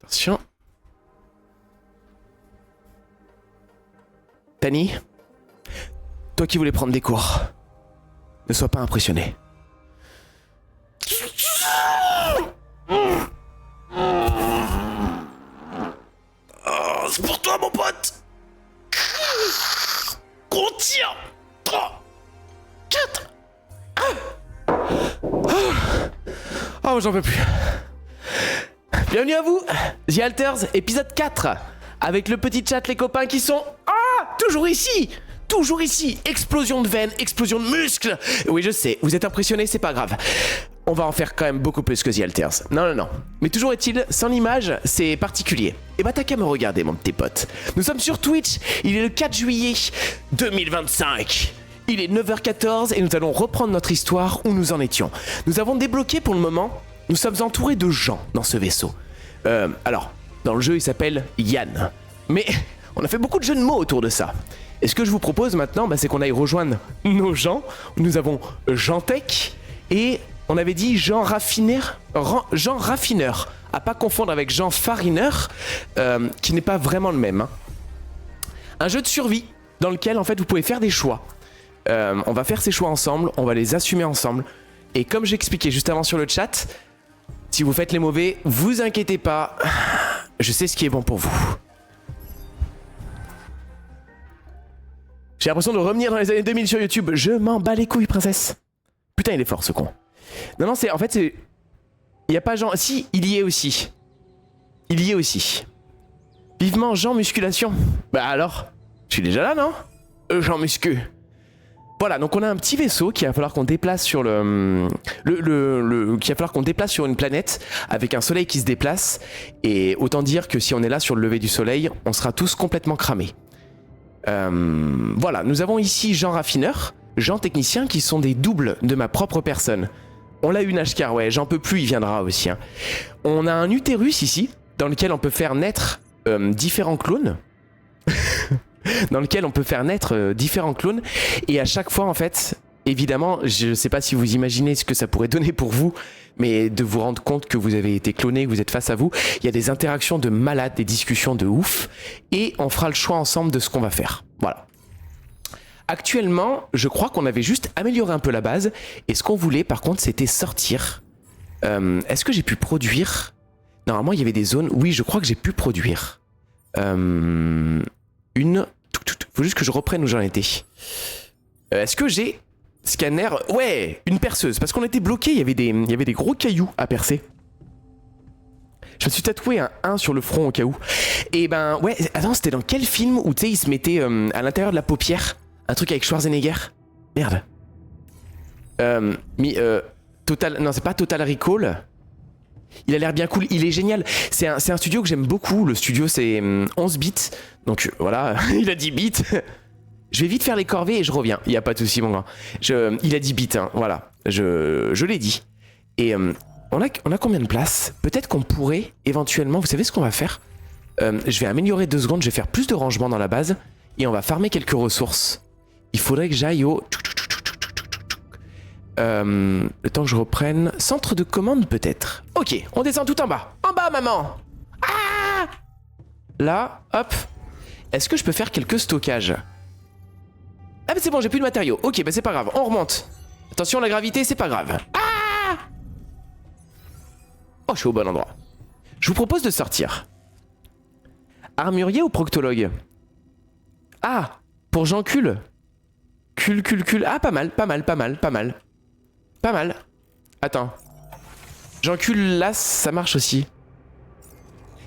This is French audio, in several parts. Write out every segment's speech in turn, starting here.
Attention. Tani, toi qui voulais prendre des cours, ne sois pas impressionné. Oh, c'est pour toi, mon pote. Contiens. 3, 4. Oh, j'en peux plus. Bienvenue à vous, The Alters, épisode 4. Avec le petit chat, les copains qui sont... toujours ici. Toujours ici. Explosion de veines, explosion de muscles. Oui, je sais, vous êtes impressionnés, c'est pas grave. On va en faire quand même beaucoup plus que The Alters. Non. Mais toujours est-il, sans l'image, c'est particulier. Et bah t'as qu'à me regarder, mon petit pote. Nous sommes sur Twitch. Il est le 4 juillet 2025. Il est 9h14 et nous allons reprendre notre histoire où nous en étions. Nous avons débloqué pour le moment. Nous sommes entourés de gens dans ce vaisseau. Alors, dans le jeu, il s'appelle Yann. Mais on a fait beaucoup de jeux de mots autour de ça. Et ce que je vous propose maintenant, c'est qu'on aille rejoindre nos gens. Nous avons Jean Tech et on avait dit Jean Raffineur. Jean Raffineur. À pas confondre avec Jean Farineur, qui n'est pas vraiment le même. Un jeu de survie dans lequel, en fait, vous pouvez faire des choix. On va faire ces choix ensemble, on va les assumer ensemble. Et comme j'expliquais juste avant sur le chat, si vous faites les mauvais, vous inquiétez pas, je sais ce qui est bon pour vous. J'ai l'impression de revenir dans les années 2000 sur YouTube. Je m'en bats les couilles, princesse. Putain, il est fort, ce con. Non, c'est... En fait, c'est... Il n'y a pas Jean... Si, il y est aussi. Il y est aussi. Vivement Jean Musculation. Bah alors, je suis déjà là, non Jean Muscu. Voilà, donc on a un petit vaisseau qu'il va falloir qu'on déplace sur qu'il va falloir qu'on déplace sur une planète avec un soleil qui se déplace. Et autant dire que si on est là sur le lever du soleil, on sera tous complètement cramés. Voilà, nous avons ici Jean Raffineur, Jean Technicien qui sont des doubles de ma propre personne. On l'a eu Nashkar, ouais, j'en peux plus, il viendra aussi. Hein. On a un utérus ici, dans lequel on peut faire naître différents clones. Différents clones. Et à chaque fois, en fait, évidemment, je sais pas si vous imaginez ce que ça pourrait donner pour vous, mais de vous rendre compte que vous avez été cloné, que vous êtes face à vous, il y a des interactions de malades, des discussions de ouf, et on fera le choix ensemble de ce qu'on va faire. Voilà. Actuellement, je crois qu'on avait juste amélioré un peu la base, et ce qu'on voulait, par contre, c'était sortir. Est-ce que j'ai pu produire? Normalement, il y avait des zones... Oui, je crois que j'ai pu produire. Faut juste que je reprenne où j'en étais. Est-ce que j'ai... Scanner... Ouais, une perceuse. Parce qu'on était bloqué, il y avait des gros cailloux à percer. Je me suis tatoué un 1 sur le front au cas où. Et ouais, attends, c'était dans quel film où tu sais, il se mettait à l'intérieur de la paupière un truc avec Schwarzenegger? Merde. Total... Non, c'est pas Total Recall. Il a l'air bien cool, il est génial. C'est un studio que j'aime beaucoup. Le studio, c'est 11 bits. Donc voilà, il a 10 bits. Je vais vite faire les corvées et je reviens. Il n'y a pas de souci, mon grand. Il a 10 bits, hein, voilà. Je l'ai dit. Et on a combien de place? Peut-être qu'on pourrait éventuellement... Vous savez ce qu'on va faire? Je vais améliorer 2 secondes. Je vais faire plus de rangement dans la base. Et on va farmer quelques ressources. Il faudrait que j'aille au... le temps que je reprenne... Centre de commande, peut-être. Ok, on descend tout en bas. En bas, maman. Ah! Là, hop. Est-ce que je peux faire quelques stockages? Ah, c'est bon, j'ai plus de matériaux. Ok, c'est pas grave, on remonte. Attention, la gravité, c'est pas grave. Ah! Oh, je suis au bon endroit. Je vous propose de sortir. Armurier ou proctologue? Ah, pour Jean Cul. Cul. Ah, pas mal. Attends. Jean Cul, là, ça marche aussi.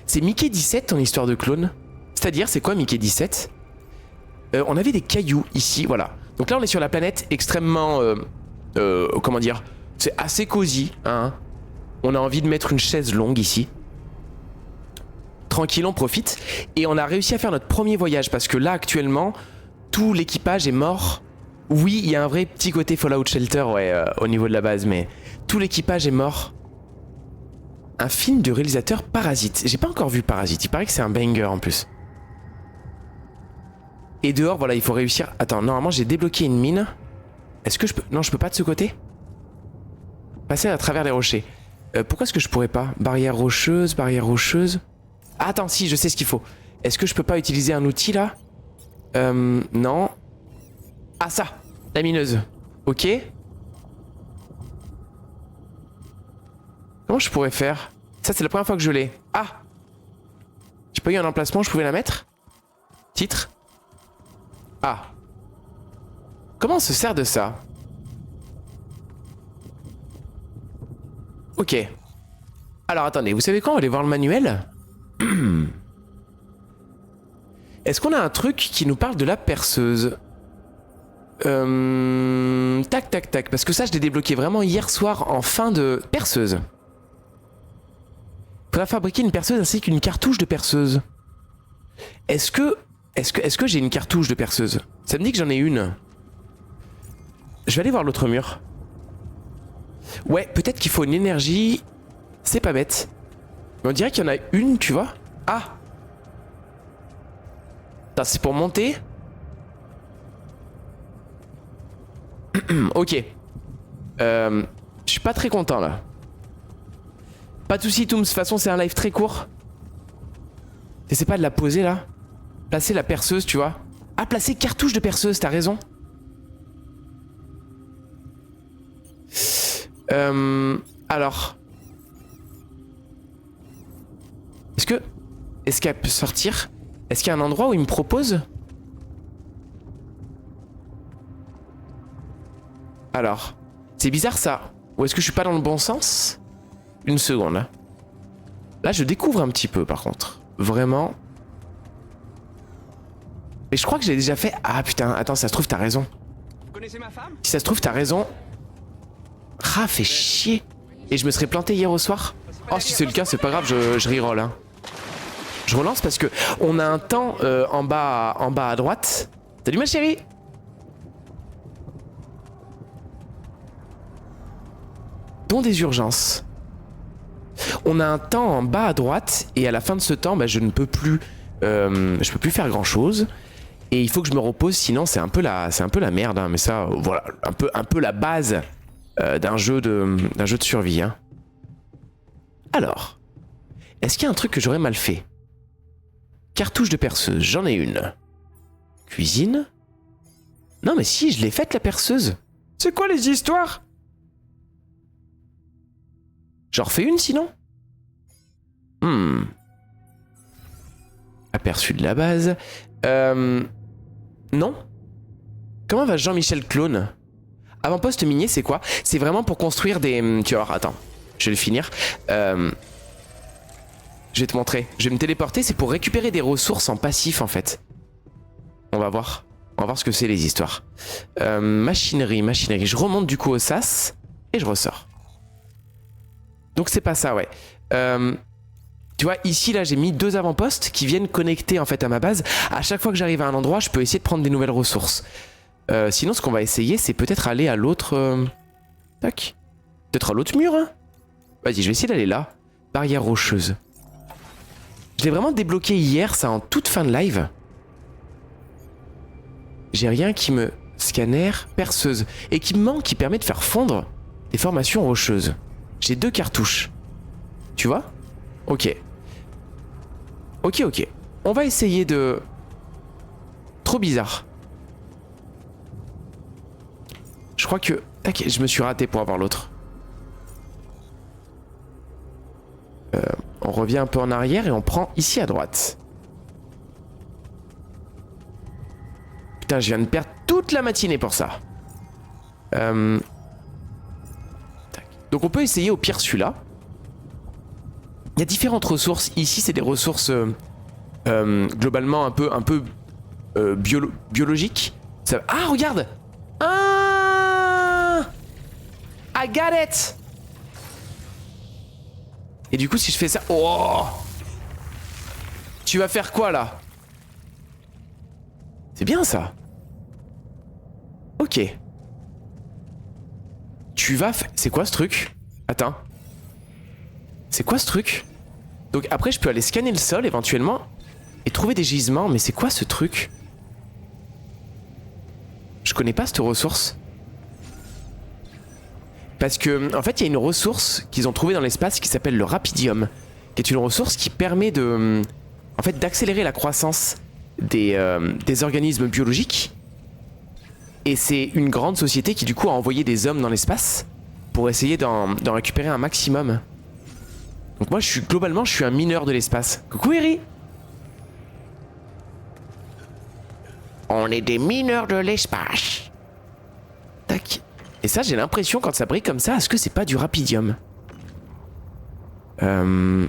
C'est Mickey 17, ton histoire de clone? C'est-à-dire, c'est quoi Mickey 17? On avait des cailloux ici, voilà. Donc là, on est sur la planète extrêmement... comment dire? C'est assez cosy, hein. On a envie de mettre une chaise longue ici. Tranquille, on profite. Et on a réussi à faire notre premier voyage, parce que là, actuellement, tout l'équipage est mort. Oui, il y a un vrai petit côté Fallout Shelter, ouais, au niveau de la base, mais tout l'équipage est mort. Un film de réalisateur Parasite. J'ai pas encore vu Parasite, il paraît que c'est un banger en plus. Et dehors, voilà, il faut réussir... Attends, normalement, j'ai débloqué une mine. Est-ce que je peux... Non, je peux pas de ce côté? Passer à travers les rochers. Pourquoi est-ce que je pourrais pas? Barrière rocheuse, barrière rocheuse... Ah, attends, si, je sais ce qu'il faut. Est-ce que je peux pas utiliser un outil là? Non. Ah, ça, la mineuse. Ok. Comment je pourrais faire? Ça, c'est la première fois que je l'ai. Ah! J'ai pas eu un emplacement, je pouvais la mettre? Titre? Ah. Comment on se sert de ça? Ok. Alors attendez, vous savez quoi? On va aller voir le manuel. Est-ce qu'on a un truc qui nous parle de la perceuse? Tac tac tac. Parce que ça je l'ai débloqué vraiment hier soir en fin de perceuse. Faudra fabriquer une perceuse ainsi qu'une cartouche de perceuse. Est-ce que j'ai une cartouche de perceuse? Ça me dit que j'en ai une. Je vais aller voir l'autre mur. Ouais, peut-être qu'il faut une énergie. C'est pas bête. Mais on dirait qu'il y en a une, tu vois. Ah! C'est pour monter. Ok. Je suis pas très content là. Pas de soucis, Tooms. De toute façon, c'est un live très court. T'essaies pas de la poser là? Placer la perceuse, tu vois. Ah, placer cartouche de perceuse, t'as raison. Alors. Est-ce qu'elle peut sortir? Est-ce qu'il y a un endroit où il me propose? Alors. C'est bizarre ça. Ou est-ce que je suis pas dans le bon sens? Une seconde. Là, je découvre un petit peu par contre. Vraiment. Mais je crois que j'ai déjà fait... Ah putain, attends, ça se trouve, t'as raison. Vous connaissez ma femme? Si ça se trouve, t'as raison. Ah, fait chier. Et je me serais planté hier au soir? Oh, si c'est le cas, c'est pas grave, je reroll. Hein. Je relance parce que on a un temps en bas à droite. Salut ma chérie. Don des urgences. On a un temps en bas à droite et à la fin de ce temps, bah, je ne peux plus, faire grand chose. Et il faut que je me repose, sinon c'est un peu la merde. Hein, mais ça, voilà, un peu la base d'un jeu de survie. Hein. Alors, est-ce qu'il y a un truc que j'aurais mal fait? Cartouche de perceuse, j'en ai une. Cuisine? Non mais si, je l'ai faite la perceuse. C'est quoi les histoires? J'en refais une sinon? Aperçu de la base. Non. Comment va Jean-Michel Clone? Avant-poste minier, c'est quoi? C'est vraiment pour construire des... Tu vas voir, attends. Je vais le finir. Je vais te montrer. Je vais me téléporter, c'est pour récupérer des ressources en passif en fait. On va voir. On va voir ce que c'est les histoires. Machinerie. Je remonte du coup au sas et je ressors. Donc c'est pas ça, ouais. Tu vois, ici, là, j'ai mis 2 avant-postes qui viennent connecter en fait à ma base. À chaque fois que j'arrive à un endroit, je peux essayer de prendre des nouvelles ressources. Sinon, ce qu'on va essayer, c'est peut-être aller à l'autre... Tac. Peut-être à l'autre mur, hein. Vas-y, je vais essayer d'aller là. Barrière rocheuse. Je l'ai vraiment débloqué hier, ça, en toute fin de live. J'ai rien qui me... Scanner, perceuse. Équipement qui permet de faire fondre des formations rocheuses. J'ai 2 cartouches. Tu vois? Ok. Ok. On va essayer de... Trop bizarre. Je crois que... Tac, je me suis raté pour avoir l'autre. On revient un peu en arrière et on prend ici à droite. Putain, je viens de perdre toute la matinée pour ça. Tac. Donc on peut essayer au pire celui-là. Il y a différentes ressources. Ici, c'est des ressources globalement un peu biologiques. Ça... Ah, regarde! Ah! I got it! Et du coup, si je fais ça... Oh! Tu vas faire quoi, là? C'est bien, ça. Ok. Tu vas... C'est quoi, ce truc? Attends. C'est quoi, ce truc? Donc, après, je peux aller scanner le sol, éventuellement, et trouver des gisements. Mais c'est quoi, ce truc? Je connais pas cette ressource. Parce que, en fait, il y a une ressource qu'ils ont trouvée dans l'espace qui s'appelle le rapidium. qui est une ressource qui permet de, en fait, d'accélérer la croissance des organismes biologiques. Et c'est une grande société qui du coup a envoyé des hommes dans l'espace pour essayer d'en récupérer un maximum. Donc moi globalement je suis un mineur de l'espace. Coucou Eri. On est des mineurs de l'espace. Tac. Et ça j'ai l'impression quand ça brille comme ça, est-ce que c'est pas du rapidium? Qu'est-ce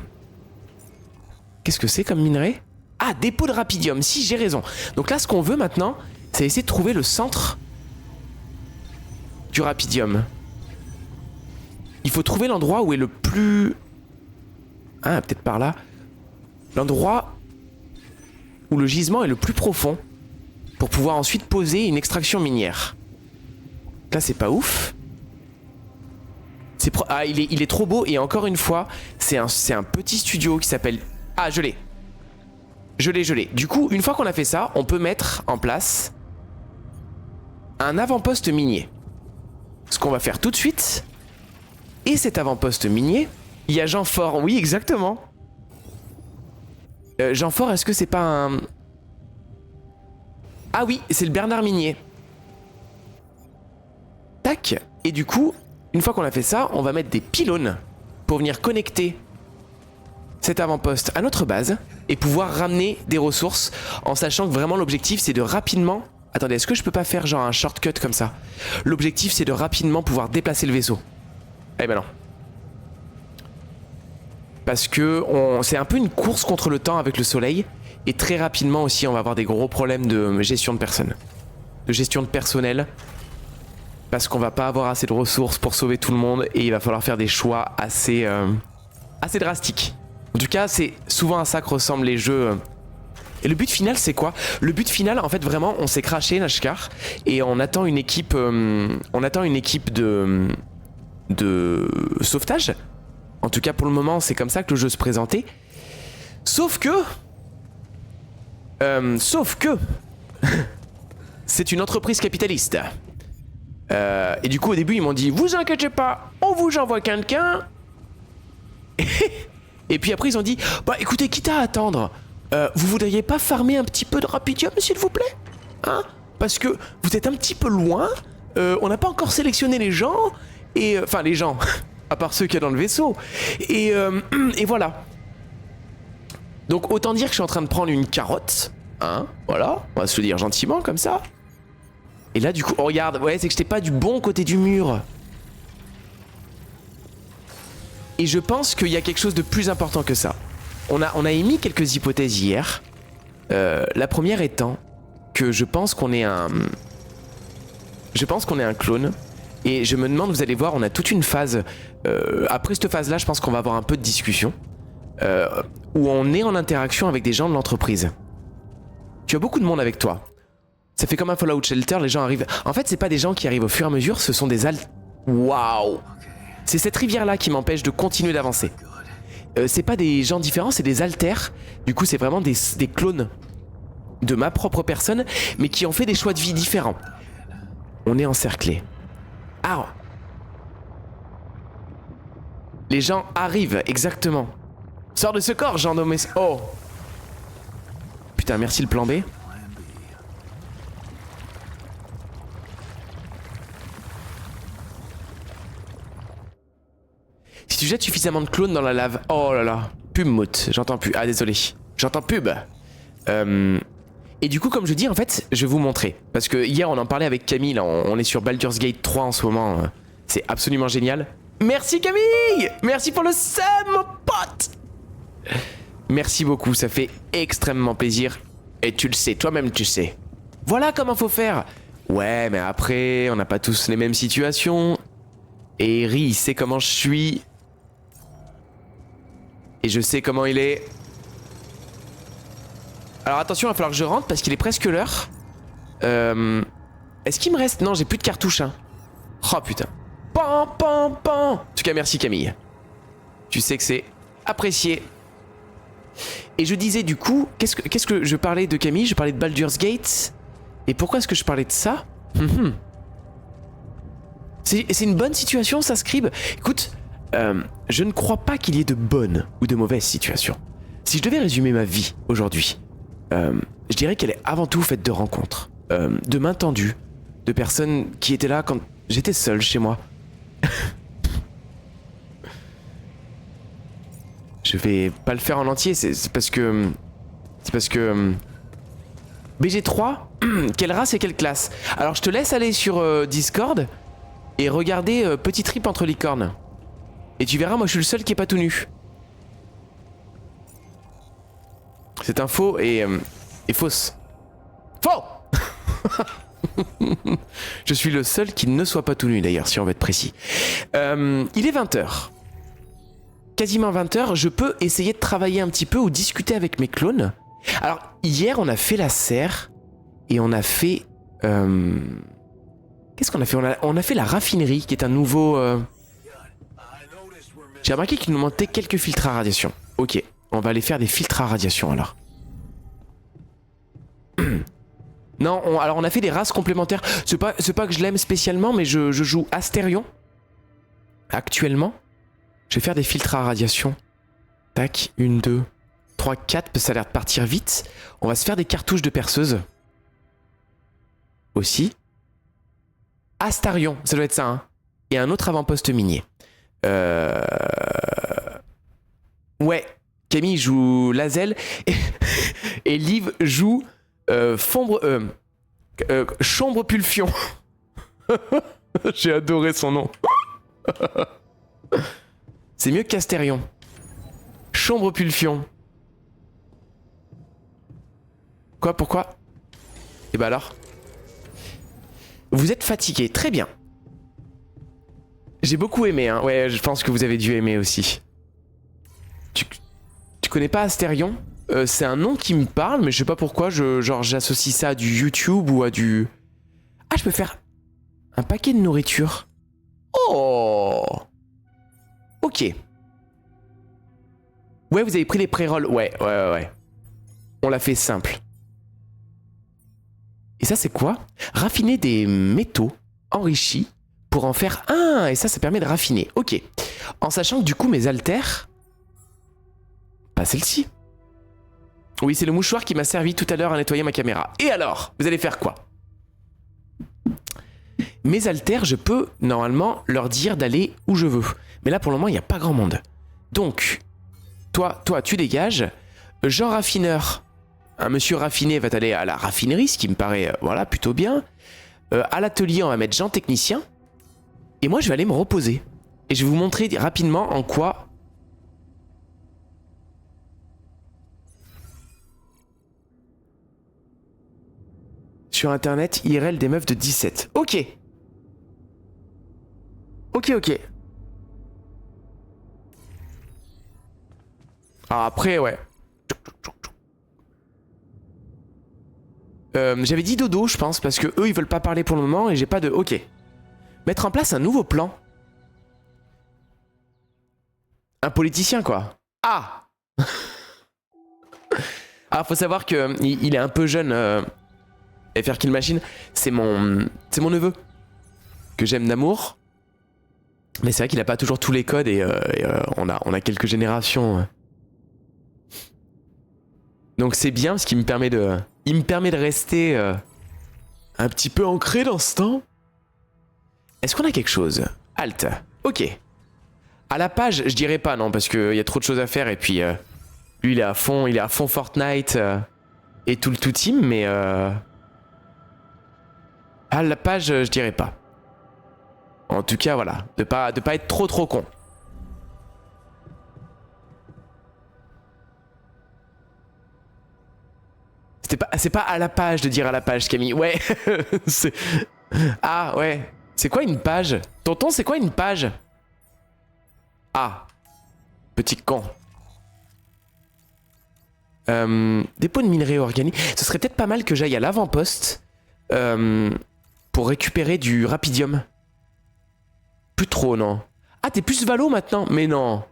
que c'est comme minerai? Ah, dépôt de rapidium, si j'ai raison. Donc là ce qu'on veut maintenant, c'est essayer de trouver le centre du rapidium. Il faut trouver l'endroit où est le plus... Ah, peut-être par là. L'endroit où le gisement est le plus profond pour pouvoir ensuite poser une extraction minière. Là, c'est pas ouf. Ah, il est trop beau et encore une fois, c'est un petit studio qui s'appelle... Ah, je l'ai. Je l'ai. Du coup, une fois qu'on a fait ça, on peut mettre en place un avant-poste minier. Ce qu'on va faire tout de suite. Et cet avant-poste minier, il y a Jean Fort. Oui, exactement. Jean Fort, est-ce que c'est pas un... Ah oui, c'est le Bernard Minier. Tac. Et du coup, une fois qu'on a fait ça, on va mettre des pylônes pour venir connecter cet avant-poste à notre base et pouvoir ramener des ressources en sachant que vraiment l'objectif c'est de rapidement... Attendez, est-ce que je peux pas faire genre un shortcut comme ça? L'objectif c'est de rapidement pouvoir déplacer le vaisseau. Eh ben non. Parce que c'est un peu une course contre le temps avec le soleil. Et très rapidement aussi on va avoir des gros problèmes de gestion de personnes. De gestion de personnel. Parce qu'on va pas avoir assez de ressources pour sauver tout le monde. Et il va falloir faire des choix assez drastiques. En tout cas c'est souvent à ça que ressemblent les jeux... Et le but final c'est quoi? Le but final en fait vraiment on s'est crashé Nashkar. Et on attend une équipe... de sauvetage. En tout cas pour le moment c'est comme ça que le jeu se présentait. Sauf que c'est une entreprise capitaliste. Et du coup au début ils m'ont dit vous inquiétez pas, on vous envoie quelqu'un. Et puis après ils ont dit bah écoutez quitte à attendre, vous voudriez pas farmer un petit peu de rapidium s'il vous plaît, hein? Parce que vous êtes un petit peu loin, on n'a pas encore sélectionné les gens. Et enfin les gens, à part ceux qu'il y a dans le vaisseau. Et voilà. Donc autant dire que je suis en train de prendre une carotte. Hein, voilà, on va se le dire gentiment comme ça. Et là du coup, oh, regarde, ouais c'est que j'étais pas du bon côté du mur. Et je pense qu'il y a quelque chose de plus important que ça. On a émis quelques hypothèses hier. La première étant que je pense qu'on est un clone. Et je me demande, vous allez voir, on a toute une phase... après cette phase-là, je pense qu'on va avoir un peu de discussion. Où on est en interaction avec des gens de l'entreprise. Tu as beaucoup de monde avec toi. Ça fait comme un Fallout Shelter, les gens arrivent... En fait, c'est pas des gens qui arrivent au fur et à mesure, ce sont des Waouh! C'est cette rivière-là qui m'empêche de continuer d'avancer. C'est pas des gens différents, c'est des alters. Du coup, c'est vraiment des clones de ma propre personne, mais qui ont fait des choix de vie différents. On est encerclés. Ah. Les gens arrivent, exactement. Sors de ce corps, Jean nommé... Oh. Putain, merci le plan B. Si tu jettes suffisamment de clones dans la lave... Oh là là. Pub moute, j'entends plus. Ah désolé. J'entends pub. Et du coup, comme je dis, en fait, je vais vous montrer. Parce que hier, on en parlait avec Camille. Là, on est sur Baldur's Gate 3 en ce moment. C'est absolument génial. Merci Camille! Merci pour le sub, mon pote! Merci beaucoup, ça fait extrêmement plaisir. Et tu le sais, toi-même tu sais. Voilà comment faut faire. Ouais, mais après, on n'a pas tous les mêmes situations. Et Eri, il sait comment je suis. Et je sais comment il est. Alors attention, il va falloir que je rentre parce qu'il est presque l'heure. Est-ce qu'il me reste... Non, j'ai plus de cartouches. Hein. Oh putain. Pan, pan, pan. En tout cas, merci Camille. Tu sais que c'est apprécié. Et je disais du coup, qu'est-ce que je parlais de Camille? Je parlais de Baldur's Gate. Et pourquoi est-ce que je parlais de ça? C'est une bonne situation ça, Scribe. Écoute, Je ne crois pas qu'il y ait de bonnes ou de mauvaises situations. Si je devais résumer ma vie aujourd'hui, je dirais qu'elle est avant tout faite de rencontres, de mains tendues, de personnes qui étaient là quand j'étais seul chez moi. Je vais pas le faire en entier, c'est parce que... BG3, quelle race et quelle classe? Alors je te laisse aller sur Discord et regarder Petit Trip entre licornes. Et tu verras, moi je suis le seul qui est pas tout nu. Cette info est fausse. Faux. Je suis le seul qui ne soit pas tout nu d'ailleurs, si on veut être précis. Il est 20h. Quasiment 20h, je peux essayer de travailler un petit peu ou discuter avec mes clones. Alors, hier, on a fait la serre et on a fait... Qu'est-ce qu'on a fait? On a fait la raffinerie, qui est un nouveau... J'ai remarqué qu'il nous manquait quelques filtres à radiation. Ok, on va aller faire des filtres à radiation alors. Non, alors on a fait des races complémentaires. C'est pas que je l'aime spécialement, mais je joue Astérion. Actuellement. Je vais faire des filtres à radiation. Tac, 1, 2, 3, 4, ça a l'air de partir vite. On va se faire des cartouches de perceuse. Aussi. Astarion, ça doit être ça, hein. Et un autre avant-poste minier. Ouais, Camille joue Lazel et Liv joue Chambre Pulfion. J'ai adoré son nom. C'est mieux que Castérion. Chambre Pulfion. Quoi, pourquoi? Et bah alors? Vous êtes fatigué, très bien. J'ai beaucoup aimé, hein. Ouais, je pense que vous avez dû aimer aussi. Tu connais pas Astérion? C'est un nom qui me parle, mais je sais pas pourquoi, j'associe ça à du YouTube ou à du... Ah, je peux faire un paquet de nourriture. Oh! Ok. Ouais, vous avez pris les pré-rolls. Ouais. On l'a fait simple. Et ça, c'est quoi? Raffiner des métaux enrichis pour en faire un. Et ça permet de raffiner. Ok. En sachant que du coup, mes haltères... Pas celle-ci. Oui, c'est le mouchoir qui m'a servi tout à l'heure à nettoyer ma caméra. Et alors? Vous allez faire quoi? Mes haltères, je peux normalement leur dire d'aller où je veux. Mais là, pour le moment, il n'y a pas grand monde. Donc, toi, tu dégages. Jean Raffineur, un monsieur raffiné va aller à la raffinerie, ce qui me paraît, voilà, plutôt bien. À l'atelier, on va mettre Jean Technicien. Et moi, je vais aller me reposer. Et je vais vous montrer rapidement en quoi... Sur Internet, IRL des meufs de 17. Ok. Ok. Alors après, ouais. J'avais dit dodo, je pense, parce que eux, ils veulent pas parler pour le moment et j'ai pas de... Ok. Mettre en place un nouveau plan. Un politicien, quoi. Ah. Alors, faut savoir que il est un peu jeune. FR Kill Machine, c'est mon neveu que j'aime d'amour. Mais c'est vrai qu'il a pas toujours tous les codes et on a quelques générations. Donc c'est bien parce qu'il me permet de... Il me permet de rester un petit peu ancré dans ce temps. Est-ce qu'on a quelque chose? Alt. Ok. À la page, je dirais pas non, parce qu'il y a trop de choses à faire et puis lui il est à fond Fortnite et tout le tout team, mais à la page, je dirais pas. En tout cas, voilà, de pas être trop con. C'est pas à la page de dire à la page, Camille. Ouais. Ah ouais. C'est quoi une page? Tonton, c'est quoi une page? Ah. Petit con. Dépôt de minerais organiques. Ce serait peut-être pas mal que j'aille à l'avant-poste pour récupérer du rapidium. Plus trop, non. Ah, t'es plus valo maintenant? Mais non.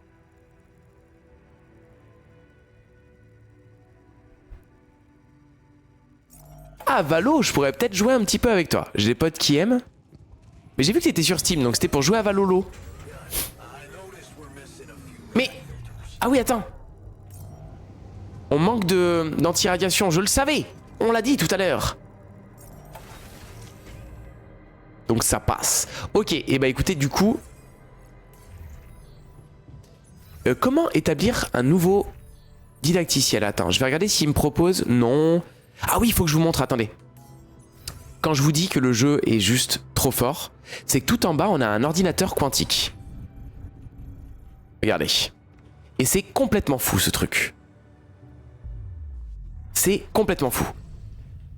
Ah, Valo, je pourrais peut-être jouer un petit peu avec toi. J'ai des potes qui aiment. Mais j'ai vu que t'étais sur Steam, donc c'était pour jouer à Valolo. Ah oui, attends. On manque d'anti-radiation, je le savais. On l'a dit tout à l'heure. Donc ça passe. Ok, et bah écoutez, du coup... comment établir un nouveau didacticiel? Attends, je vais regarder s'il me propose... Non. Ah oui, il faut que je vous montre, attendez. Quand je vous dis que le jeu est juste trop fort, c'est que tout en bas, on a un ordinateur quantique. Regardez. Et c'est complètement fou, ce truc. C'est complètement fou.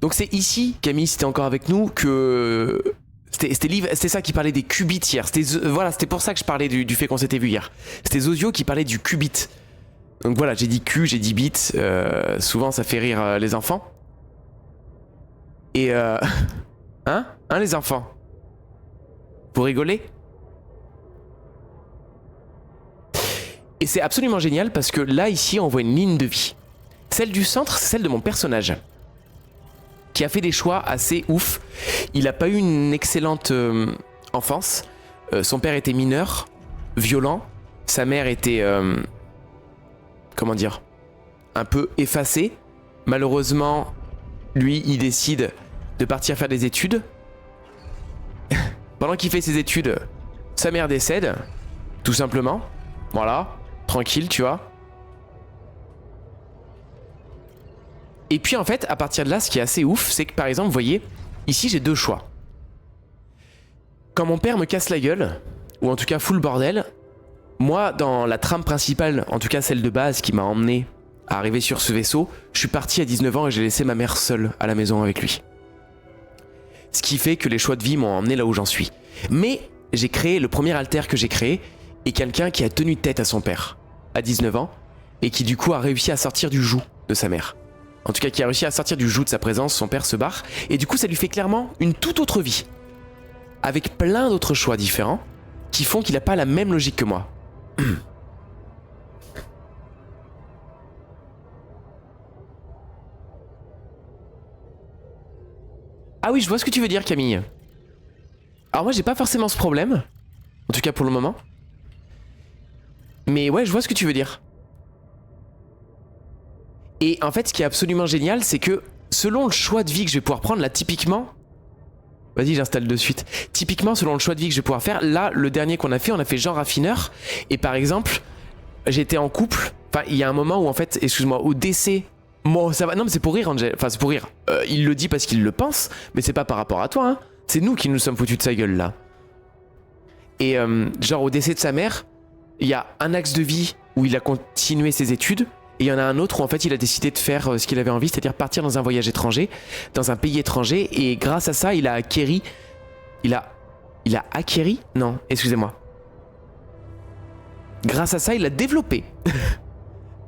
Donc c'est ici, Camille, si t'es encore avec nous, que... C'était ça qui parlait des qubits hier. Voilà, c'était pour ça que je parlais du fait qu'on s'était vu hier. C'était Zozio qui parlait du qubit. Donc voilà, j'ai dit Q, j'ai dit bit. Souvent, ça fait rire les enfants. Et hein les enfants? Vous rigolez? Et c'est absolument génial parce que là, ici, on voit une ligne de vie. Celle du centre, c'est celle de mon personnage, qui a fait des choix assez ouf. Il n'a pas eu une excellente enfance. Son père était mineur, violent. Sa mère était, comment dire, un peu effacée. Malheureusement, lui, il décide de partir faire des études. Pendant qu'il fait ses études, sa mère décède, tout simplement. Voilà, tranquille, tu vois. Et puis en fait, à partir de là, ce qui est assez ouf, c'est que par exemple, vous voyez, ici j'ai deux choix. Quand mon père me casse la gueule, ou en tout cas fout le bordel, moi, dans la trame principale, en tout cas celle de base qui m'a emmené à arriver sur ce vaisseau, je suis parti à 19 ans et j'ai laissé ma mère seule à la maison avec lui. Ce qui fait que les choix de vie m'ont emmené là où j'en suis. Mais j'ai créé, le premier alter que j'ai créé, est quelqu'un qui a tenu tête à son père, à 19 ans, et qui du coup a réussi à sortir du joug de sa mère. En tout cas, qui a réussi à sortir du joug de sa présence, son père se barre, et du coup ça lui fait clairement une toute autre vie. Avec plein d'autres choix différents, qui font qu'il n'a pas la même logique que moi. Ah oui, je vois ce que tu veux dire, Camille. Alors moi, j'ai pas forcément ce problème. En tout cas pour le moment. Mais ouais, je vois ce que tu veux dire. Et en fait, ce qui est absolument génial, c'est que selon le choix de vie que je vais pouvoir prendre, là, typiquement... Vas-y, j'installe de suite. Typiquement, selon le choix de vie que je vais pouvoir faire, là, le dernier qu'on a fait Jean Raffineur. Et par exemple, j'étais en couple. Enfin, il y a un moment où, en fait, excuse-moi, au décès... Bon, ça va. Non, mais c'est pour rire, Angel. Enfin, c'est pour rire. Il le dit parce qu'il le pense, mais c'est pas par rapport à toi, hein. C'est nous qui nous sommes foutus de sa gueule, là. Et genre, au décès de sa mère, il y a un axe de vie où il a continué ses études, et il y en a un autre où, en fait, il a décidé de faire ce qu'il avait envie, c'est-à-dire partir dans un voyage étranger, dans un pays étranger, et grâce à ça, il a acquéri... Il a acquéri? Non, excusez-moi. Grâce à ça, il a développé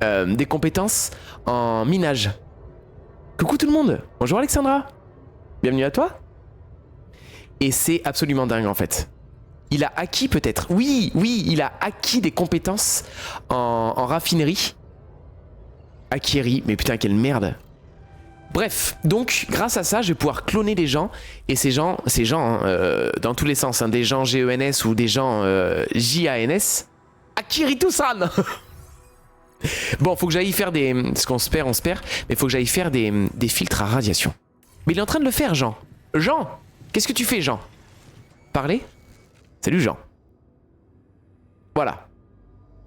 des compétences en minage. Coucou tout le monde. Bonjour Alexandra. Bienvenue à toi. Et c'est absolument dingue en fait. Il a acquis peut-être... Oui, il a acquis des compétences en raffinerie. Acquéri, mais putain quelle merde. Bref, donc grâce à ça, je vais pouvoir cloner des gens. Et ces gens dans tous les sens, hein, des gens GENS ou des gens JANS. Akirito-san. Bon, faut que j'aille faire des... Parce qu'on se perd, mais faut que j'aille faire des filtres à radiation. Mais il est en train de le faire, Jean. Jean, qu'est-ce que tu fais, Jean? Parler? Salut, Jean. Voilà.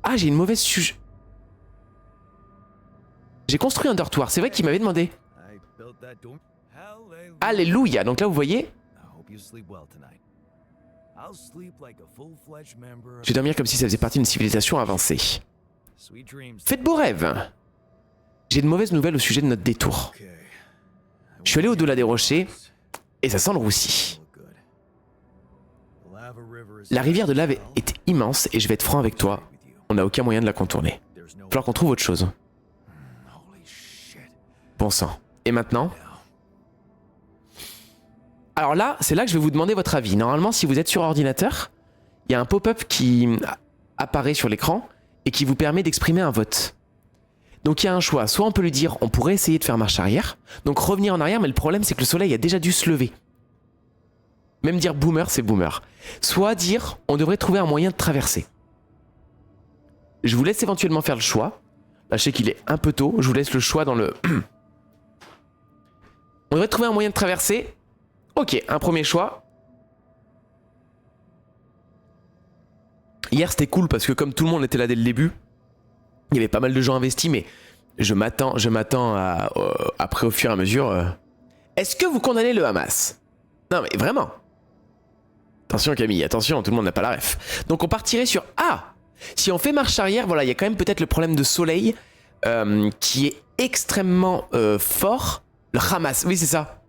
Ah, j'ai une mauvaise sujet. J'ai construit un dortoir, c'est vrai qu'il m'avait demandé. Alléluia. Donc là, vous voyez... Je vais dormir comme si ça faisait partie d'une civilisation avancée. Faites beaux rêves. J'ai de mauvaises nouvelles au sujet de notre détour. Je suis allé au-delà des rochers et ça sent le roussi. La rivière de lave est immense et je vais être franc avec toi. On n'a aucun moyen de la contourner. Il va falloir qu'on trouve autre chose. Bon sang. Et maintenant? Alors là, c'est là que je vais vous demander votre avis. Normalement, si vous êtes sur ordinateur, il y a un pop-up qui apparaît sur l'écran et qui vous permet d'exprimer un vote. Donc il y a un choix. Soit on peut lui dire, on pourrait essayer de faire marche arrière. Donc revenir en arrière, mais le problème c'est que le soleil a déjà dû se lever. Même dire boomer, c'est boomer. Soit dire, on devrait trouver un moyen de traverser. Je vous laisse éventuellement faire le choix. Là, je sais qu'il est un peu tôt. Je vous laisse le choix dans le... On devrait trouver un moyen de traverser. Ok, un premier choix. Hier, c'était cool parce que comme tout le monde était là dès le début, il y avait pas mal de gens investis, mais je m'attends à... après, au fur et à mesure... Est-ce que vous condamnez le Hamas? Non, mais vraiment. Attention, Camille, attention, tout le monde n'a pas la ref. Donc, on partirait sur... Ah! Si on fait marche arrière, voilà, il y a quand même peut-être le problème de soleil qui est extrêmement fort. Le Hamas, oui, c'est ça.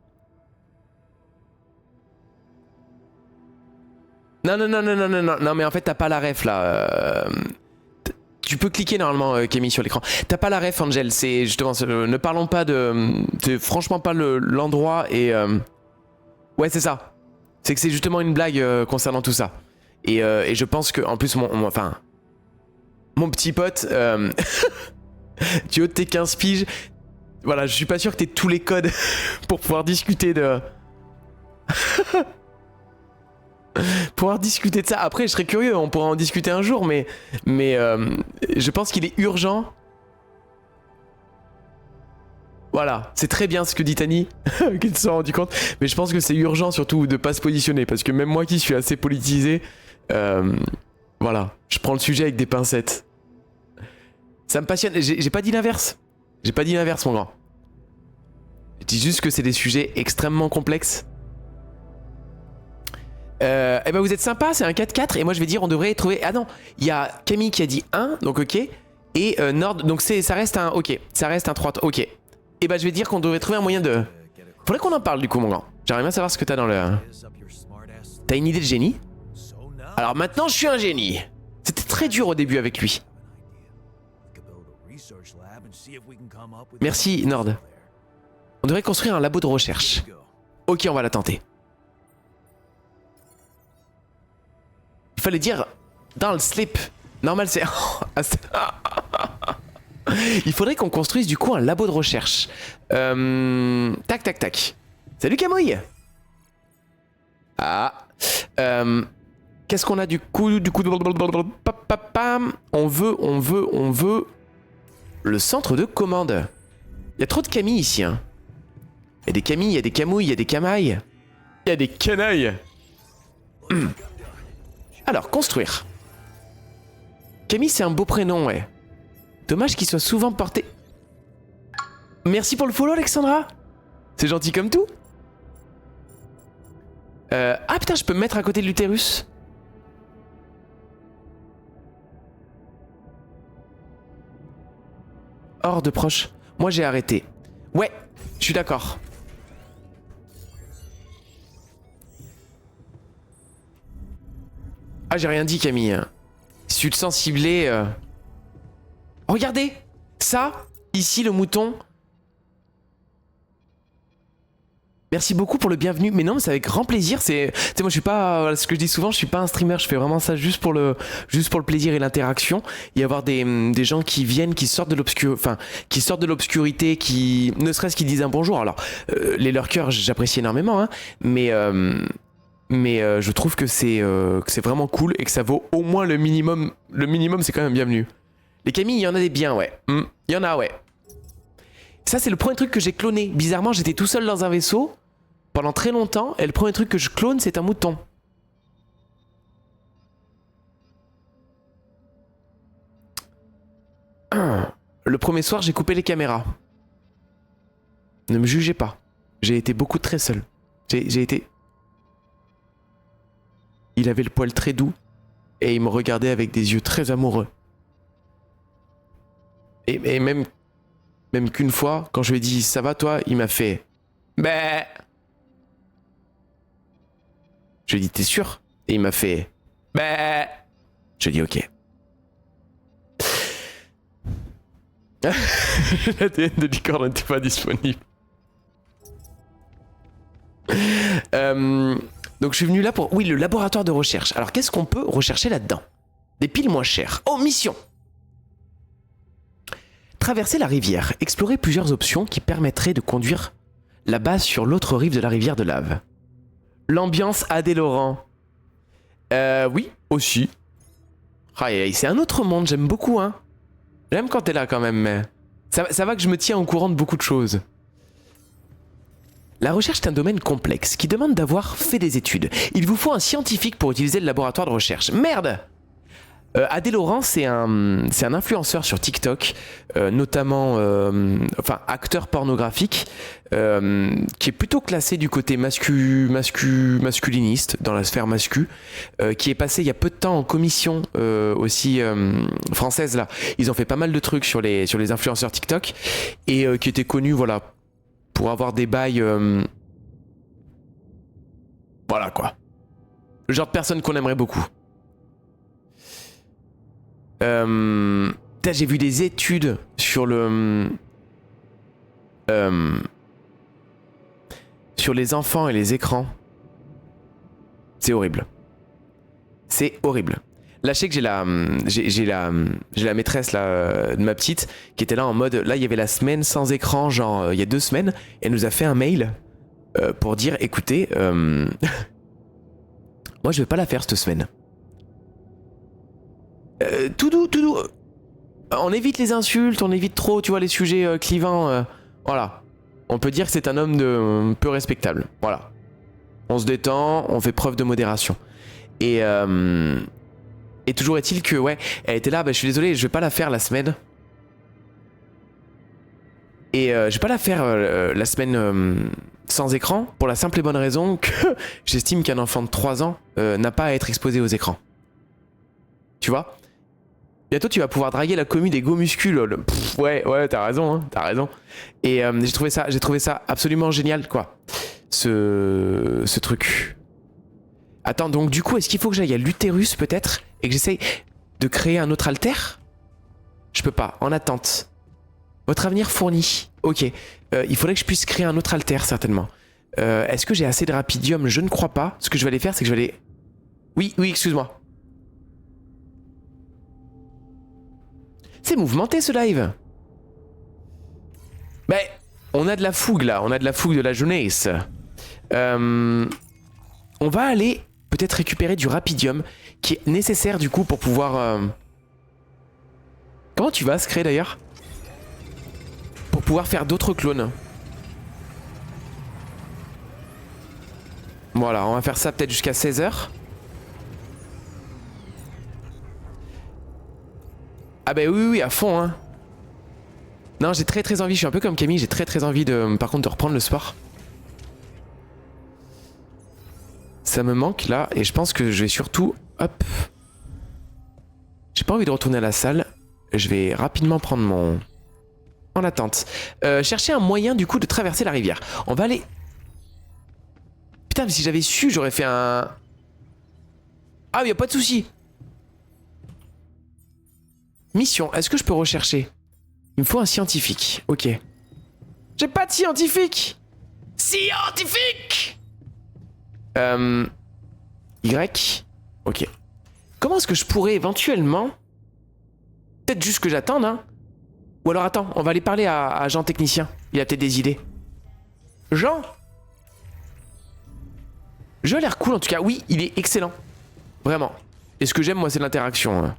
Non, mais en fait, t'as pas la ref, là. Tu peux cliquer, normalement, Camille, sur l'écran. T'as pas la ref, Angel, c'est justement... ne parlons pas de... C'est franchement pas l'endroit et... Ouais, c'est ça. C'est que c'est justement une blague concernant tout ça. Et je pense que, en plus, mon petit pote, du haut de tes 15 piges, voilà, je suis pas sûr que t'aies tous les codes pour pouvoir discuter de... pouvoir discuter de ça. Après, je serais curieux, on pourra en discuter un jour, mais je pense qu'il est urgent. Voilà, c'est très bien ce que dit Tani, qu'il se soit rendu compte, mais je pense que c'est urgent surtout de pas se positionner, parce que même moi qui suis assez politisé, voilà, je prends le sujet avec des pincettes. Ça me passionne, j'ai pas dit l'inverse. J'ai pas dit l'inverse, mon grand. Je dis juste que c'est des sujets extrêmement complexes. Eh ben vous êtes sympa, c'est un 4-4 et moi je vais dire on devrait trouver... Ah non, il y a Camille qui a dit 1, donc ok. Et Nord, donc ça reste un... Ok, ça reste un 3, ok. Et ben je vais dire qu'on devrait trouver un moyen de... Faudrait qu'on en parle du coup mon grand. J'aimerais bien savoir ce que t'as dans le... T'as une idée de génie? Alors maintenant je suis un génie. C'était très dur au début avec lui. Merci Nord. On devrait construire un labo de recherche. Ok, on va la tenter. Il fallait dire dans le slip. Normal c'est... Il faudrait qu'on construise du coup un labo de recherche. Tac tac tac. Salut Camouille. Ah. Qu'est-ce qu'on a du coup on veut le centre de commande. Il y a trop de Camille ici hein. Il y a des Camilles, il y a des Camouilles, il y a des Camailles. Il y a des canailles. Alors, construire. Camille, c'est un beau prénom, ouais. Dommage qu'il soit souvent porté... Merci pour le follow, Alexandra. C'est gentil comme tout. Ah putain, je peux me mettre à côté de l'utérus. Hors de proche. Moi, j'ai arrêté. Ouais, je suis d'accord. Ah, j'ai rien dit, Camille. Si tu te sens ciblé... Regardez. Ça, ici, le mouton. Merci beaucoup pour le bienvenu. Mais non, mais c'est avec grand plaisir. C'est... Tu sais, moi, je suis pas... Ce que je dis souvent, je suis pas un streamer. Je fais vraiment ça juste pour le plaisir et l'interaction. Il y avoir des gens qui viennent, qui sortent de l'obscurité, qui... Ne serait-ce qu'ils disent un bonjour. Alors, les lurkers, j'apprécie énormément, hein. Mais je trouve que c'est vraiment cool et que ça vaut au moins le minimum. Le minimum, c'est quand même bienvenu. Les Camilles, il y en a des biens, ouais. Il y en a, ouais. Ça, c'est le premier truc que j'ai cloné. Bizarrement, j'étais tout seul dans un vaisseau pendant très longtemps et le premier truc que je clone, c'est un mouton. Le premier soir, j'ai coupé les caméras. Ne me jugez pas. J'ai été beaucoup très seul. J'ai été... Il avait le poil très doux et il me regardait avec des yeux très amoureux. Et même qu'une fois, quand je lui ai dit ça va toi, il m'a fait bah. Je lui ai dit t'es sûr? Et il m'a fait bah. Je lui ai dit ok. L'ADN de licorne n'était pas disponible. Donc je suis venu là pour... Oui, le laboratoire de recherche. Alors qu'est-ce qu'on peut rechercher là-dedans? Des piles moins chères. Oh, mission! Traverser la rivière. Explorer plusieurs options qui permettraient de conduire la base sur l'autre rive de la rivière de lave. L'ambiance Adé Laurent. Oui, aussi. Ah, c'est un autre monde, j'aime beaucoup, hein. J'aime quand t'es là quand même, mais... Ça va que je me tiens au courant de beaucoup de choses. La recherche est un domaine complexe qui demande d'avoir fait des études. Il vous faut un scientifique pour utiliser le laboratoire de recherche. Merde! Adé Laurent, c'est un influenceur sur TikTok, notamment, enfin, acteur pornographique, qui est plutôt classé du côté masculiniste, dans la sphère mascu, qui est passé il y a peu de temps en commission aussi française là. Ils ont fait pas mal de trucs sur les influenceurs TikTok et qui était connu, voilà, pour avoir des bails, voilà quoi, le genre de personne qu'on aimerait beaucoup. J'ai vu des études sur sur les enfants et les écrans. C'est horrible. C'est horrible. Là, je sais que j'ai la maîtresse là, de ma petite qui était là en mode, là il y avait la semaine sans écran, genre il y a 2 semaines, et elle nous a fait un mail pour dire, écoutez, moi je vais pas la faire cette semaine. Tout doux, tout doux. On évite les insultes, on évite trop, tu vois, les sujets clivants. Voilà. On peut dire que c'est un homme peu respectable. Voilà. On se détend, on fait preuve de modération. Et toujours est-il que, ouais, elle était là, bah, je suis désolé, je vais pas la faire la semaine. Et je vais pas la faire la semaine sans écran, pour la simple et bonne raison que j'estime qu'un enfant de 3 ans n'a pas à être exposé aux écrans. Tu vois ? Bientôt tu vas pouvoir draguer la commu des go muscules. Ouais, t'as raison, hein, t'as raison. Et j'ai trouvé ça absolument génial, quoi. Ce truc. Attends, donc du coup, est-ce qu'il faut que j'aille à l'utérus peut-être et que j'essaye de créer un autre alter? Je peux pas, en attente. Votre avenir fourni. Ok. Il faudrait que je puisse créer un autre alter, certainement. Est-ce que j'ai assez de rapidium? Je ne crois pas. Ce que je vais aller faire, c'est que je vais aller... Oui, excuse-moi. C'est mouvementé ce live. Ben, on a de la fougue là, on a de la fougue de la jeunesse. On va aller peut-être récupérer du rapidium qui est nécessaire du coup pour pouvoir... Comment tu vas se créer d'ailleurs? Pour pouvoir faire d'autres clones. Voilà, on va faire ça peut-être jusqu'à 16h. Ah bah oui, à fond, hein. Non, j'ai très envie, je suis un peu comme Camille, j'ai très envie de, par contre, de reprendre le sport. Ça me manque là, et je pense que je vais surtout, hop. J'ai pas envie de retourner à la salle, je vais rapidement prendre mon... En attente. Chercher un moyen du coup de traverser la rivière. On va aller... Putain, mais si j'avais su, j'aurais fait un... Ah oui, y a pas de souci. Mission, est-ce que je peux rechercher? Il me faut un scientifique. Ok. J'ai pas de scientifique. Scientifique. Y. Ok. Comment est-ce que je pourrais éventuellement... Peut-être juste que j'attende, hein. Ou alors attends, on va aller parler à Jean technicien. Il a peut-être des idées. Jean? Jean a l'air cool en tout cas. Oui, il est excellent. Vraiment. Et ce que j'aime moi c'est l'interaction.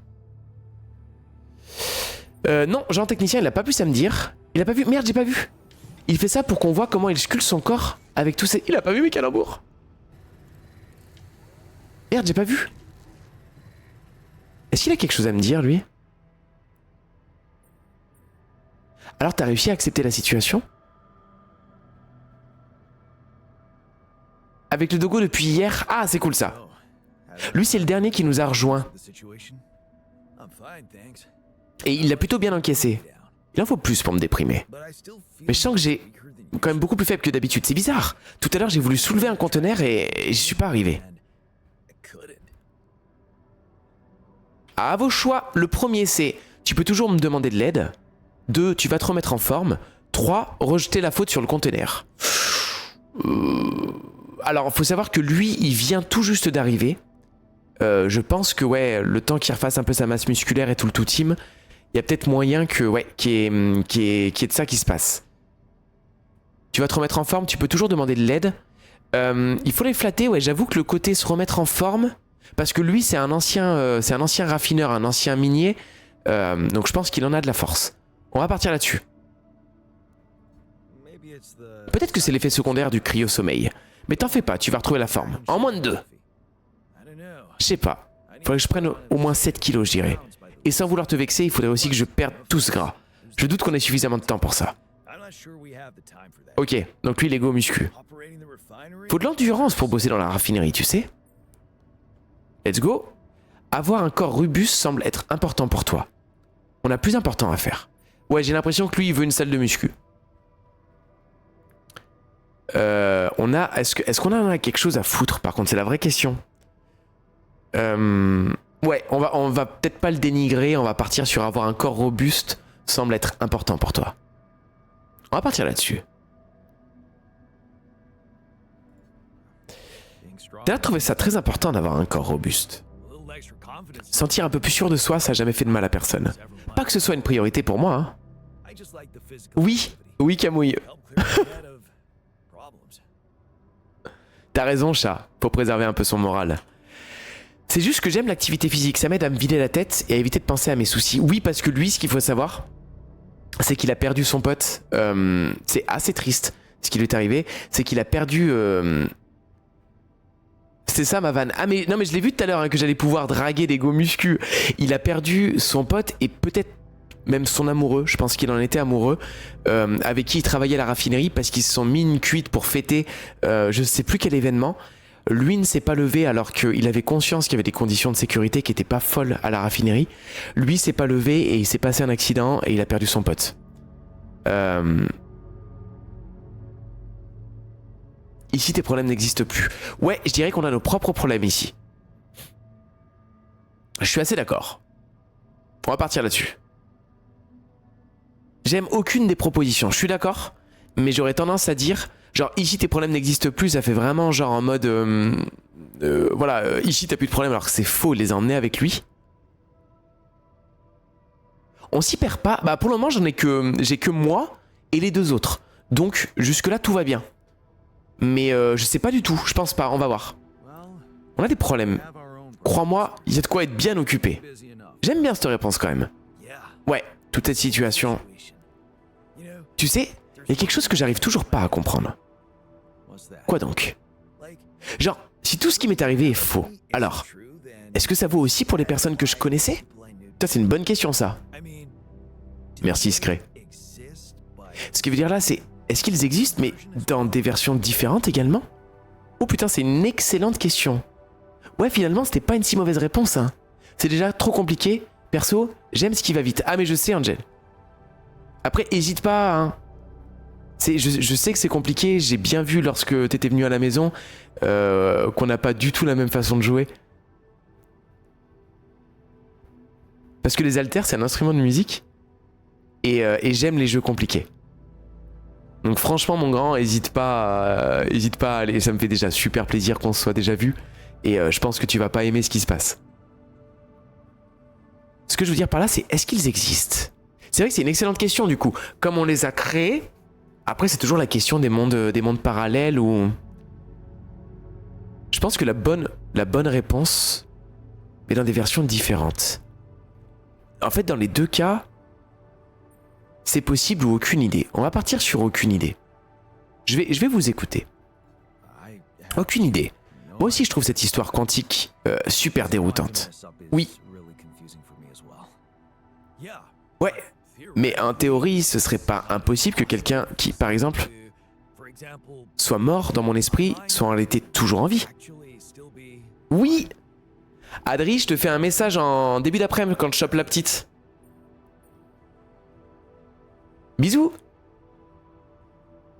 Non, Jean technicien il a pas pu ça me dire. Il a pas vu. Merde, j'ai pas vu. Il fait ça pour qu'on voit comment il sculpte son corps avec tous ses... Il a pas vu mes calembours. Merde, j'ai pas vu. Est-ce qu'il a quelque chose à me dire lui? Alors t'as réussi à accepter la situation? Avec le dogo depuis hier? Ah c'est cool ça. Lui c'est le dernier qui nous a rejoint. Et il l'a plutôt bien encaissé. Il en faut plus pour me déprimer. Mais je sens que j'ai quand même beaucoup plus faible que d'habitude. C'est bizarre. Tout à l'heure j'ai voulu soulever un conteneur et j'y suis pas arrivé. À vos choix. Le premier c'est, tu peux toujours me demander de l'aide. 2, tu vas te remettre en forme. 3, rejeter la faute sur le conteneur. Alors, faut savoir que lui, il vient tout juste d'arriver. Je pense que, ouais, le temps qu'il refasse un peu sa masse musculaire et tout le tout team, il y a peut-être moyen que, ouais, qu'il y ait de ça qui se passe. Tu vas te remettre en forme, tu peux toujours demander de l'aide. Il faut les flatter, ouais, j'avoue que le côté se remettre en forme, Parce que lui, c'est un ancien raffineur, un ancien minier. Donc je pense qu'il en a de la force. On va partir là-dessus. Peut-être que c'est l'effet secondaire du cryo-sommeil. Mais t'en fais pas, tu vas retrouver la forme. En moins de 2. Je sais pas. Faudrait que je prenne au moins 7 kilos, je dirais. Et sans vouloir te vexer, il faudrait aussi que je perde tout ce gras. Je doute qu'on ait suffisamment de temps pour ça. Ok, donc lui, il est go muscu. Faut de l'endurance pour bosser dans la raffinerie, tu sais. Let's go. Avoir un corps robuste semble être important pour toi. On a plus important à faire. Ouais, j'ai l'impression que lui, il veut une salle de muscu. Est-ce qu'on en a quelque chose à foutre, par contre, c'est la vraie question. Ouais, on va peut-être pas le dénigrer, on va partir sur avoir un corps robuste semble être important pour toi. On va partir là-dessus. T'as trouvé ça très important d'avoir un corps robuste. Sentir un peu plus sûr de soi, ça n'a jamais fait de mal à personne. Pas que ce soit une priorité pour moi, hein. Oui, oui Camouille. T'as raison chat, faut préserver un peu son moral. C'est juste que j'aime l'activité physique, ça m'aide à me vider la tête et à éviter de penser à mes soucis. Oui, parce que lui, ce qu'il faut savoir, c'est qu'il a perdu son pote. C'est assez triste ce qui lui est arrivé, c'est qu'il a perdu... C'est ça ma vanne. Ah mais non mais je l'ai vu tout à l'heure hein, que j'allais pouvoir draguer des go muscu. Il a perdu son pote et peut-être même son amoureux, je pense qu'il en était amoureux, avec qui il travaillait à la raffinerie parce qu'ils se sont mis une cuite pour fêter je sais plus quel événement. Lui ne s'est pas levé alors qu'il avait conscience qu'il y avait des conditions de sécurité qui n'étaient pas folles à la raffinerie. Lui s'est pas levé et il s'est passé un accident et il a perdu son pote. Ici tes problèmes n'existent plus. Ouais, je dirais qu'on a nos propres problèmes ici. Je suis assez d'accord. On va partir là-dessus. J'aime aucune des propositions, je suis d'accord, mais j'aurais tendance à dire, genre ici tes problèmes n'existent plus, ça fait vraiment genre en mode, voilà, ici t'as plus de problème alors que c'est faux, il les a emmenés avec lui. On s'y perd pas, bah pour le moment j'ai que moi et les deux autres, donc jusque là tout va bien. Mais je sais pas du tout, je pense pas, on va voir. On a des problèmes, crois-moi, il y a de quoi être bien occupé. J'aime bien cette réponse quand même. Ouais, toute cette situation... Tu sais, il y a quelque chose que j'arrive toujours pas à comprendre. Quoi donc? Genre, si tout ce qui m'est arrivé est faux, alors, est-ce que ça vaut aussi pour les personnes que je connaissais? Ça, c'est une bonne question, ça. Merci, Scré. Ce qui veut dire là, c'est, est-ce qu'ils existent, mais dans des versions différentes également? Oh putain, c'est une excellente question. Ouais, finalement, c'était pas une si mauvaise réponse, hein. C'est déjà trop compliqué. Perso, j'aime ce qui va vite. Ah, mais je sais, Angel. Après, hésite pas, hein. Je sais que c'est compliqué, j'ai bien vu lorsque t'étais venu à la maison qu'on n'a pas du tout la même façon de jouer. Parce que les haltères, c'est un instrument de musique et j'aime les jeux compliqués. Donc franchement, mon grand, hésite pas à aller, ça me fait déjà super plaisir qu'on se soit déjà vu et je pense que tu vas pas aimer ce qui se passe. Ce que je veux dire par là, c'est est-ce qu'ils existent? C'est vrai que c'est une excellente question du coup. Comme on les a créés, après c'est toujours la question des mondes parallèles où... Je pense que la bonne réponse est dans des versions différentes. En fait, dans les deux cas, c'est possible ou aucune idée. On va partir sur aucune idée. Je vais vous écouter. Aucune idée. Moi aussi je trouve cette histoire quantique super déroutante. Oui. Ouais. Mais en théorie, ce serait pas impossible que quelqu'un qui, par exemple, soit mort dans mon esprit, soit en réalité toujours en vie. Oui. Adri, je te fais un message en début d'après-midi quand je chope la petite. Bisous.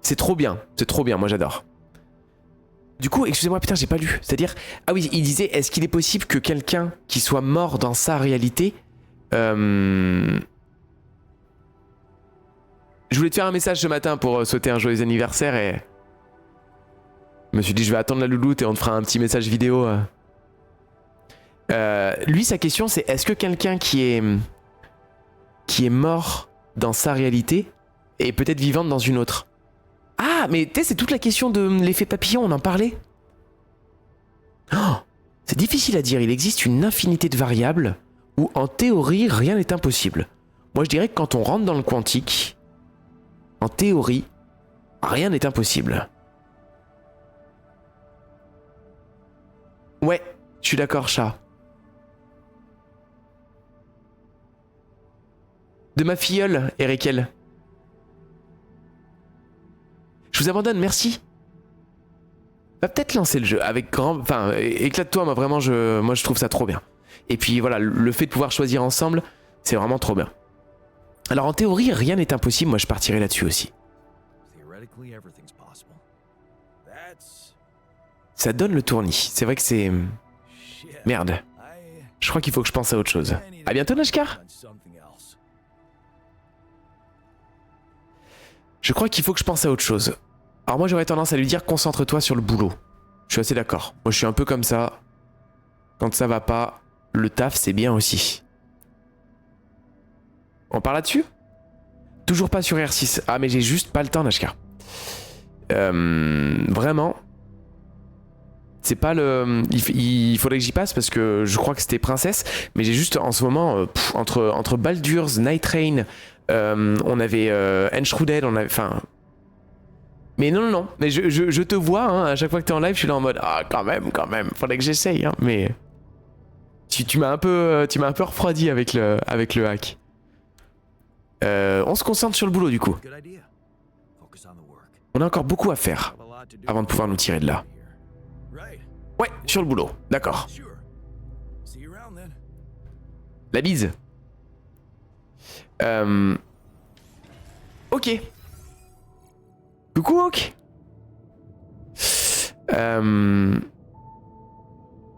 C'est trop bien, moi j'adore. Du coup, excusez-moi, putain, j'ai pas lu. C'est-à-dire, ah oui, il disait, est-ce qu'il est possible que quelqu'un qui soit mort dans sa réalité... Je voulais te faire un message ce matin pour souhaiter un joyeux anniversaire et... Je me suis dit, je vais attendre la louloute et on te fera un petit message vidéo. Lui, sa question, c'est est-ce que quelqu'un qui est mort dans sa réalité est peut-être vivante dans une autre? Ah, mais tu sais, c'est toute la question de l'effet papillon, on en parlait. Oh, C'est difficile à dire, il existe une infinité de variables où en théorie rien n'est impossible. Moi je dirais que quand on rentre dans le quantique, en théorie, rien n'est impossible. Ouais, je suis d'accord, chat. De ma filleule, Erikel. Je vous abandonne, merci. Va peut-être lancer le jeu avec grand... Enfin, éclate-toi, moi vraiment, moi je trouve ça trop bien. Et puis voilà, le fait de pouvoir choisir ensemble, c'est vraiment trop bien. Alors en théorie, rien n'est impossible, moi je partirai là-dessus aussi. Ça donne le tournis, c'est vrai que c'est... Merde. Je crois qu'il faut que je pense à autre chose. À bientôt, Nashkar. Je crois qu'il faut que je pense à autre chose. Alors moi j'aurais tendance à lui dire concentre-toi sur le boulot. Je suis assez d'accord. Moi je suis un peu comme ça. Quand ça va pas, le taf c'est bien aussi. On parle là-dessus? Toujours pas sur R6. Ah mais j'ai juste pas le temps, Nashka. Vraiment. C'est pas le... Il faudrait que j'y passe parce que je crois que c'était Princesse. Mais j'ai juste en ce moment, entre Baldur's, Night Train, on avait Enshrouded, on avait... Enfin... Mais non. Mais je te vois, hein, à chaque fois que t'es en live, je suis là en mode ah quand même, faudrait que j'essaye, hein. Mais tu m'as un peu refroidi avec le hack. On se concentre sur le boulot du coup. On a encore beaucoup à faire avant de pouvoir nous tirer de là. Ouais, sur le boulot, d'accord. La bise. Ok. Coucou Hawk.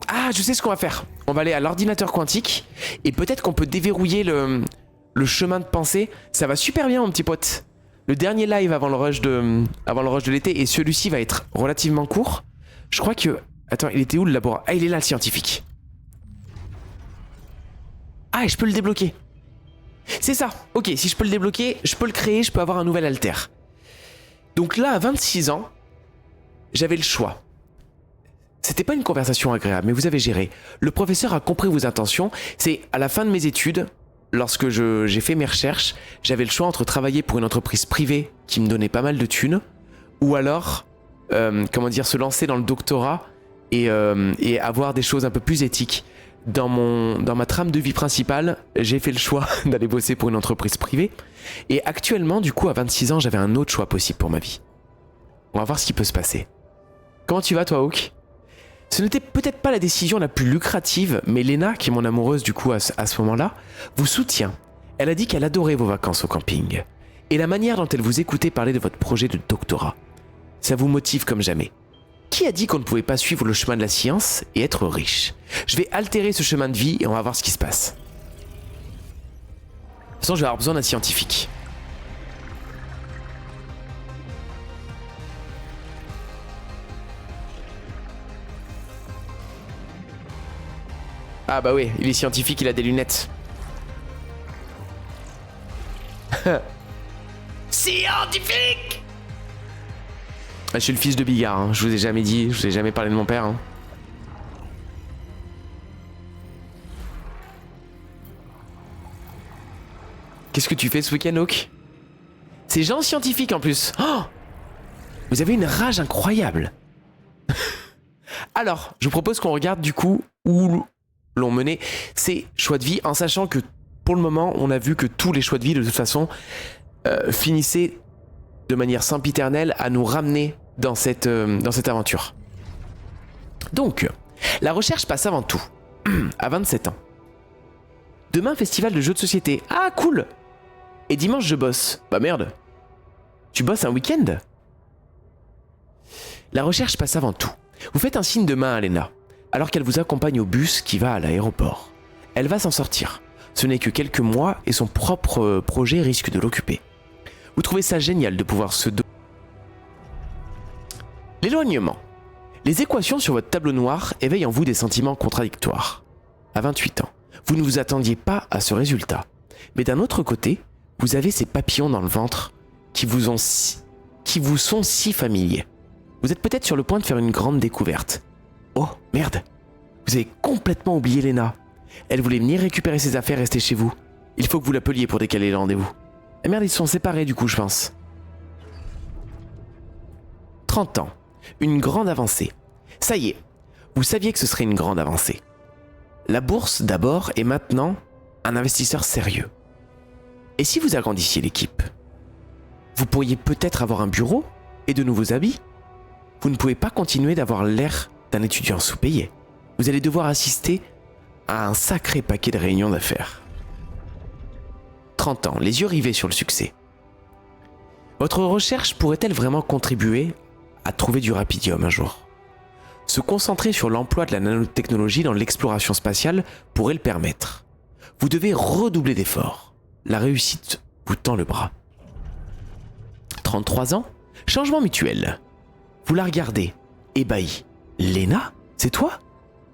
Ah, je sais ce qu'on va faire. On va aller à l'ordinateur quantique et peut-être qu'on peut déverrouiller le chemin de pensée. Ça va super bien mon petit pote. Le dernier live avant le rush de l'été et celui-ci va être relativement court. Je crois que... Attends, il était où le laboratoire? Ah, il est là le scientifique. Ah, et je peux le débloquer. C'est ça. Ok, si je peux le débloquer, je peux le créer, je peux avoir un nouvel alter. Donc là, à 26 ans, j'avais le choix. C'était pas une conversation agréable, mais vous avez géré. Le professeur a compris vos intentions. C'est à la fin de mes études, lorsque j'ai fait mes recherches, j'avais le choix entre travailler pour une entreprise privée qui me donnait pas mal de thunes, ou alors, se lancer dans le doctorat et avoir des choses un peu plus éthiques. Dans ma trame de vie principale, j'ai fait le choix d'aller bosser pour une entreprise privée. Et actuellement, du coup, à 26 ans, j'avais un autre choix possible pour ma vie. On va voir ce qui peut se passer. Comment tu vas, toi, Hawk? Ce n'était peut-être pas la décision la plus lucrative, mais Lena, qui est mon amoureuse du coup à ce moment-là, vous soutient. Elle a dit qu'elle adorait vos vacances au camping. Et la manière dont elle vous écoutait parler de votre projet de doctorat. Ça vous motive comme jamais. Qui a dit qu'on ne pouvait pas suivre le chemin de la science et être riche? Je vais altérer ce chemin de vie et on va voir ce qui se passe. De toute façon, je vais avoir besoin d'un scientifique. Ah bah oui, il est scientifique, il a des lunettes. Scientifique! Je suis le fils de Bigard, hein. Je vous ai jamais dit, je vous ai jamais parlé de mon père. Hein. Qu'est-ce que tu fais ce week-end, Hawk? C'est gens scientifiques en plus. Oh, vous avez une rage incroyable. Alors, je vous propose qu'on regarde du coup où l'on menait ces choix de vie, en sachant que pour le moment, on a vu que tous les choix de vie, de toute façon, finissaient de manière sempiternelle à nous ramener dans cette aventure. Donc, la recherche passe avant tout, à 27 ans. Demain, festival de jeux de société. Ah, cool! Et dimanche, je bosse. Bah merde. Tu bosses un week-end? La recherche passe avant tout. Vous faites un signe de main à Lena, alors qu'elle vous accompagne au bus qui va à l'aéroport. Elle va s'en sortir. Ce n'est que quelques mois et son propre projet risque de l'occuper. Vous trouvez ça génial de pouvoir se... L'éloignement. Les équations sur votre tableau noir éveillent en vous des sentiments contradictoires. À 28 ans, vous ne vous attendiez pas à ce résultat. Mais d'un autre côté, vous avez ces papillons dans le ventre qui vous sont si familiers. Vous êtes peut-être sur le point de faire une grande découverte. Oh, merde! Vous avez complètement oublié Lena. Elle voulait venir récupérer ses affaires et rester chez vous. Il faut que vous l'appeliez pour décaler le rendez-vous. Ah merde, ils se sont séparés du coup, je pense. 30 ans. Une grande avancée. Ça y est, vous saviez que ce serait une grande avancée. La bourse d'abord et maintenant un investisseur sérieux. Et si vous agrandissiez l'équipe? Vous pourriez peut-être avoir un bureau et de nouveaux habits. Vous ne pouvez pas continuer d'avoir l'air d'un étudiant sous-payé. Vous allez devoir assister à un sacré paquet de réunions d'affaires. 30 ans, les yeux rivés sur le succès. Votre recherche pourrait-elle vraiment contribuer à trouver du rapidium un jour? Se concentrer sur l'emploi de la nanotechnologie dans l'exploration spatiale pourrait le permettre. Vous devez redoubler d'efforts. La réussite vous tend le bras. 33 ans, changement mutuel. Vous la regardez, ébahi. Lena, c'est toi?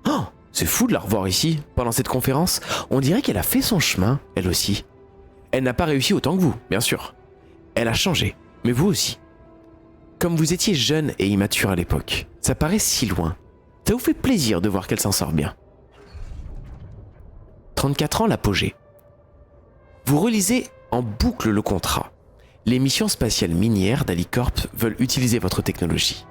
Oh, c'est fou de la revoir ici, pendant cette conférence. On dirait qu'elle a fait son chemin, elle aussi. Elle n'a pas réussi autant que vous, bien sûr. Elle a changé, mais vous aussi. Comme vous étiez jeune et immature à l'époque, ça paraît si loin. Ça vous fait plaisir de voir qu'elle s'en sort bien. 34 ans, l'apogée. Vous relisez en boucle le contrat. Les missions spatiales minières d'Alicorp veulent utiliser votre technologie.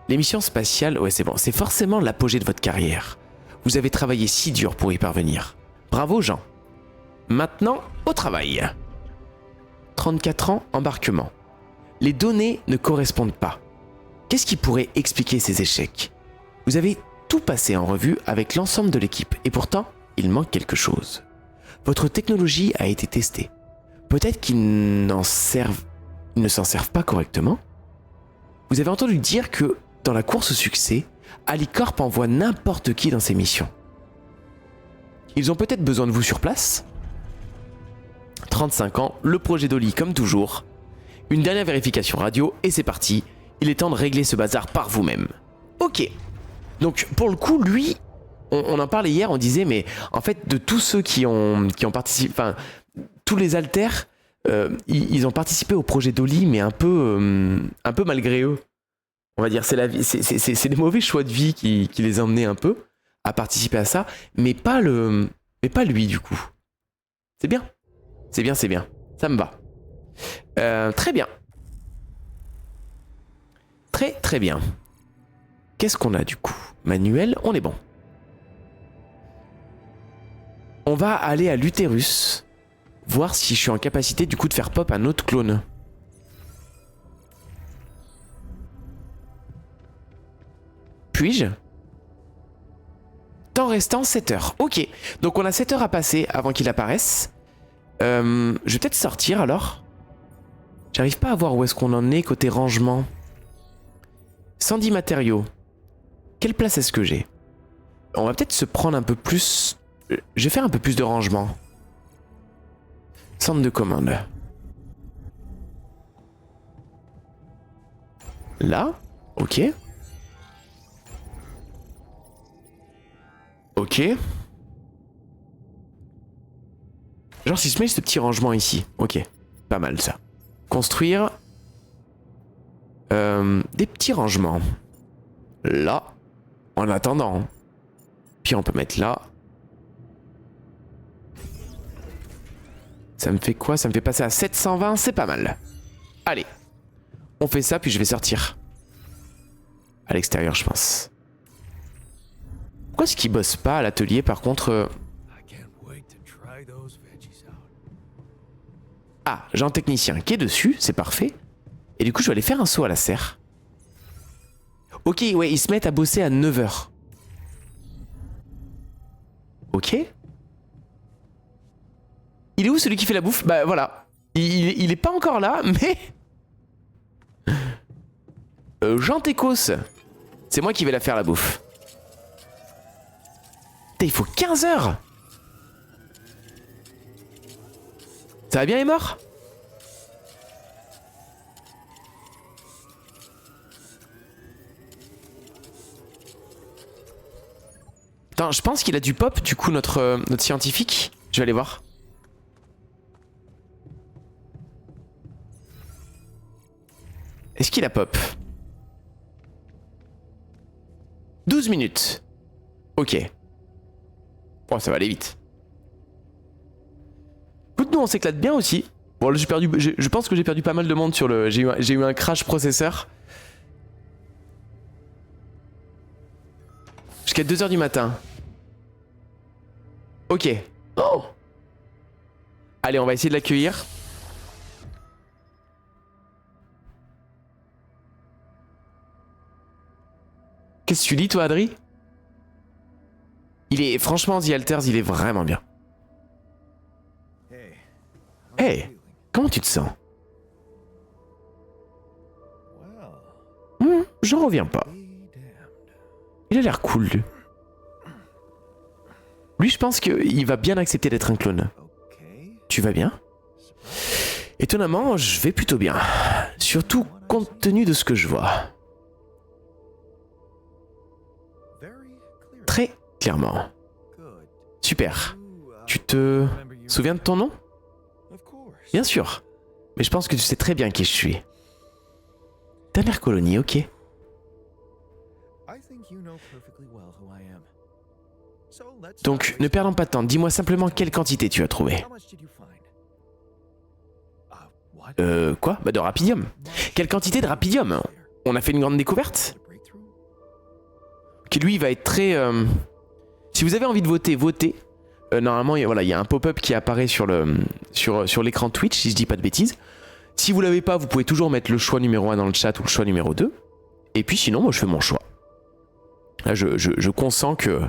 Les missions spatiales, ouais c'est bon, c'est forcément l'apogée de votre carrière. Vous avez travaillé si dur pour y parvenir. Bravo Jean. Maintenant, au travail. 34 ans, embarquement. Les données ne correspondent pas. Qu'est-ce qui pourrait expliquer ces échecs? Vous avez tout passé en revue avec l'ensemble de l'équipe et pourtant, il manque quelque chose. Votre technologie a été testée. Peut-être qu'ils ne s'en servent pas correctement. Vous avez entendu dire que dans la course au succès, Alicorp envoie n'importe qui dans ses missions. Ils ont peut-être besoin de vous sur place? 35 ans, le projet d'Oli comme toujours. Une dernière vérification radio et c'est parti. Il est temps de régler ce bazar par vous-même. Ok. Donc pour le coup, lui, on en parlait hier, on disait mais en fait de tous ceux qui ont participé, enfin tous les alters, ils ont participé au projet d'Oli mais un peu malgré eux. On va dire c'est des mauvais choix de vie qui les ont emmenés un peu à participer à ça, mais pas lui du coup. C'est bien. C'est bien. Ça me va. Très bien. Très bien. Qu'est-ce qu'on a du coup? Manuel, on est bon. On va aller à l'utérus, voir si je suis en capacité du coup de faire pop un autre clone. Puis-je? Temps restant 7 heures. Ok, donc on a 7 heures à passer avant qu'il apparaisse. Je vais peut-être sortir alors. J'arrive pas à voir où est-ce qu'on en est côté rangement. 110 matériaux. Quelle place est-ce que j'ai? On va peut-être se prendre un peu plus... Je vais faire un peu plus de rangement. Centre de commande. Là? Ok. Ok. Genre si je mets ce petit rangement ici. Ok. Pas mal ça. Construire... des petits rangements. Là. En attendant. Puis on peut mettre là. Ça me fait quoi? Ça me fait passer à 720, c'est pas mal. Allez. On fait ça, puis je vais sortir. À l'extérieur, je pense. Pourquoi est-ce qu'ils bossent pas à l'atelier, par contre Ah, j'ai un technicien qui est dessus, c'est parfait. Et du coup, je vais aller faire un saut à la serre. Ok, ouais, ils se mettent à bosser à 9h. Ok. Il est où celui qui fait la bouffe? Bah voilà. Il est pas encore là, mais... Jean Técos. C'est moi qui vais la faire la bouffe. Putain, il faut 15 heures. Ça va bien les morts? Attends, je pense qu'il a du pop, du coup, notre scientifique. Je vais aller voir. Est-ce qu'il a pop? 12 12 minutes. Ok. Bon, ça va aller vite. Écoute, nous on s'éclate bien aussi. Bon, là, je pense que j'ai perdu pas mal de monde sur le... J'ai eu un crash processeur. Jusqu'à 2h du matin. Ok. Oh. Allez, on va essayer de l'accueillir. Qu'est-ce que tu dis, toi, Adri? Franchement, The Alters, il est vraiment bien. Hey, comment tu te sens? J'en reviens pas. Il a l'air cool, lui. Lui, je pense qu'il va bien accepter d'être un clone. Tu vas bien? Étonnamment, je vais plutôt bien. Surtout compte tenu de ce que je vois. Très clairement. Super. Tu te souviens de ton nom? Bien sûr. Mais je pense que tu sais très bien qui je suis. Dernière colonie, ok. Donc, ne perdons pas de temps. Dis-moi simplement quelle quantité tu as trouvé. Quoi? Bah de rapidium. Quelle quantité de rapidium? On a fait une grande découverte? Qui lui, il va être très... Si vous avez envie de voter, votez. Normalement, voilà, il y a un pop-up qui apparaît sur l'écran Twitch, si je dis pas de bêtises. Si vous l'avez pas, vous pouvez toujours mettre le choix numéro 1 dans le chat ou le choix numéro 2. Et puis sinon, moi, je fais mon choix. Là, je consens que...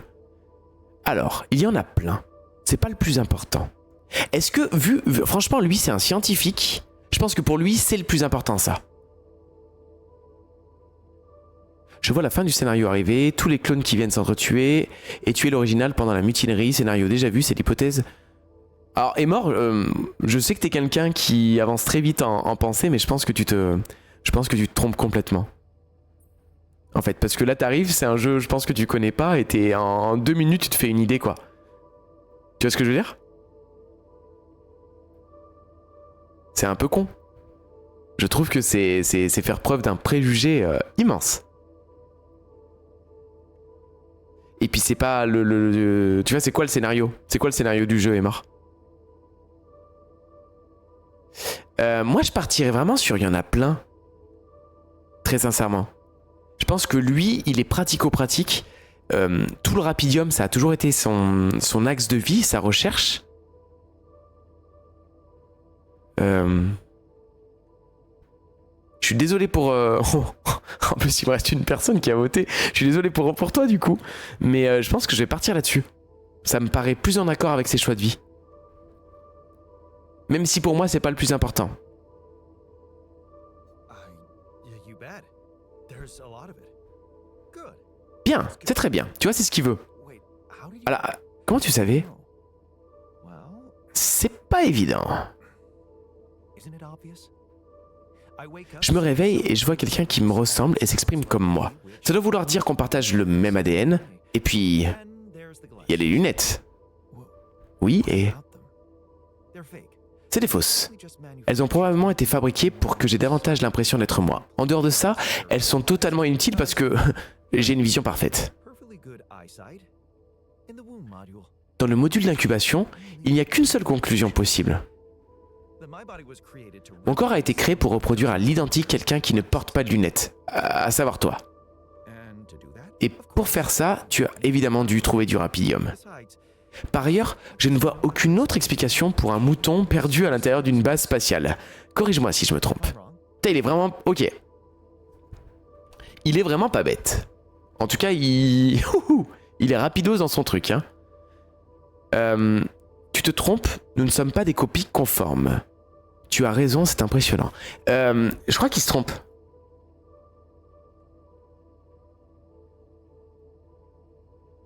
Alors, il y en a plein. C'est pas le plus important. Est-ce que, franchement, lui, c'est un scientifique. Je pense que pour lui, c'est le plus important, ça. Je vois la fin du scénario arriver, tous les clones qui viennent s'entretuer, et tuer l'original pendant la mutinerie, scénario déjà vu, c'est l'hypothèse. Alors, est mort, je sais que t'es quelqu'un qui avance très vite en pensée, mais je pense que tu te trompes complètement. En fait, parce que là t'arrives, c'est un jeu, je pense que tu connais pas, et en 2 minutes, tu te fais une idée, quoi. Tu vois ce que je veux dire? C'est un peu con. Je trouve que c'est faire preuve d'un préjugé immense. Et puis c'est pas tu vois, c'est quoi le scénario? C'est quoi le scénario du jeu, Emor? Moi, je partirais vraiment sur il y en a plein. Très sincèrement. Je pense que lui, il est pratico-pratique. Tout le rapidium, ça a toujours été son axe de vie, sa recherche. Je suis désolé pour... en plus, il me reste une personne qui a voté. Je suis désolé pour toi, du coup. Mais je pense que je vais partir là-dessus. Ça me paraît plus en accord avec ses choix de vie. Même si pour moi, c'est pas le plus important. Bien, c'est très bien. Tu vois, c'est ce qu'il veut. Alors, comment tu savais? C'est pas évident. Je me réveille et je vois quelqu'un qui me ressemble et s'exprime comme moi. Ça doit vouloir dire qu'on partage le même ADN. Et puis, il y a les lunettes. Oui, et... c'est des fausses. Elles ont probablement été fabriquées pour que j'ai davantage l'impression d'être moi. En dehors de ça, elles sont totalement inutiles parce que j'ai une vision parfaite. Dans le module d'incubation, il n'y a qu'une seule conclusion possible. Mon corps a été créé pour reproduire à l'identique quelqu'un qui ne porte pas de lunettes, à savoir toi. Et pour faire ça, tu as évidemment dû trouver du rapidium. Par ailleurs, je ne vois aucune autre explication pour un mouton perdu à l'intérieur d'une base spatiale. Corrige-moi si je me trompe. Putain, il est vraiment... Ok. Il est vraiment pas bête. En tout cas, il est rapidos dans son truc. Hein. Tu te trompes, nous ne sommes pas des copies conformes. Tu as raison, c'est impressionnant. Je crois qu'il se trompe.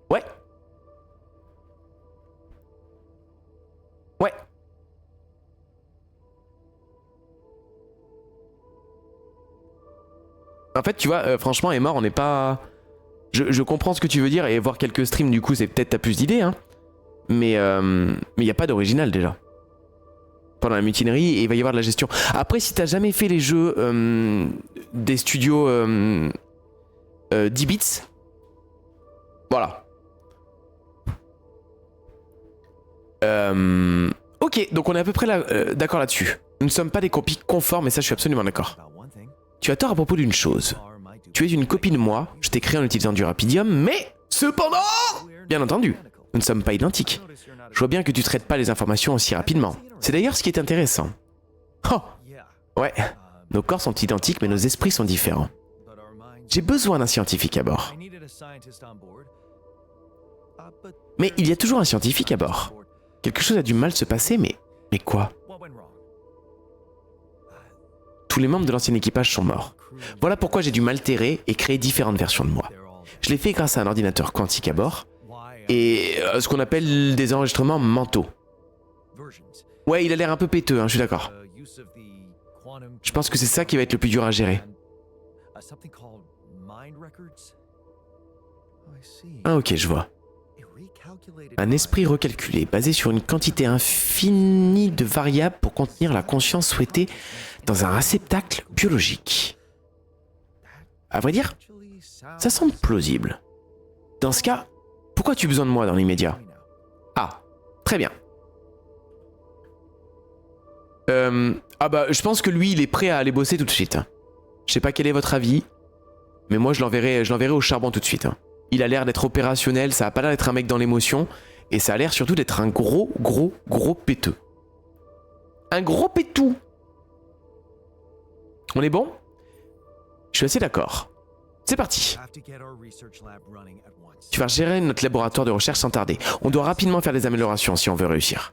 Ouais. Ouais. En fait, tu vois, franchement, est mort, on n'est pas... Je comprends ce que tu veux dire, et voir quelques streams, du coup, c'est peut-être t'as plus d'idées, hein. Mais il n'y a pas d'original, déjà. Pendant la mutinerie, et il va y avoir de la gestion. Après, si t'as jamais fait les jeux des studios 10 bits, Voilà. Ok, donc on est à peu près là, d'accord là-dessus. Nous ne sommes pas des copies conformes, et ça je suis absolument d'accord. Tu as tort à propos d'une chose. Tu es une copie de moi, je t'ai créé en utilisant du rapidium, mais... Cependant... Bien entendu, nous ne sommes pas identiques. Je vois bien que tu traites pas les informations aussi rapidement. C'est d'ailleurs ce qui est intéressant. Oh. Ouais, nos corps sont identiques, mais nos esprits sont différents. J'ai besoin d'un scientifique à bord. Mais il y a toujours un scientifique à bord. Quelque chose a du mal se passer, mais... Mais quoi? Tous les membres de l'ancien équipage sont morts. Voilà pourquoi j'ai dû m'altérer et créer différentes versions de moi. Je l'ai fait grâce à un ordinateur quantique à bord et ce qu'on appelle des enregistrements mentaux. Ouais, il a l'air un peu péteux, hein, je suis d'accord. Je pense que c'est ça qui va être le plus dur à gérer. Ah ok, je vois. Un esprit recalculé, basé sur une quantité infinie de variables pour contenir la conscience souhaitée dans un réceptacle biologique. À vrai dire, ça semble plausible. Dans ce cas, pourquoi as-tu besoin de moi dans l'immédiat? Ah, très bien. Ah bah, je pense que lui, il est prêt à aller bosser tout de suite. Je sais pas quel est votre avis, mais moi je l'enverrai au charbon tout de suite. Il a l'air d'être opérationnel, ça a pas l'air d'être un mec dans l'émotion, et ça a l'air surtout d'être un gros péteux. Un gros pétou. On est bon? Je suis assez d'accord. C'est parti. Tu vas gérer notre laboratoire de recherche sans tarder. On doit rapidement faire des améliorations si on veut réussir.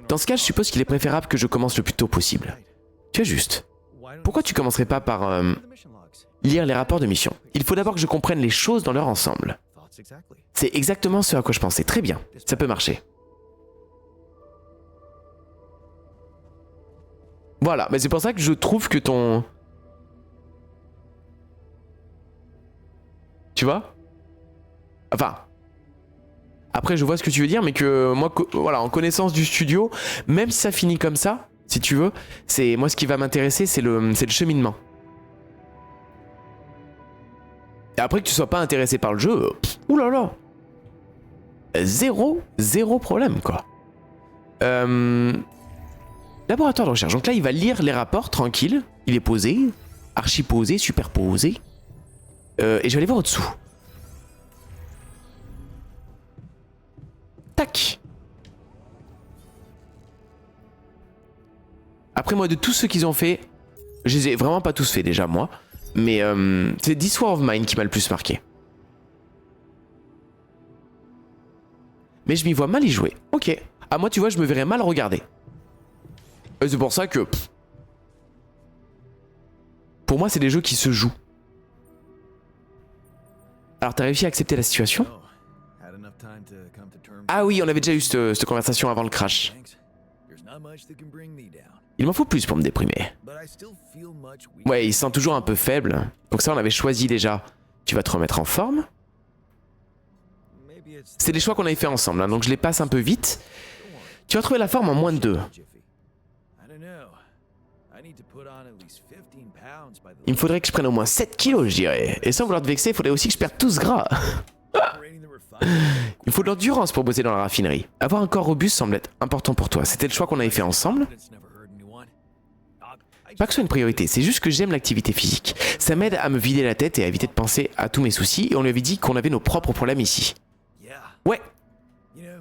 Dans ce cas, je suppose qu'il est préférable que je commence le plus tôt possible. Tu es juste. Pourquoi tu commencerais pas par lire les rapports de mission? Il faut d'abord que je comprenne les choses dans leur ensemble. C'est exactement ce à quoi je pensais. Très bien, ça peut marcher. Voilà, mais c'est pour ça que je trouve que ton... Tu vois? Enfin... Après, je vois ce que tu veux dire, mais que moi, voilà, en connaissance du studio, même si ça finit comme ça, si tu veux, c'est moi ce qui va m'intéresser, c'est le cheminement. Et après que tu sois pas intéressé par le jeu, oulala, zéro problème quoi. Laboratoire de recherche. Donc là, il va lire les rapports tranquille. Il est posé, archi posé, superposé. Et je vais aller voir au-dessous. Tac. Après moi, de tous ceux qu'ils ont fait, je les ai vraiment pas tous fait déjà moi, mais c'est This War of Mine qui m'a le plus marqué. Mais je m'y vois mal y jouer. Ok. Ah moi tu vois, je me verrais mal regarder. Et c'est pour ça que... Pour moi c'est des jeux qui se jouent. Alors t'as réussi à accepter la situation? Ah oui, on avait déjà eu cette conversation avant le crash. Il m'en faut plus pour me déprimer. Ouais, il se sent toujours un peu faible. Donc ça, on avait choisi déjà. Tu vas te remettre en forme? C'est des choix qu'on avait fait ensemble, hein, donc je les passe un peu vite. Tu vas trouver la forme en moins de 2. Il me faudrait que je prenne au moins 7 kilos, je dirais. Et sans vouloir te vexer, il faudrait aussi que je perde tout ce gras. Il faut de l'endurance pour bosser dans la raffinerie. Avoir un corps robuste semble être important pour toi. C'était le choix qu'on avait fait ensemble. Pas que ce soit une priorité, c'est juste que j'aime l'activité physique. Ça m'aide à me vider la tête et à éviter de penser à tous mes soucis. Et on lui avait dit qu'on avait nos propres problèmes ici. Ouais.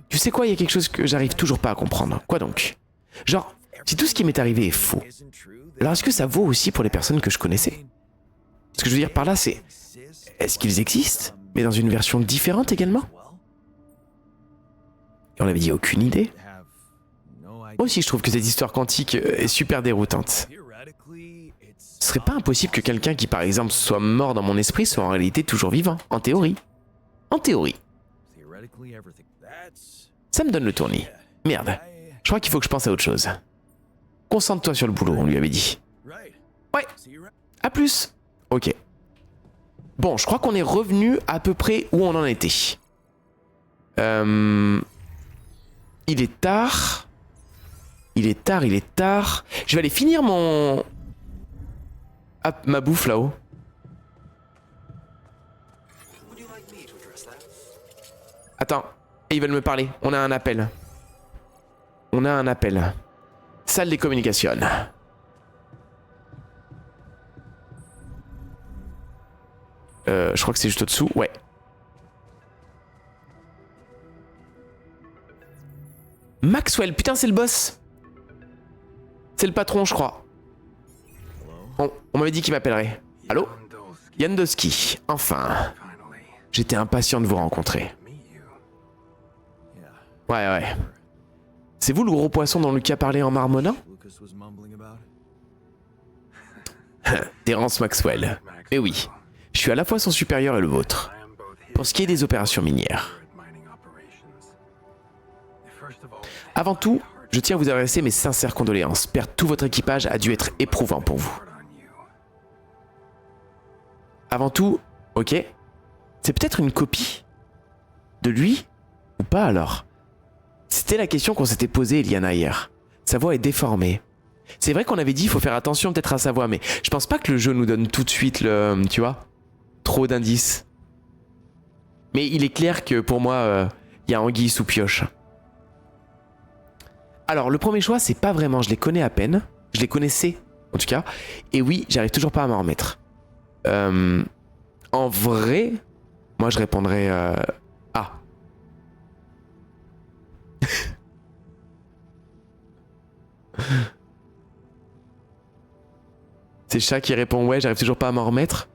Tu sais quoi, il y a quelque chose que j'arrive toujours pas à comprendre. Quoi donc? Genre, si tout ce qui m'est arrivé est faux, alors est-ce que ça vaut aussi pour les personnes que je connaissais? Ce que je veux dire par là, c'est... Est-ce qu'ils existent, mais dans une version différente également? Et on avait dit aucune idée. Moi aussi, je trouve que cette histoire quantique est super déroutante. Ce serait pas impossible que quelqu'un qui, par exemple, soit mort dans mon esprit soit en réalité toujours vivant, en théorie. En théorie. Ça me donne le tournis. Merde. Je crois qu'il faut que je pense à autre chose. Concentre-toi sur le boulot, on lui avait dit. Ouais. À plus. Ok. Bon, je crois qu'on est revenu à peu près où on en était. Il est tard. Il est tard. Je vais aller finir mon... Ah, ma bouffe là-haut. Attends, ils veulent me parler. On a un appel. On a un appel. Salle des communications. Je crois que c'est juste au-dessous. Ouais. Maxwell, putain, c'est le boss. C'est le patron, je crois. On m'avait dit qu'il m'appellerait. Allô? Yandowski, enfin. J'étais impatient de vous rencontrer. Ouais. C'est vous le gros poisson dont Lucas parlait en marmonnant? Terrence Maxwell. Eh oui, je suis à la fois son supérieur et le vôtre. Pour ce qui est des opérations minières. Avant tout, je tiens à vous adresser mes sincères condoléances. Perdre tout votre équipage a dû être éprouvant pour vous. Avant tout, ok. C'est peut-être une copie de lui ou pas alors? C'était la question qu'on s'était posée, Eliana, hier. Sa voix est déformée. C'est vrai qu'on avait dit qu'il faut faire attention peut-être à sa voix, mais je pense pas que le jeu nous donne tout de suite le... Tu vois? Trop d'indices. Mais il est clair que pour moi, y a anguille sous pioche. Alors, le premier choix, c'est pas vraiment, je les connais à peine. Je les connaissais, en tout cas. Et oui, j'arrive toujours pas à m'en remettre. En vrai, moi je répondrais... Ah. C'est Chat qui répond ouais, j'arrive toujours pas à m'en remettre.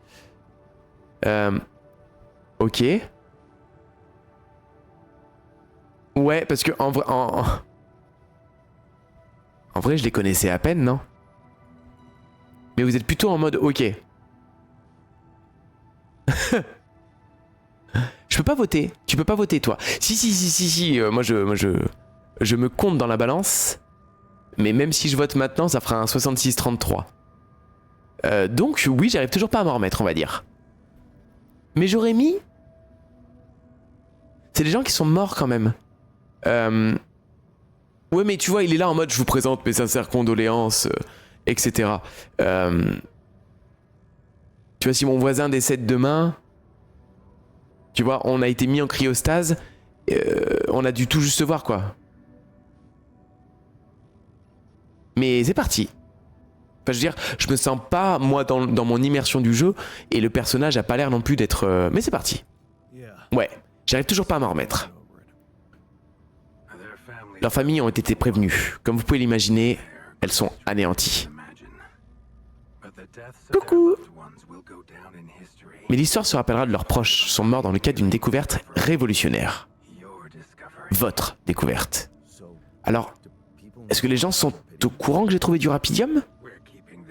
Ok. Ouais, parce que en vrai... En vrai, je les connaissais à peine, non? Mais vous êtes plutôt en mode ok. Je peux pas voter. Tu peux pas voter, toi. Si. Moi, je me compte dans la balance. Mais même si je vote maintenant, ça fera un 66-33. Donc, oui, j'arrive toujours pas à m'en remettre, on va dire. Mais j'aurais mis... C'est des gens qui sont morts quand même. Ouais, mais tu vois, il est là en mode je vous présente mes sincères condoléances, etc. Tu vois, si mon voisin décède demain, tu vois, on a été mis en cryostase, on a dû tout juste se voir, quoi. Mais c'est parti. Enfin, je veux dire, je me sens pas, moi, dans mon immersion du jeu, et le personnage a pas l'air non plus d'être... Mais c'est parti. Ouais, j'arrive toujours pas à m'en remettre. Leurs familles ont été prévenues. Comme vous pouvez l'imaginer, elles sont anéanties. Coucou! Mais l'histoire se rappellera de leurs proches, sont morts dans le cadre d'une découverte révolutionnaire. Votre découverte. Alors, est-ce que les gens sont au courant que j'ai trouvé du rapidium?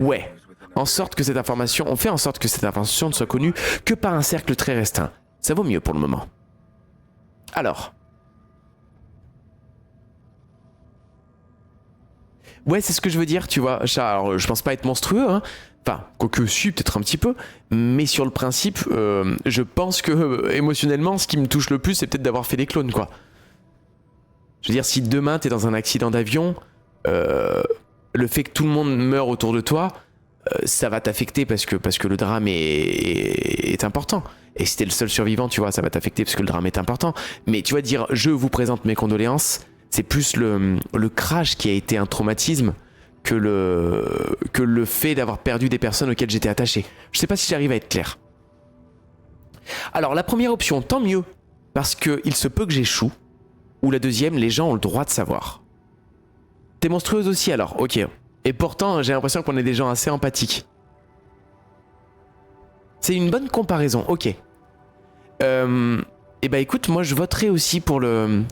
Ouais. On fait en sorte que cette information ne soit connue que par un cercle très restreint. Ça vaut mieux pour le moment. Alors... Ouais, c'est ce que je veux dire, tu vois. Alors, je pense pas être monstrueux, hein. Enfin, quoique si, peut-être un petit peu. Mais sur le principe, je pense que émotionnellement, ce qui me touche le plus, c'est peut-être d'avoir fait des clones, quoi. Je veux dire, si demain, t'es dans un accident d'avion, le fait que tout le monde meure autour de toi, ça va t'affecter parce que le drame est important. Et si t'es le seul survivant, tu vois, ça va t'affecter parce que le drame est important. Mais tu vois, dire « je vous présente mes condoléances », c'est plus le crash qui a été un traumatisme que le fait d'avoir perdu des personnes auxquelles j'étais attaché. Je sais pas si j'arrive à être clair. Alors la première option, tant mieux, parce qu'il se peut que j'échoue. Ou la deuxième, les gens ont le droit de savoir. T'es monstrueuse aussi alors, ok. Et pourtant, j'ai l'impression qu'on est des gens assez empathiques. C'est une bonne comparaison, ok. Et bah écoute, moi je voterai aussi pour le...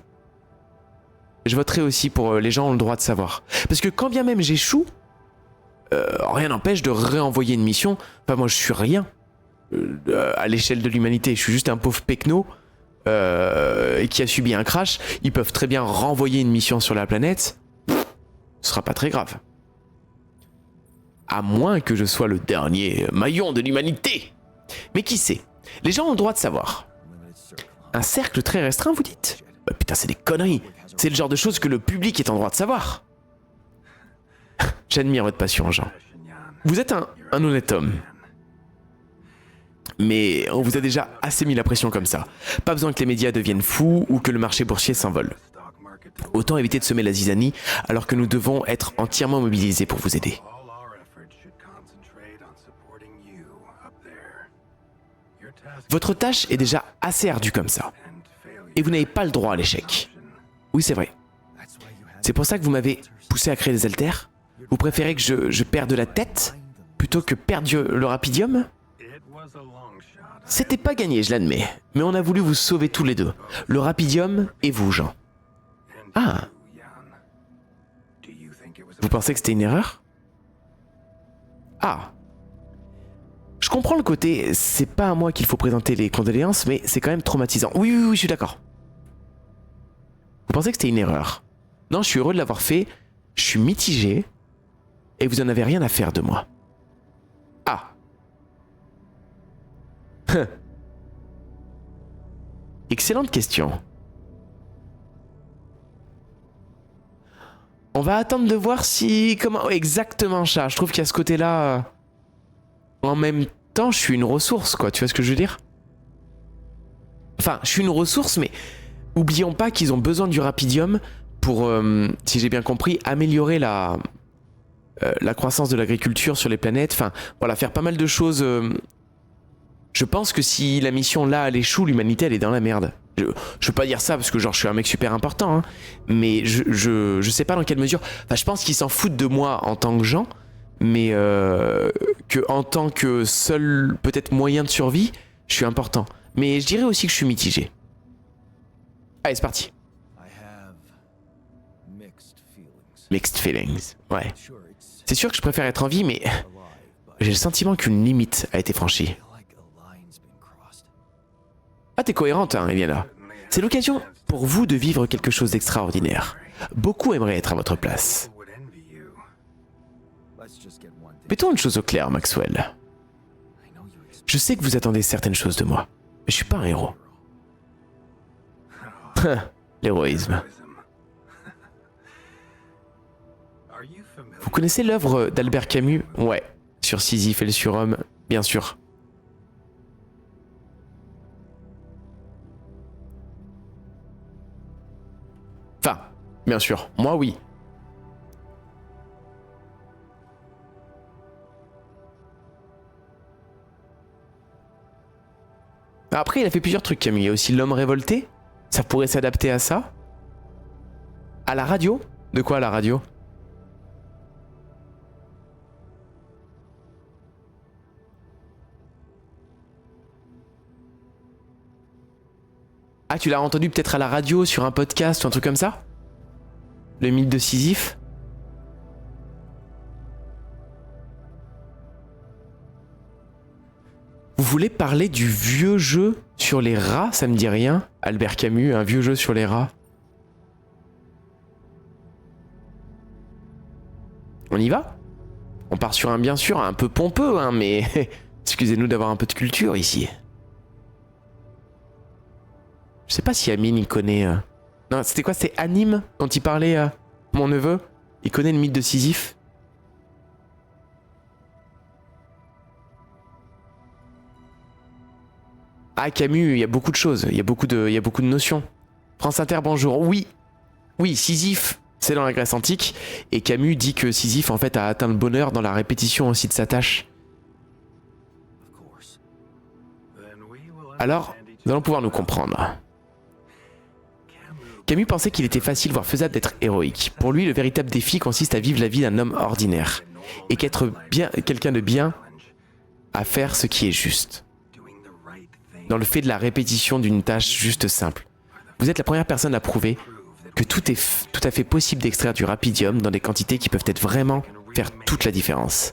Je voterai aussi pour les gens ont le droit de savoir. Parce que quand bien même j'échoue, rien n'empêche de réenvoyer une mission. Enfin moi je suis rien à l'échelle de l'humanité. Je suis juste un pauvre pecno qui a subi un crash. Ils peuvent très bien renvoyer une mission sur la planète. Ce sera pas très grave. À moins que je sois le dernier maillon de l'humanité. Mais qui sait? Les gens ont le droit de savoir. Un cercle très restreint, vous dites? Bah putain, c'est des conneries. C'est le genre de choses que le public est en droit de savoir. J'admire votre passion, Jean. Vous êtes un honnête homme. Mais on vous a déjà assez mis la pression comme ça. Pas besoin que les médias deviennent fous ou que le marché boursier s'envole. Autant éviter de semer la zizanie alors que nous devons être entièrement mobilisés pour vous aider. Votre tâche est déjà assez ardue comme ça. Et vous n'avez pas le droit à l'échec. Oui, c'est vrai. C'est pour ça que vous m'avez poussé à créer des haltères? Vous préférez que je perde la tête plutôt que perdre le rapidium? C'était pas gagné, je l'admets. Mais on a voulu vous sauver tous les deux. Le rapidium et vous, Jean. Ah. Vous pensez que c'était une erreur? Ah. Je comprends le côté, c'est pas à moi qu'il faut présenter les condoléances, mais c'est quand même traumatisant. Oui, je suis d'accord. Vous pensez que c'était une erreur? Non, je suis heureux de l'avoir fait, je suis mitigé, et vous en avez rien à faire de moi. Ah. Excellente question. On va attendre de voir si... Comment... Exactement, chat. Je trouve qu'il y a ce côté-là... En même temps, je suis une ressource, quoi. Tu vois ce que je veux dire? Enfin, je suis une ressource, mais... Oublions pas qu'ils ont besoin du rapidium pour, si j'ai bien compris, améliorer la croissance de l'agriculture sur les planètes. Enfin, voilà, faire pas mal de choses... Je pense que si la mission là, elle échoue, l'humanité, elle est dans la merde. Je veux pas dire ça parce que genre je suis un mec super important, hein, mais je sais pas dans quelle mesure. Enfin, je pense qu'ils s'en foutent de moi en tant que Jean, mais que en tant que seul peut-être moyen de survie, je suis important. Mais je dirais aussi que je suis mitigé. Allez, c'est parti. Mixed feelings, ouais. C'est sûr que je préfère être en vie, mais j'ai le sentiment qu'une limite a été franchie. Ah, t'es cohérente, hein, Eliana. C'est l'occasion pour vous de vivre quelque chose d'extraordinaire. Beaucoup aimeraient être à votre place. Mettons une chose au clair, Maxwell. Je sais que vous attendez certaines choses de moi, mais je suis pas un héros. L'héroïsme. Vous connaissez l'œuvre d'Albert Camus? Ouais, sur Sisyphe et le surhomme, bien sûr. Enfin, bien sûr, moi oui. Après, il a fait plusieurs trucs, Camus. Il y a aussi L'homme révolté. Ça pourrait s'adapter à ça. À la radio? De quoi à la radio? Ah, tu l'as entendu peut-être à la radio, sur un podcast ou un truc comme ça? Le mythe de Sisyphe? Vous voulez parler du vieux jeu sur les rats? Ça me dit rien. Albert Camus, un vieux jeu sur les rats. On y va? On part sur un bien sûr un peu pompeux, hein, mais excusez-nous d'avoir un peu de culture ici. Je sais pas si Amine il connaît... Non, c'était quoi? C'était Anime dont il parlait, mon neveu? Il connaît le mythe de Sisyphe? Ah, Camus, il y a beaucoup de choses, il y a beaucoup de notions. France Inter, bonjour. Oui, Sisyphe, c'est dans la Grèce antique, et Camus dit que Sisyphe, en fait, a atteint le bonheur dans la répétition aussi de sa tâche. Alors, nous allons pouvoir nous comprendre. Camus pensait qu'il était facile, voire faisable d'être héroïque. Pour lui, le véritable défi consiste à vivre la vie d'un homme ordinaire, et qu'être bien, quelqu'un de bien, à faire ce qui est juste. Dans le fait de la répétition d'une tâche juste simple. Vous êtes la première personne à prouver que tout est tout à fait possible d'extraire du rapidium dans des quantités qui peuvent être vraiment faire toute la différence.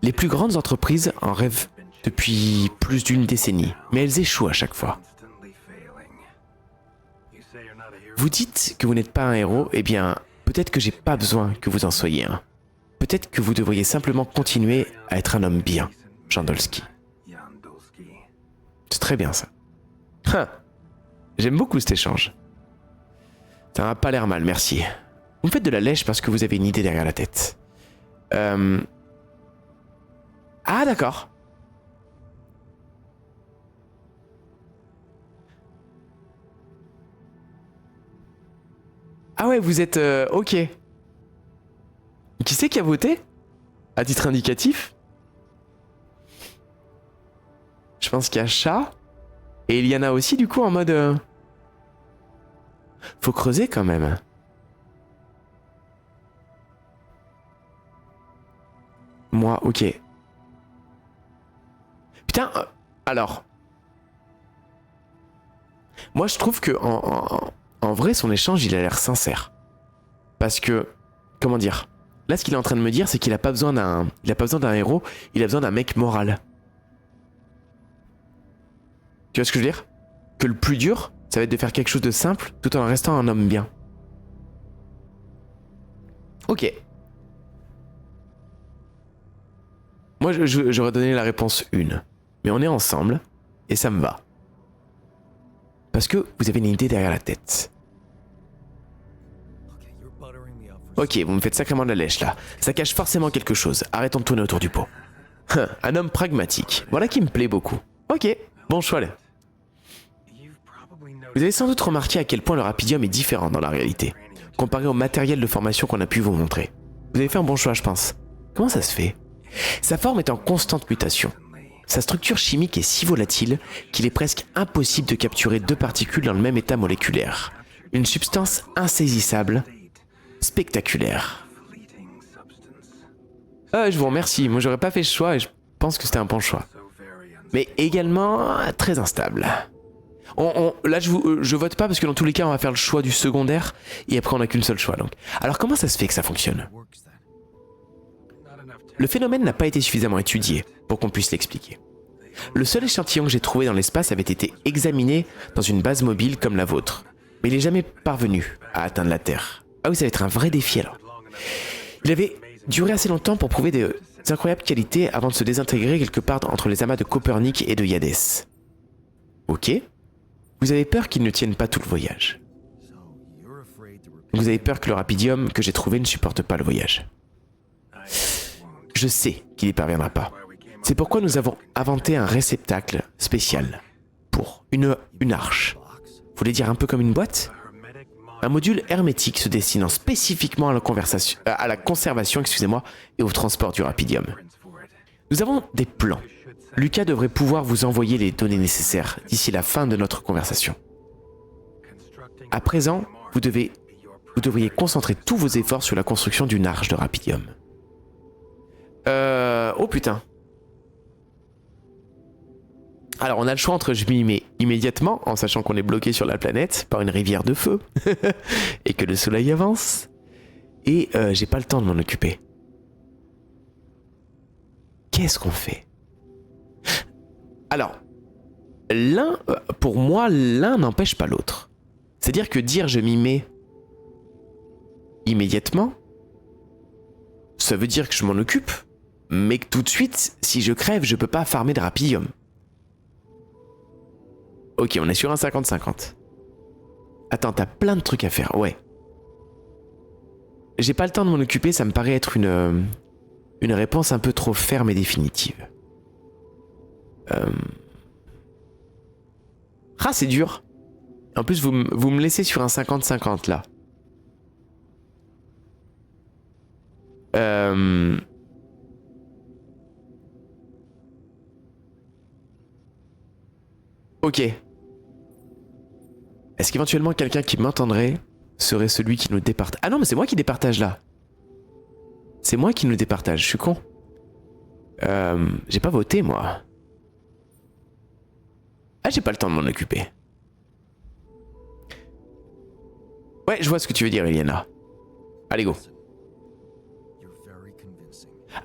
Les plus grandes entreprises en rêvent depuis plus d'une décennie, mais elles échouent à chaque fois. Vous dites que vous n'êtes pas un héros, eh bien, peut-être que j'ai pas besoin que vous en soyez un. Peut-être que vous devriez simplement continuer à être un homme bien, Jandolski. C'est très bien ça. J'aime beaucoup cet échange. Ça n'a pas l'air mal, merci. Vous me faites de la lèche parce que vous avez une idée derrière la tête. Ah d'accord. Ah ouais, vous êtes... ok. Qui c'est qui a voté? À titre indicatif? Je pense qu'il y a Chat. Et Eliana aussi, du coup, en mode... Faut creuser quand même. Moi, ok. Putain, alors... Moi, je trouve que en vrai, son échange, il a l'air sincère. Parce que... Comment dire? Là, ce qu'il est en train de me dire, c'est qu'il a pas besoin d'un... Il a pas besoin d'un héros, il a besoin d'un mec moral. Tu vois ce que je veux dire? Que le plus dur, ça va être de faire quelque chose de simple, tout en restant un homme bien. Ok. Moi, j'aurais donné la réponse 1. Mais on est ensemble, et ça me va. Parce que vous avez une idée derrière la tête. Ok, vous me faites sacrément de la lèche là. Ça cache forcément quelque chose. Arrêtons de tourner autour du pot. Un homme pragmatique. Voilà qui me plaît beaucoup. Ok, bon choix là. Vous avez sans doute remarqué à quel point le rapidium est différent dans la réalité, comparé au matériel de formation qu'on a pu vous montrer. Vous avez fait un bon choix, je pense. Comment ça se fait? Sa forme est en constante mutation. Sa structure chimique est si volatile qu'il est presque impossible de capturer deux particules dans le même état moléculaire. Une substance insaisissable, spectaculaire. Je vous remercie, moi j'aurais pas fait ce choix et je pense que c'était un bon choix. Mais également très instable. Là je vote pas parce que dans tous les cas on va faire le choix du secondaire et après on n'a qu'une seule choix donc. Alors comment ça se fait que ça fonctionne? Le phénomène n'a pas été suffisamment étudié pour qu'on puisse l'expliquer. Le seul échantillon que j'ai trouvé dans l'espace avait été examiné dans une base mobile comme la vôtre, mais il n'est jamais parvenu à atteindre la Terre. Ah oui, ça va être un vrai défi alors. Il avait duré assez longtemps pour prouver des incroyables qualités avant de se désintégrer quelque part entre les amas de Copernic et de Hyades. Ok. Vous avez peur qu'il ne tienne pas tout le voyage. Vous avez peur que le rapidium que j'ai trouvé ne supporte pas le voyage. Je sais qu'il n'y parviendra pas. C'est pourquoi nous avons inventé un réceptacle spécial pour une arche. Vous voulez dire un peu comme une boîte? Un module hermétique se destinant spécifiquement à la conservation, et au transport du rapidium. Nous avons des plans. Lucas devrait pouvoir vous envoyer les données nécessaires d'ici la fin de notre conversation. À présent, vous devriez concentrer tous vos efforts sur la construction d'une arche de rapidium. Oh putain. Alors on a le choix entre je m'y mets immédiatement en sachant qu'on est bloqué sur la planète par une rivière de feu et que le soleil avance et j'ai pas le temps de m'en occuper. Qu'est-ce qu'on fait? Alors, pour moi, l'un n'empêche pas l'autre. C'est-à-dire que dire je m'y mets immédiatement, ça veut dire que je m'en occupe, mais que tout de suite, si je crève, je peux pas farmer de rapidium. Ok, on est sur un 50-50. Attends, t'as plein de trucs à faire, ouais. J'ai pas le temps de m'en occuper, ça me paraît être une réponse un peu trop ferme et définitive. Ah, c'est dur. En plus, vous me laissez sur un 50-50 là. Ok. Est-ce qu'éventuellement quelqu'un qui m'entendrait serait celui qui nous départage? Ah non, mais c'est moi qui départage là. C'est moi qui nous départage, je suis con. J'ai pas voté moi. Ah, j'ai pas le temps de m'en occuper. Ouais, je vois ce que tu veux dire, Eliana. Allez, go.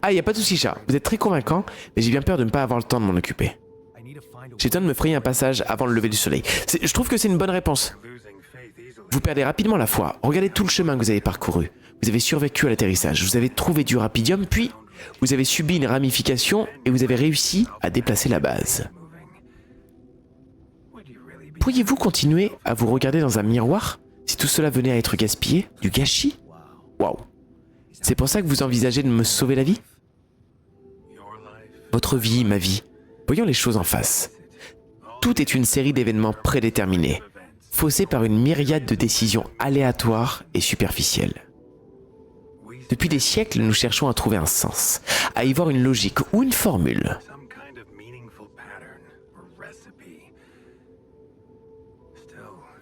Ah, y a pas de soucis, chat. Vous êtes très convaincant, mais j'ai bien peur de ne pas avoir le temps de m'en occuper. J'ai besoin de me frayer un passage avant le lever du soleil. Je trouve que c'est une bonne réponse. Vous perdez rapidement la foi. Regardez tout le chemin que vous avez parcouru. Vous avez survécu à l'atterrissage, vous avez trouvé du rapidium, puis vous avez subi une ramification et vous avez réussi à déplacer la base. Pourriez-vous continuer à vous regarder dans un miroir si tout cela venait à être gaspillé? Du gâchis? Waouh. C'est pour ça que vous envisagez de me sauver la vie? Votre vie, ma vie. Voyons les choses en face. Tout est une série d'événements prédéterminés. faussé par une myriade de décisions aléatoires et superficielles. Depuis des siècles, nous cherchons à trouver un sens, à y voir une logique ou une formule.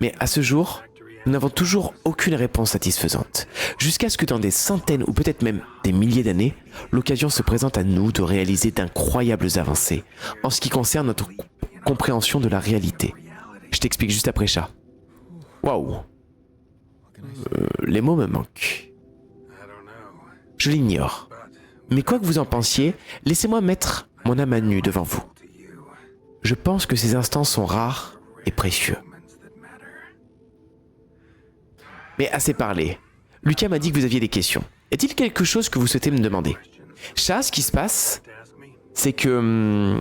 Mais à ce jour, nous n'avons toujours aucune réponse satisfaisante, jusqu'à ce que dans des centaines ou peut-être même des milliers d'années, l'occasion se présente à nous de réaliser d'incroyables avancées en ce qui concerne notre compréhension de la réalité. Je t'explique juste après, chat. Waouh. Les mots me manquent. Je l'ignore. Mais quoi que vous en pensiez, laissez-moi mettre mon âme à nu devant vous. Je pense que ces instants sont rares et précieux. Mais assez parlé. Lucas m'a dit que vous aviez des questions. Est-il quelque chose que vous souhaitez me demander? Chat, ce qui se passe, c'est que...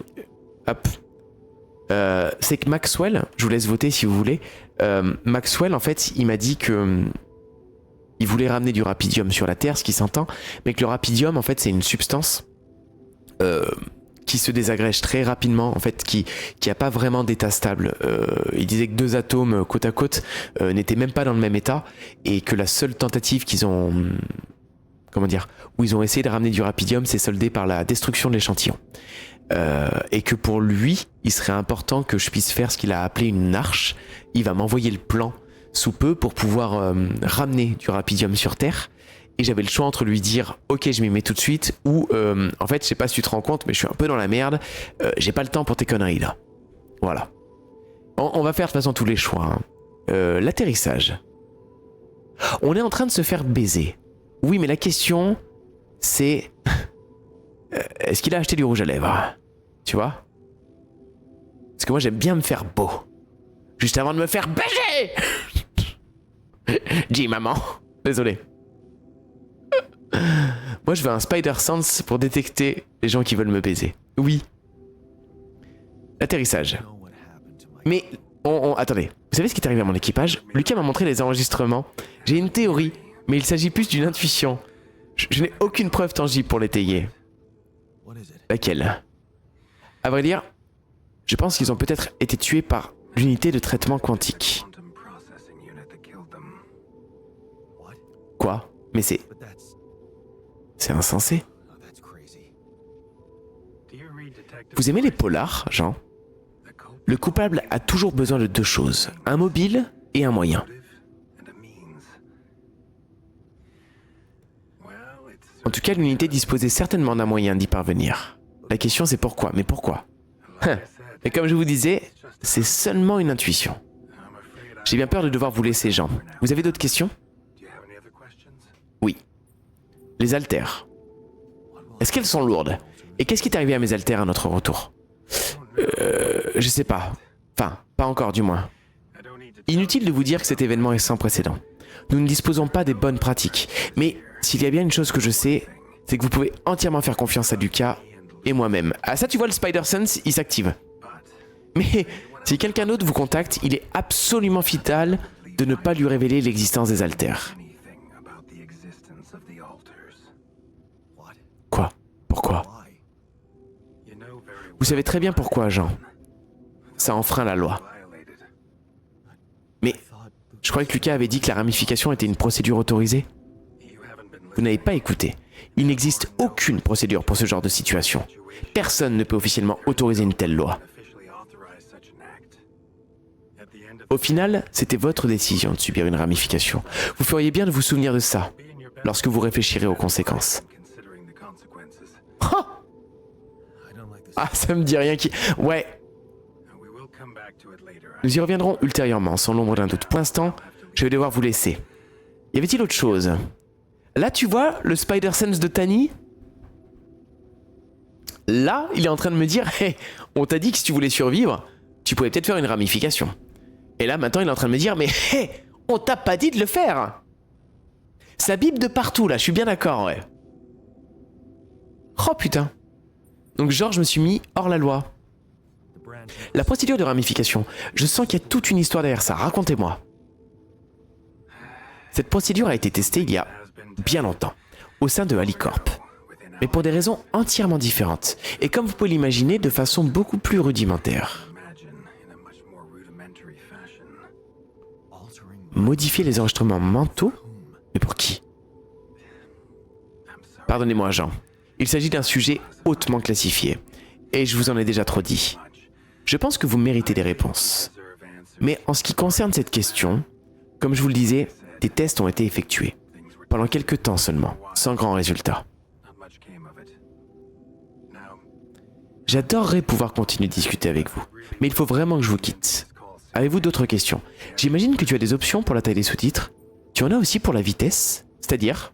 c'est que Maxwell, je vous laisse voter si vous voulez, Maxwell, en fait, il m'a dit que... il voulait ramener du rapidium sur la Terre, ce qui s'entend, mais que le rapidium, en fait, c'est une substance qui se désagrège très rapidement, en fait, qui a pas vraiment d'état stable. Il disait que 2 atomes côte à côte n'étaient même pas dans le même état, et que la seule tentative qu'ils ont, comment dire, où ils ont essayé de ramener du rapidium, s'est soldée par la destruction de l'échantillon. Et que pour lui, il serait important que je puisse faire ce qu'il a appelé une arche. Il va m'envoyer le plan sous peu pour pouvoir ramener du rapidium sur Terre. Et j'avais le choix entre lui dire ok, je m'y mets tout de suite, ou en fait, je sais pas si tu te rends compte, mais je suis un peu dans la merde, j'ai pas le temps pour tes conneries là. Voilà. On va faire de toute façon tous les choix. L'atterrissage. On est en train de se faire baiser. Oui, mais la question, c'est est-ce qu'il a acheté du rouge à lèvres? Tu vois? Parce que moi, j'aime bien me faire beau. Juste avant de me faire baiser. Dis maman. Désolé. Moi, je veux un spider sense pour détecter les gens qui veulent me baiser. Oui. L'atterrissage. Mais, attendez. Vous savez ce qui est arrivé à mon équipage? Lucas m'a montré les enregistrements. J'ai une théorie, mais il s'agit plus d'une intuition. Je n'ai aucune preuve tangible pour l'étayer. Laquelle? À vrai dire, je pense qu'ils ont peut-être été tués par l'unité de traitement quantique. Quoi? Mais c'est insensé. Vous aimez les polars, Jean? Le coupable a toujours besoin de 2 choses, un mobile et un moyen. En tout cas, l'unité disposait certainement d'un moyen d'y parvenir. La question c'est pourquoi? Mais pourquoi? Et comme je vous disais, c'est seulement une intuition. J'ai bien peur de devoir vous laisser, Jean. Vous avez d'autres questions? Oui. Les haltères. Est-ce qu'elles sont lourdes? Et qu'est-ce qui est arrivé à mes haltères à notre retour? Je sais pas. Enfin, pas encore du moins. Inutile de vous dire que cet événement est sans précédent. Nous ne disposons pas des bonnes pratiques. Mais s'il y a bien une chose que je sais, c'est que vous pouvez entièrement faire confiance à Lucas et moi-même. Ah ça, tu vois, le Spider Sense, il s'active. Mais si quelqu'un d'autre vous contacte, il est absolument vital de ne pas lui révéler l'existence des haltères. Quoi? Pourquoi? Vous savez très bien pourquoi, Jean. Ça enfreint la loi. Mais je croyais que Lucas avait dit que la ramification était une procédure autorisée. Vous n'avez pas écouté. Il n'existe aucune procédure pour ce genre de situation. Personne ne peut officiellement autoriser une telle loi. Au final, c'était votre décision de subir une ramification. Vous feriez bien de vous souvenir de ça, lorsque vous réfléchirez aux conséquences. Ah, ça me dit rien qui... Ouais. Nous y reviendrons ultérieurement, sans l'ombre d'un doute. Pour l'instant, je vais devoir vous laisser. Y avait-il autre chose? Là, tu vois, le Spider Sense de Tani? Là, il est en train de me dire, hey, on t'a dit que si tu voulais survivre, tu pouvais peut-être faire une ramification. Et là, maintenant, il est en train de me dire, mais hey, on t'a pas dit de le faire. Ça bip de partout, là, je suis bien d'accord, ouais. Oh putain. Donc genre, je me suis mis hors la loi. La procédure de ramification, je sens qu'il y a toute une histoire derrière ça, racontez-moi. Cette procédure a été testée il y a bien longtemps, au sein de Alicorp, mais pour des raisons entièrement différentes, et comme vous pouvez l'imaginer, de façon beaucoup plus rudimentaire. Modifier les enregistrements mentaux? Mais pour qui? Pardonnez-moi, agent. Il s'agit d'un sujet hautement classifié. Et je vous en ai déjà trop dit. Je pense que vous méritez des réponses. Mais en ce qui concerne cette question, comme je vous le disais, des tests ont été effectués. Pendant quelques temps seulement, sans grand résultat. J'adorerais pouvoir continuer de discuter avec vous, mais il faut vraiment que je vous quitte. Avez-vous d'autres questions? J'imagine que tu as des options pour la taille des sous-titres. Tu en as aussi pour la vitesse, c'est-à-dire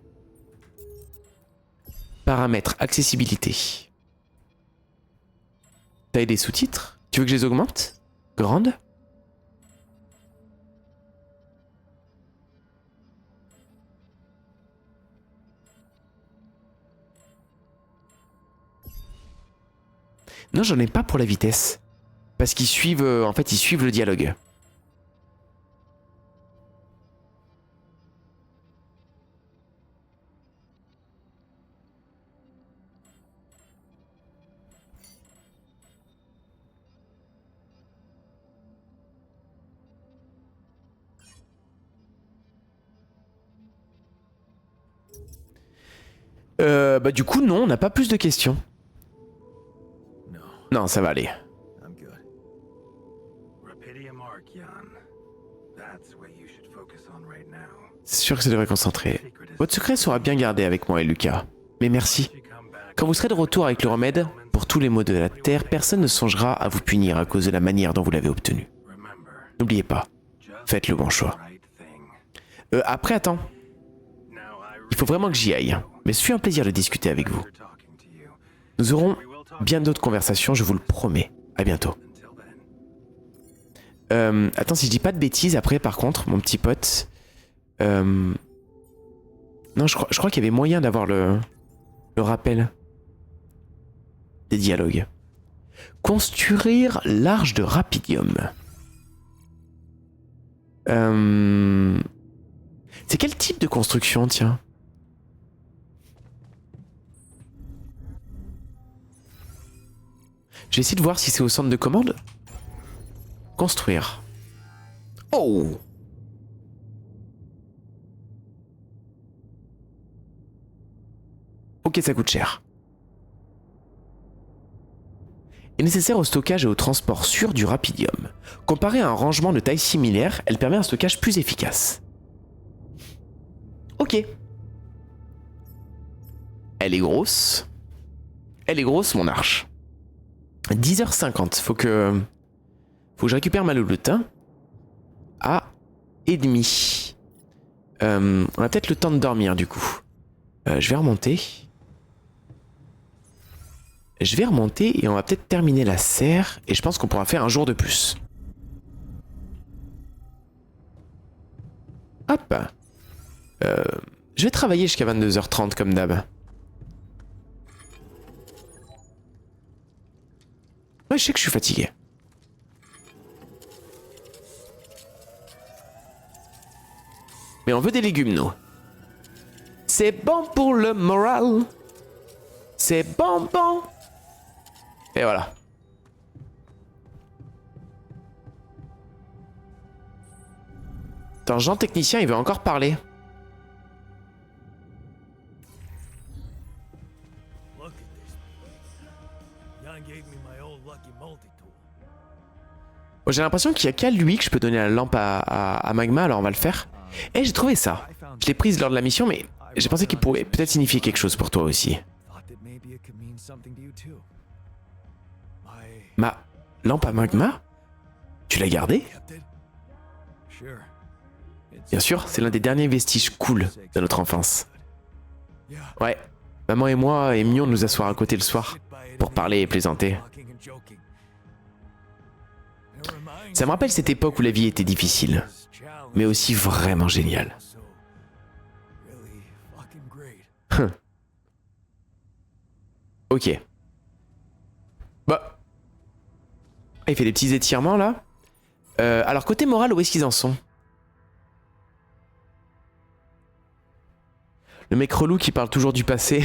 paramètres accessibilité. Taille des sous-titres? Tu veux que je les augmente? Grande? Non, j'en ai pas pour la vitesse. Parce qu'ils suivent, en fait, ils suivent le dialogue. Bah du coup, non, on n'a pas plus de questions. Non, ça va aller. C'est sûr que ça devrait concentrer. Votre secret sera bien gardé avec moi et Lucas. Mais merci. Quand vous serez de retour avec le remède, pour tous les maux de la Terre, personne ne songera à vous punir à cause de la manière dont vous l'avez obtenu. N'oubliez pas, faites le bon choix. Après, attends. Il faut vraiment que j'y aille. Mais ce fut un plaisir de discuter avec vous. Nous aurons bien d'autres conversations, je vous le promets. À bientôt. Attends, si je dis pas de bêtises, après, par contre, mon petit pote... Non, je crois qu'il y avait moyen d'avoir le rappel des dialogues. Construire l'arche de Rapidium. C'est quel type de construction, tiens? J'essaie de voir si c'est au centre de commande. Construire. Oh! Ok, ça coûte cher. Est nécessaire au stockage et au transport sûr du Rapidium. Comparé à un rangement de taille similaire, elle permet un stockage plus efficace. Ok. Elle est grosse. Elle est grosse, mon arche. 10h50. Faut que je récupère ma louloute. À et demi. On a peut-être le temps de dormir, du coup. Je vais remonter. Et on va peut-être terminer la serre. Et je pense qu'on pourra faire un jour de plus. Hop. Je vais travailler jusqu'à 22h30 comme d'hab. Ouais, je sais que je suis fatigué. Mais on veut des légumes, nous. C'est bon pour le moral. C'est bon. Et voilà. Attends, Jean technicien, il veut encore parler. Bon, j'ai l'impression qu'il n'y a qu'à lui que je peux donner la lampe à Magma, alors on va le faire. Et j'ai trouvé ça. Je l'ai prise lors de la mission, mais j'ai pensé qu'il pourrait peut-être signifier quelque chose pour toi aussi. Ma lampe à Magma? Tu l'as gardée? Bien sûr, c'est l'un des derniers vestiges cool de notre enfance. Ouais, maman et moi aimions nous asseoir à côté le soir pour parler et plaisanter. Ça me rappelle cette époque où la vie était difficile, mais aussi vraiment géniale. Ok. Bah. Il fait des petits étirements là. Alors côté moral, où est-ce qu'ils en sont? Le mec relou qui parle toujours du passé.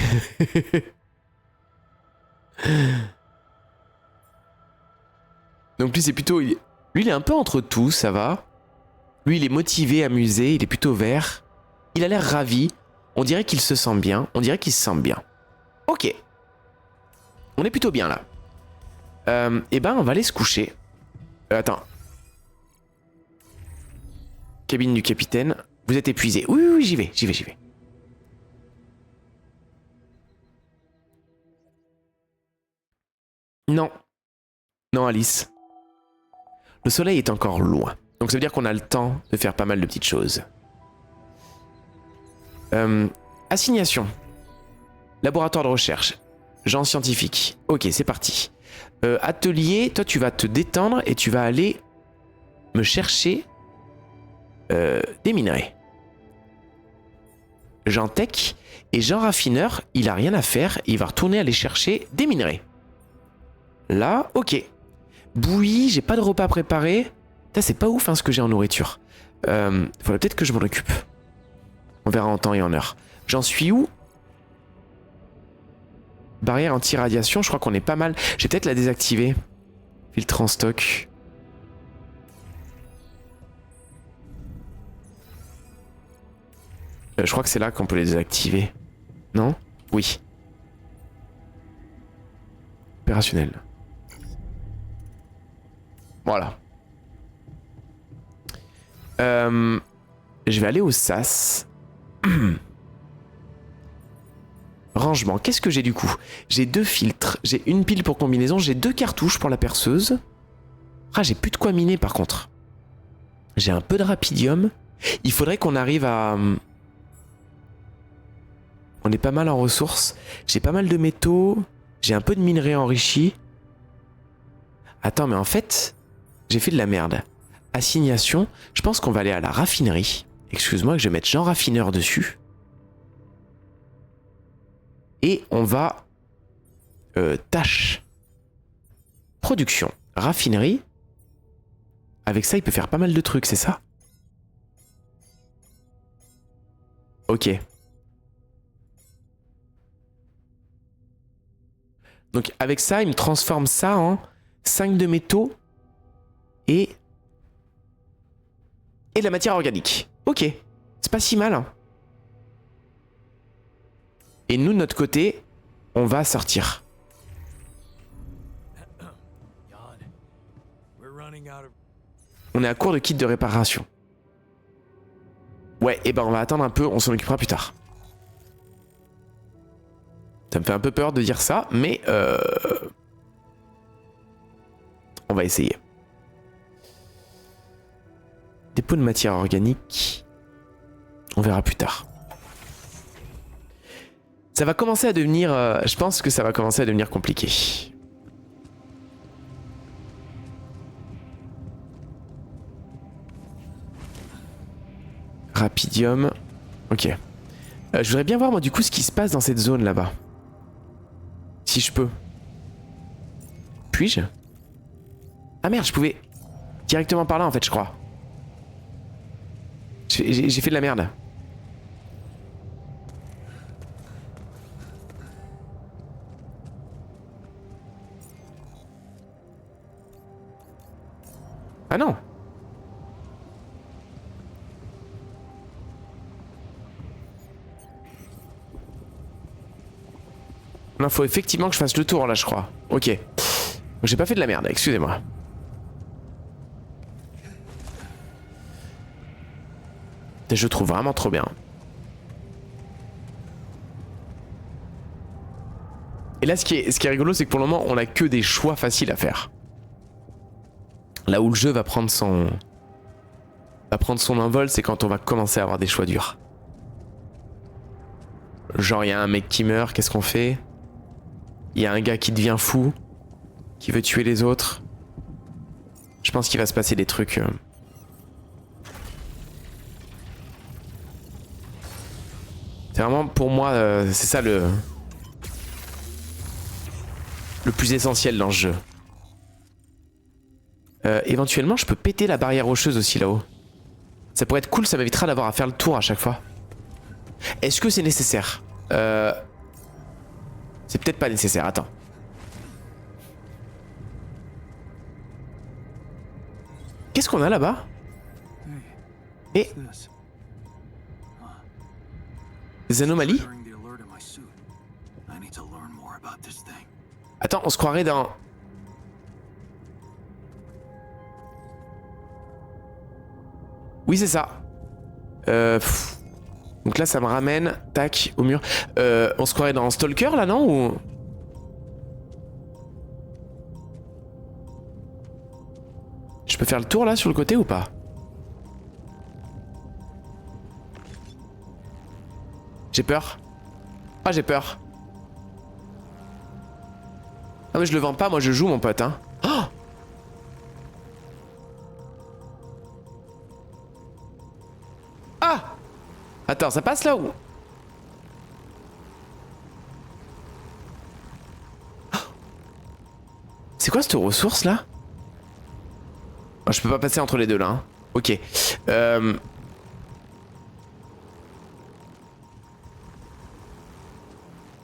Donc lui c'est plutôt... Lui il est un peu entre tout, ça va. Lui, il est motivé, amusé, il est plutôt vert. Il a l'air ravi. On dirait qu'il se sent bien. On dirait qu'il se sent bien. Ok. On est plutôt bien là. Eh ben, on va aller se coucher. Attends. Cabine du capitaine. Vous êtes épuisé. Oui, oui, oui, j'y vais. Non. Non, Alice. Le soleil est encore loin. Donc ça veut dire qu'on a le temps de faire pas mal de petites choses. Assignation. Laboratoire de recherche. Gens scientifiques. Ok, c'est parti. Atelier, toi tu vas te détendre et tu vas aller me chercher des minerais. Jean Tech et Jean Raffineur, il a rien à faire, il va retourner aller chercher des minerais. Là, ok. Bouillie, j'ai pas de repas préparé. C'est pas ouf hein, ce que j'ai en nourriture. Faudrait peut-être que je m'en occupe. On verra en temps et en heure. J'en suis où? Barrière anti-radiation, je crois qu'on est pas mal. Je vais peut-être la désactiver. Filtre en stock. Je crois que c'est là qu'on peut les désactiver. Non? Oui. Opérationnel. Voilà. Je vais aller au SAS. Rangement. Qu'est-ce que j'ai du coup? J'ai 2 filtres. J'ai une pile pour combinaison. J'ai 2 cartouches pour la perceuse. Ah, j'ai plus de quoi miner par contre. J'ai un peu de rapidium. Il faudrait qu'on arrive à... On est pas mal en ressources. J'ai pas mal de métaux. J'ai un peu de minerais enrichis. Attends, mais en fait, j'ai fait de la merde. Assignation. Je pense qu'on va aller à la raffinerie. Excuse-moi que je vais mettre Jean Raffineur dessus. Et on va... tâche. Production. Raffinerie. Avec ça, il peut faire pas mal de trucs, c'est ça? Ok. Donc avec ça, il me transforme ça en 5 de métaux et de la matière organique. Ok. C'est pas si mal. Hein. Et nous, de notre côté, on va sortir. On est à court de kits de réparation. Ouais, et ben on va attendre un peu, on s'en occupera plus tard. Ça me fait un peu peur de dire ça, mais on va essayer. Dépôt de matière organique. On verra plus tard. Ça va commencer à devenir... je pense que ça va commencer à devenir compliqué. Rapidium. Ok. Je voudrais bien voir moi du coup ce qui se passe dans cette zone là-bas. Si je peux. Puis-je? Ah merde, je pouvais directement par là en fait, je crois. J'ai fait de la merde. Ah non. Non, faut effectivement que je fasse le tour là, je crois. Ok. J'ai pas fait de la merde, excusez-moi. Je trouve vraiment trop bien. Et là, ce qui est rigolo, c'est que pour le moment, on a que des choix faciles à faire. Là où le jeu va prendre son envol, c'est quand on va commencer à avoir des choix durs. Genre, il y a un mec qui meurt, qu'est-ce qu'on fait? Il y a un gars qui devient fou, qui veut tuer les autres. Je pense qu'il va se passer des trucs... C'est vraiment, pour moi, c'est ça le plus essentiel dans ce jeu. Éventuellement, je peux péter la barrière rocheuse aussi là-haut. Ça pourrait être cool, ça m'évitera d'avoir à faire le tour à chaque fois. Est-ce que c'est nécessaire? C'est peut-être pas nécessaire, attends. Qu'est-ce qu'on a là-bas? Et... Des anomalies? Attends, on se croirait dans... Oui, c'est ça. Donc là, ça me ramène, tac, au mur. On se croirait dans Stalker, là, non? Ou... Je peux faire le tour, là, sur le côté, ou pas? J'ai peur. Ah, j'ai peur. Ah, mais je le vends pas, moi, je joue, mon pote, hein. Oh! Ah! Attends, ça passe là ou... C'est quoi cette ressource là? Oh, je peux pas passer entre les deux là. Hein. Ok.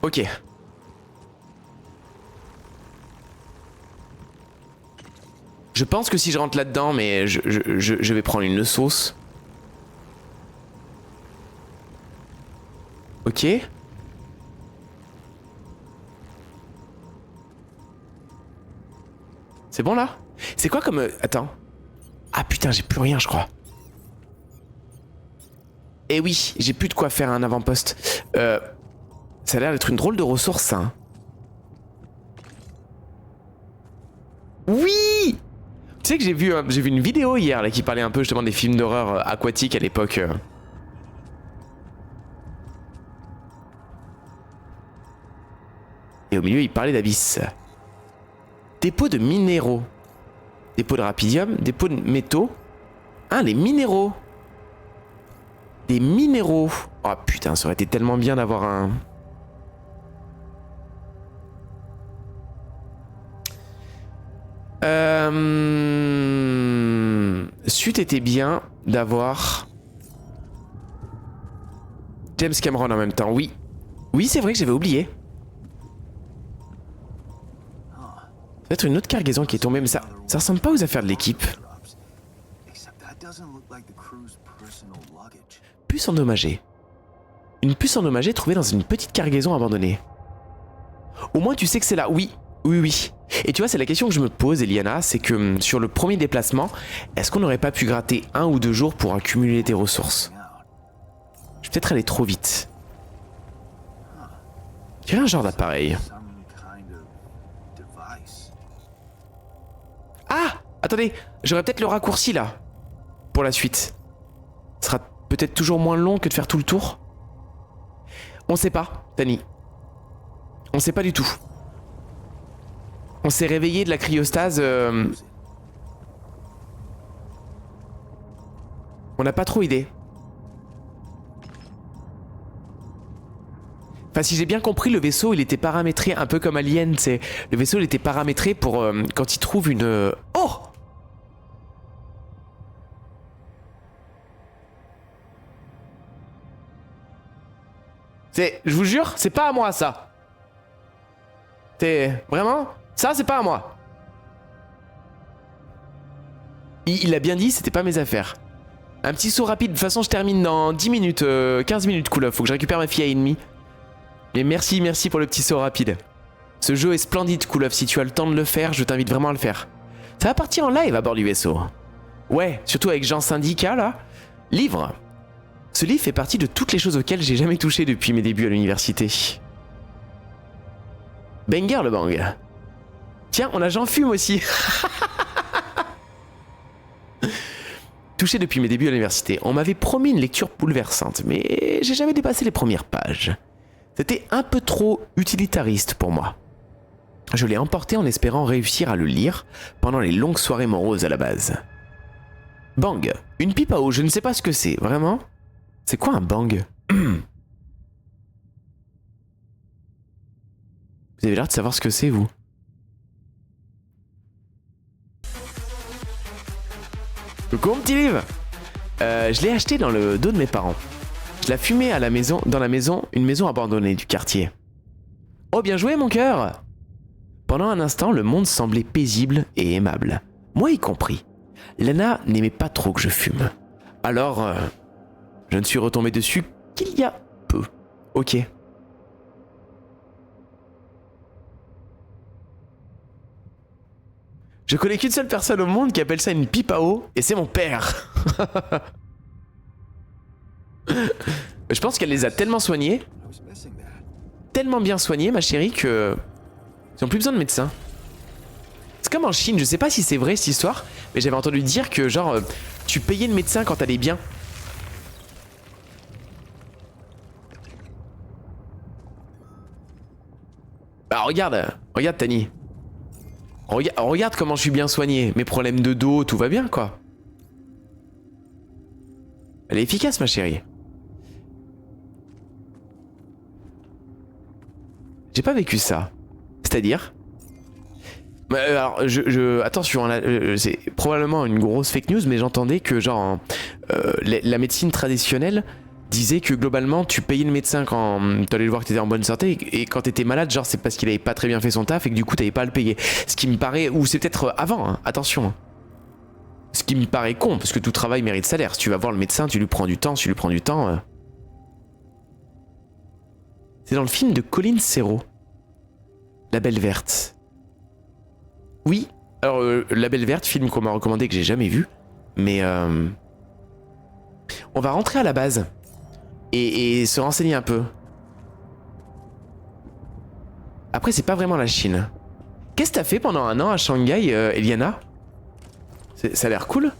Ok. Je pense que si je rentre là-dedans, mais je vais prendre une sauce. Ok. C'est bon là? C'est quoi comme... Attends. Ah putain, j'ai plus rien je crois. Eh oui, j'ai plus de quoi faire un avant-poste. Ça a l'air d'être une drôle de ressource ça. Hein. Oui! Tu sais que j'ai vu une vidéo hier là, qui parlait un peu justement des films d'horreur aquatiques à l'époque. Et au milieu, il parlait d'abysse. Dépôt de minéraux. Dépôt de rapidium, dépôt de métaux. Ah, les minéraux. Des minéraux. Oh putain, ça aurait été tellement bien d'avoir un... C'eût été bien d'avoir... James Cameron en même temps, oui. Oui, c'est vrai que j'avais oublié. Peut-être une autre cargaison qui est tombée, mais ça ressemble pas aux affaires de l'équipe. Puce endommagée. Une puce endommagée trouvée dans une petite cargaison abandonnée. Au moins tu sais que c'est là, oui. Oui, oui. Et tu vois, c'est la question que je me pose, Eliana, c'est que sur le premier déplacement, est-ce qu'on n'aurait pas pu gratter 1 ou 2 jours pour accumuler des ressources? Je vais peut-être aller trop vite. Quel genre d'appareil? Ah! Attendez, j'aurais peut-être le raccourci là. Pour la suite. Ce sera peut-être toujours moins long que de faire tout le tour. On sait pas, Tani. On sait pas du tout. On s'est réveillé de la cryostase. On n'a pas trop idée. Enfin, si j'ai bien compris, le vaisseau, il était paramétré un peu comme Alien. C'est le vaisseau, il était paramétré pour quand il trouve une. Oh! Je vous jure, c'est pas à moi ça. Vraiment? Ça, c'est pas à moi. Il a bien dit, c'était pas mes affaires. Un petit saut rapide, de toute façon, je termine dans 10 minutes, 15 minutes, cool. Faut que je récupère ma fille à ennemi. Mais merci pour le petit saut rapide. Ce jeu est splendide, Cool. Si tu as le temps de le faire, je t'invite vraiment à le faire. Ça va partir en live à bord du vaisseau. Ouais, surtout avec Jean Syndicat, là. Livre. Ce livre fait partie de toutes les choses auxquelles j'ai jamais touché depuis mes débuts à l'université. Banger le bang. Tiens, on a Jean Fume aussi. Touché depuis mes débuts à l'université. On m'avait promis une lecture bouleversante, mais j'ai jamais dépassé les premières pages. C'était un peu trop utilitariste pour moi. Je l'ai emporté en espérant réussir à le lire pendant les longues soirées moroses à la base. Bang. Une pipe à eau, je ne sais pas ce que c'est, vraiment. C'est quoi un bang? Vous avez l'air de savoir ce que c'est, vous. Coucou mon petit livre. Je l'ai acheté dans le dos de mes parents. Je l'ai fumé à la maison, dans la maison, une maison abandonnée du quartier. Oh bien joué mon cœur. Pendant un instant, le monde semblait paisible et aimable. Moi y compris. Lana n'aimait pas trop que je fume. Alors, je ne suis retombé dessus qu'il y a peu. Ok. Je connais qu'une seule personne au monde qui appelle ça une pipe à eau, et c'est mon père. Je pense qu'elle les a tellement soignés, tellement bien soignés, ma chérie, que ils n'ont plus besoin de médecin. C'est comme en Chine, je sais pas si c'est vrai cette histoire, mais j'avais entendu dire que genre tu payais le médecin quand t'allais bien. Bah regarde Tani. Regarde comment je suis bien soigné. Mes problèmes de dos, tout va bien quoi. Elle est efficace ma chérie. J'ai pas vécu ça. C'est-à-dire alors, attention, hein, c'est probablement une grosse fake news, mais j'entendais que genre la médecine traditionnelle disait que globalement tu payais le médecin quand t'allais le voir que t'étais en bonne santé et quand t'étais malade, genre c'est parce qu'il avait pas très bien fait son taf et que du coup t'avais pas à le payer. Ce qui me paraît, ou c'est peut-être avant, hein, attention. Hein. Ce qui me paraît con, parce que tout travail mérite salaire. Si tu vas voir le médecin, tu lui prends du temps, si tu lui prends du temps. C'est dans le film de Colin Serrault. La Belle Verte. Oui, alors La Belle Verte, film qu'on m'a recommandé que j'ai jamais vu, mais on va rentrer à la base et se renseigner un peu. Après, c'est pas vraiment la Chine. Qu'est-ce que t'as fait pendant un an à Shanghai, Eliana? Ça a l'air cool.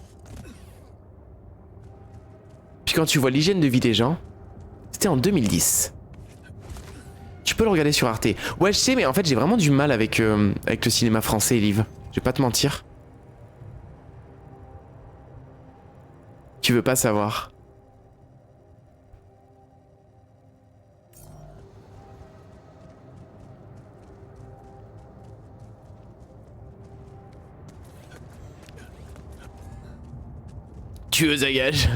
Puis quand tu vois l'hygiène de vie des gens, c'était en 2010. Tu peux le regarder sur Arte. Ouais, je sais, mais en fait, j'ai vraiment du mal avec le cinéma français, Elive. Je vais pas te mentir. Tu veux pas savoir. Tueuse à gages.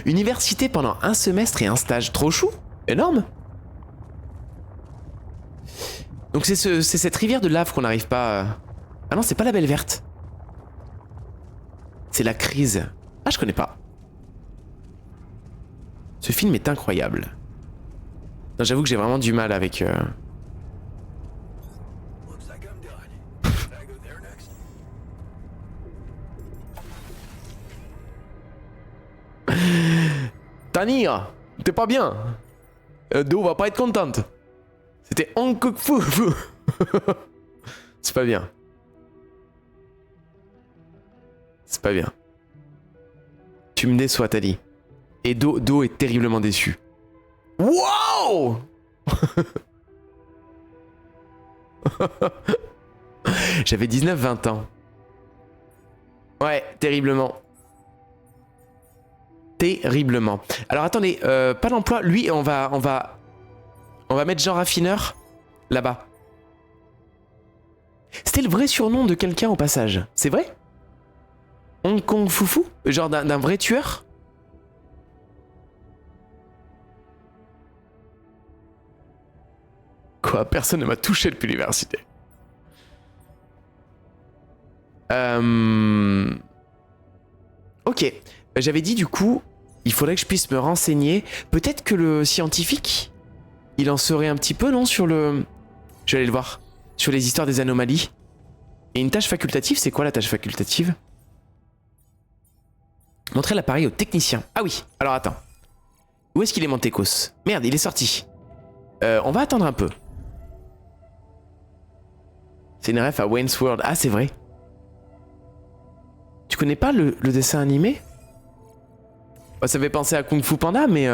Université pendant un semestre et un stage. Trop chou. Énorme. Donc c'est cette rivière de lave qu'on n'arrive pas... Ah non, c'est pas la Belle Verte. C'est la Crise. Ah, je connais pas. Ce film est incroyable. Non, j'avoue que j'ai vraiment du mal avec... Tania, t'es pas bien. Do va pas être contente. C'était Hankook Fu. C'est pas bien. C'est pas bien. Tu me déçois, Tali. Et Do est terriblement déçu. Wow. J'avais 19-20 ans. Ouais, terriblement. Terriblement. Alors attendez, pas d'emploi. Lui, on va mettre Jean Raffineur là-bas. C'était le vrai surnom de quelqu'un au passage. C'est vrai? Hong Kong Foufou? Genre d'un vrai tueur? Quoi? Personne ne m'a touché depuis l'université. Ok. J'avais dit du coup, il faudrait que je puisse me renseigner. Peut-être que le scientifique, il en saurait un petit peu, non? Sur le... Je vais aller le voir. Sur les histoires des anomalies. Et une tâche facultative, c'est quoi la tâche facultative? Montrer l'appareil au technicien. Ah oui, alors attends. Où est-ce qu'il est mon Técos? Merde, il est sorti. On va attendre un peu. C'est une ref à Wayne's World. Ah, c'est vrai. Tu connais pas le dessin animé? Bah, ça fait penser à Kung Fu Panda, mais...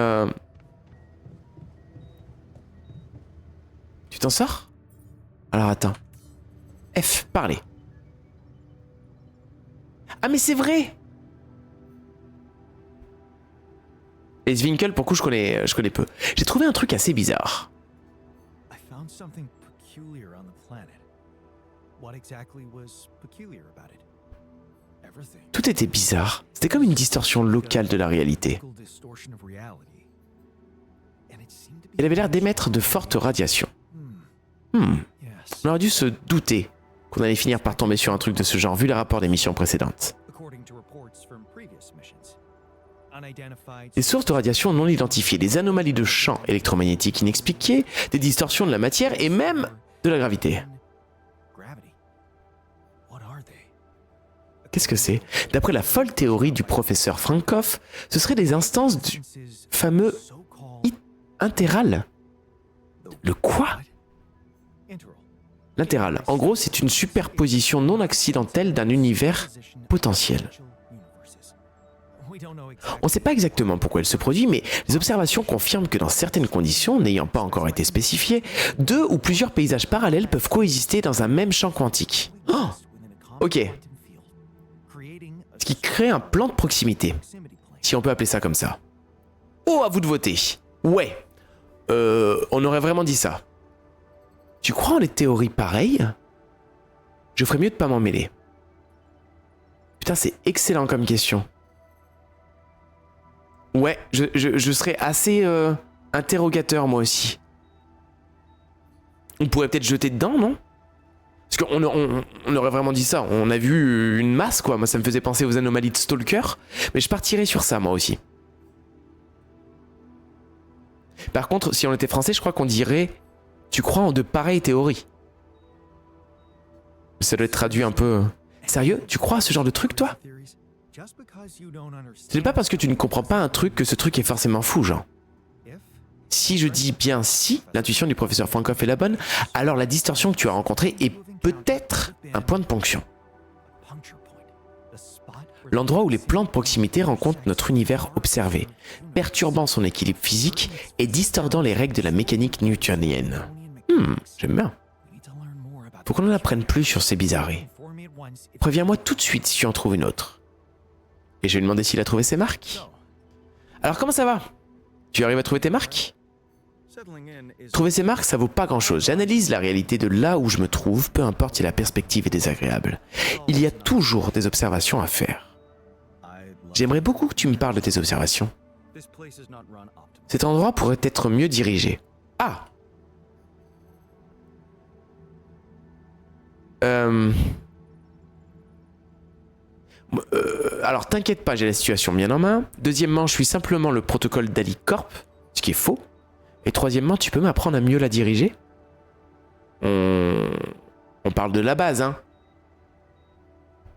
Tu t'en sors? Alors attends. F, parler. Ah mais c'est vrai! Les Zwinkels, pour coup, je connais peu. J'ai trouvé un truc assez bizarre. Tout était bizarre. C'était comme une distorsion locale de la réalité. Elle avait l'air d'émettre de fortes radiations. On aurait dû se douter qu'on allait finir par tomber sur un truc de ce genre vu les rapports des missions précédentes. Des sources de radiation non identifiées, des anomalies de champs électromagnétiques inexpliquées, des distorsions de la matière et même de la gravité. Qu'est-ce que c'est? D'après la folle théorie du professeur Frankoff, ce seraient des instances du fameux Interral. Le quoi? L'interral. En gros, c'est une superposition non accidentelle d'un univers potentiel. On ne sait pas exactement pourquoi elle se produit, mais les observations confirment que dans certaines conditions, n'ayant pas encore été spécifiées, deux ou plusieurs paysages parallèles peuvent coexister dans un même champ quantique. Oh, ok. Ce qui crée un plan de proximité, si on peut appeler ça comme ça. Oh, à vous de voter. Ouais. On aurait vraiment dit ça. Tu crois en les théories pareilles? Je ferais mieux de pas m'en mêler. Putain, c'est excellent comme question. Ouais, je serais assez interrogateur moi aussi. On pourrait peut-être jeter dedans, non? Parce qu'on aurait vraiment dit ça. On a vu une masse, quoi. Moi, ça me faisait penser aux anomalies de Stalker. Mais je partirais sur ça, moi aussi. Par contre, si on était français, je crois qu'on dirait « Tu crois en de pareilles théories ?» Ça doit être traduit un peu... Sérieux? Tu crois à ce genre de truc, toi? Ce n'est pas parce que tu ne comprends pas un truc que ce truc est forcément fou, genre. Si je dis bien si, l'intuition du professeur Frankoff est la bonne, alors la distorsion que tu as rencontrée est peut-être un point de ponction. L'endroit où les plans de proximité rencontrent notre univers observé, perturbant son équilibre physique et distordant les règles de la mécanique newtonienne. J'aime bien. Faut qu'on en apprenne plus sur ces bizarreries. Préviens-moi tout de suite si tu en trouves une autre. Et je vais lui demander s'il a trouvé ses marques. Alors comment ça va? Tu arrives à trouver tes marques? Trouver ses marques, ça vaut pas grand-chose. J'analyse la réalité de là où je me trouve, peu importe si la perspective est désagréable. Il y a toujours des observations à faire. J'aimerais beaucoup que tu me parles de tes observations. Cet endroit pourrait être mieux dirigé. Ah! Alors t'inquiète pas, j'ai la situation bien en main. Deuxièmement, je suis simplement le protocole d'Ali Corp, ce qui est faux. Et troisièmement, tu peux m'apprendre à mieux la diriger? On parle de la base, hein?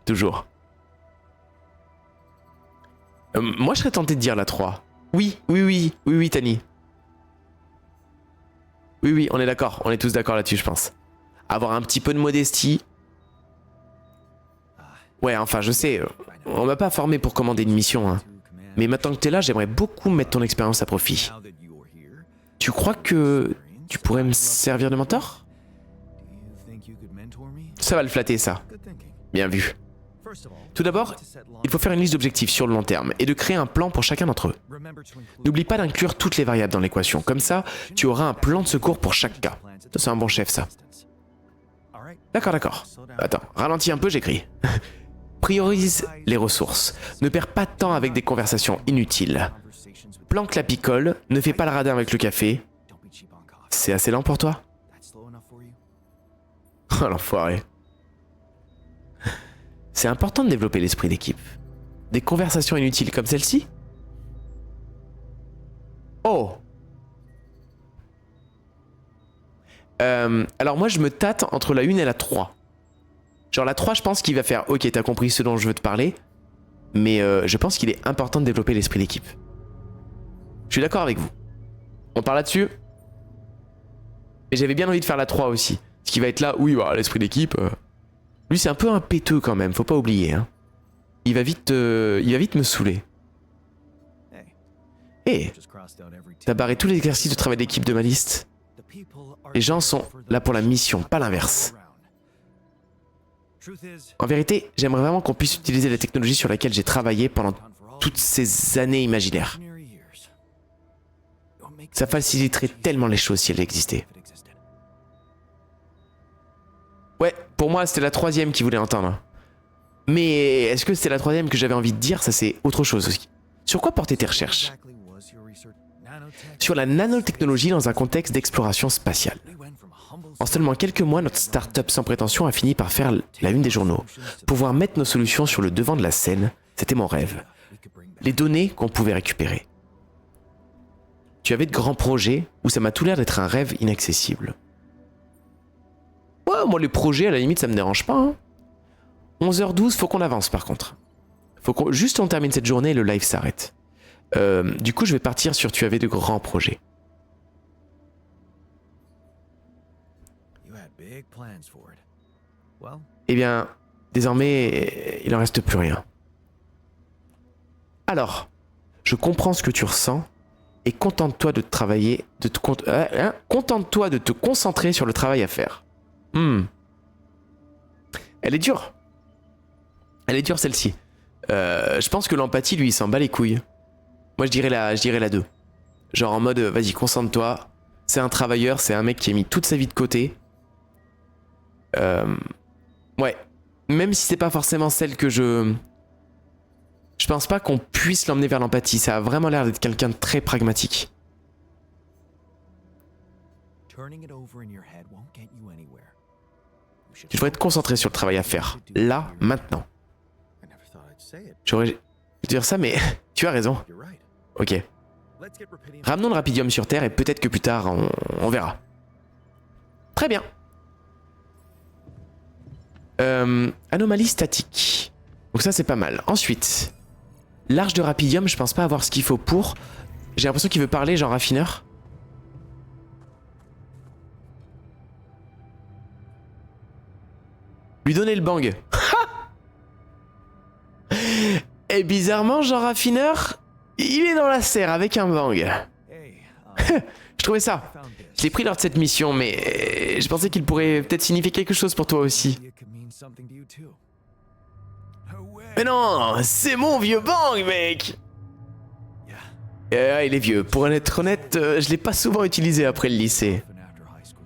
Toujours. Moi, je serais tenté de dire la 3. Oui, Tani. Oui, on est d'accord. On est tous d'accord là-dessus, je pense. Avoir un petit peu de modestie. Ouais, enfin, je sais, on m'a pas formé pour commander une mission, hein. Mais maintenant que t'es là, j'aimerais beaucoup mettre ton expérience à profit. Tu crois que tu pourrais me servir de mentor? Ça va le flatter, ça. Bien vu. Tout d'abord, il faut faire une liste d'objectifs sur le long terme et de créer un plan pour chacun d'entre eux. N'oublie pas d'inclure toutes les variables dans l'équation. Comme ça, tu auras un plan de secours pour chaque cas. C'est un bon chef, ça. D'accord. Attends, ralentis un peu, j'écris. Priorise les ressources. Ne perds pas de temps avec des conversations inutiles. Planque la picole, ne fais pas le radin avec le café. C'est assez lent pour toi? Oh l'enfoiré. C'est important de développer l'esprit d'équipe. Des conversations inutiles comme celle-ci? Oh! Alors moi je me tâte entre la 1 et la 3. Genre la 3 je pense qu'il va faire ok t'as compris ce dont je veux te parler. Mais je pense qu'il est important de développer l'esprit d'équipe. Je suis d'accord avec vous. On parle là-dessus. Et j'avais bien envie de faire la 3 aussi. Ce qui va être là, oui bah, l'esprit d'équipe. Lui c'est un peu un péteux quand même, faut pas oublier. Hein. Il va vite me saouler. Hé, t'as barré tous les exercices de travail d'équipe de ma liste. Les gens sont là pour la mission, pas l'inverse. En vérité, j'aimerais vraiment qu'on puisse utiliser la technologie sur laquelle j'ai travaillé pendant toutes ces années imaginaires. Ça faciliterait tellement les choses si elle existait. Ouais, pour moi c'était la 3e qui voulait entendre. Mais est-ce que c'était la 3e que j'avais envie de dire? Ça c'est autre chose aussi. Sur quoi portaient tes recherches? Sur la nanotechnologie dans un contexte d'exploration spatiale. En seulement quelques mois, notre start-up sans prétention a fini par faire la une des journaux. Pouvoir mettre nos solutions sur le devant de la scène, c'était mon rêve. les données qu'on pouvait récupérer. Tu avais de grands projets où ça m'a tout l'air d'être un rêve inaccessible. Ouais, moi les projets à la limite ça me dérange pas. Hein. 11h12, faut qu'on avance par contre. Faut qu'on juste on termine cette journée et le live s'arrête. Du coup je vais partir sur tu avais de grands projets. Eh bien, désormais, il n'en reste plus rien. Alors, je comprends ce que tu ressens et contente-toi de travailler, contente-toi de te concentrer sur le travail à faire. Elle est dure. Elle est dure celle-ci. Je pense que l'empathie, lui, il s'en bat les couilles. Moi, je dirais la 2. Genre en mode, vas-y, concentre-toi. C'est un travailleur, c'est un mec qui a mis toute sa vie de côté. Ouais. Même si c'est pas forcément celle que je pense pas qu'on puisse l'emmener vers l'empathie. Ça a vraiment l'air d'être quelqu'un de très pragmatique. Tu devrais te concentrer sur le travail à faire. Là, maintenant. J'aurais dû dire ça, mais tu as raison. Ok. Ramenons le rapidium sur Terre et peut-être que plus tard, on verra. Très bien. Anomalie statique. Donc ça, c'est pas mal. Ensuite, l'arche de rapidium, je pense pas avoir ce qu'il faut pour. J'ai l'impression qu'il veut parler, genre raffineur. Lui donner le bang. Et bizarrement, genre raffineur, il est dans la serre avec un bang. Je trouvais ça. Je l'ai pris lors de cette mission, mais je pensais qu'il pourrait peut-être signifier quelque chose pour toi aussi. Mais non, c'est mon vieux bang, mec. Il est vieux. Pour être honnête, je l'ai pas souvent utilisé après le lycée.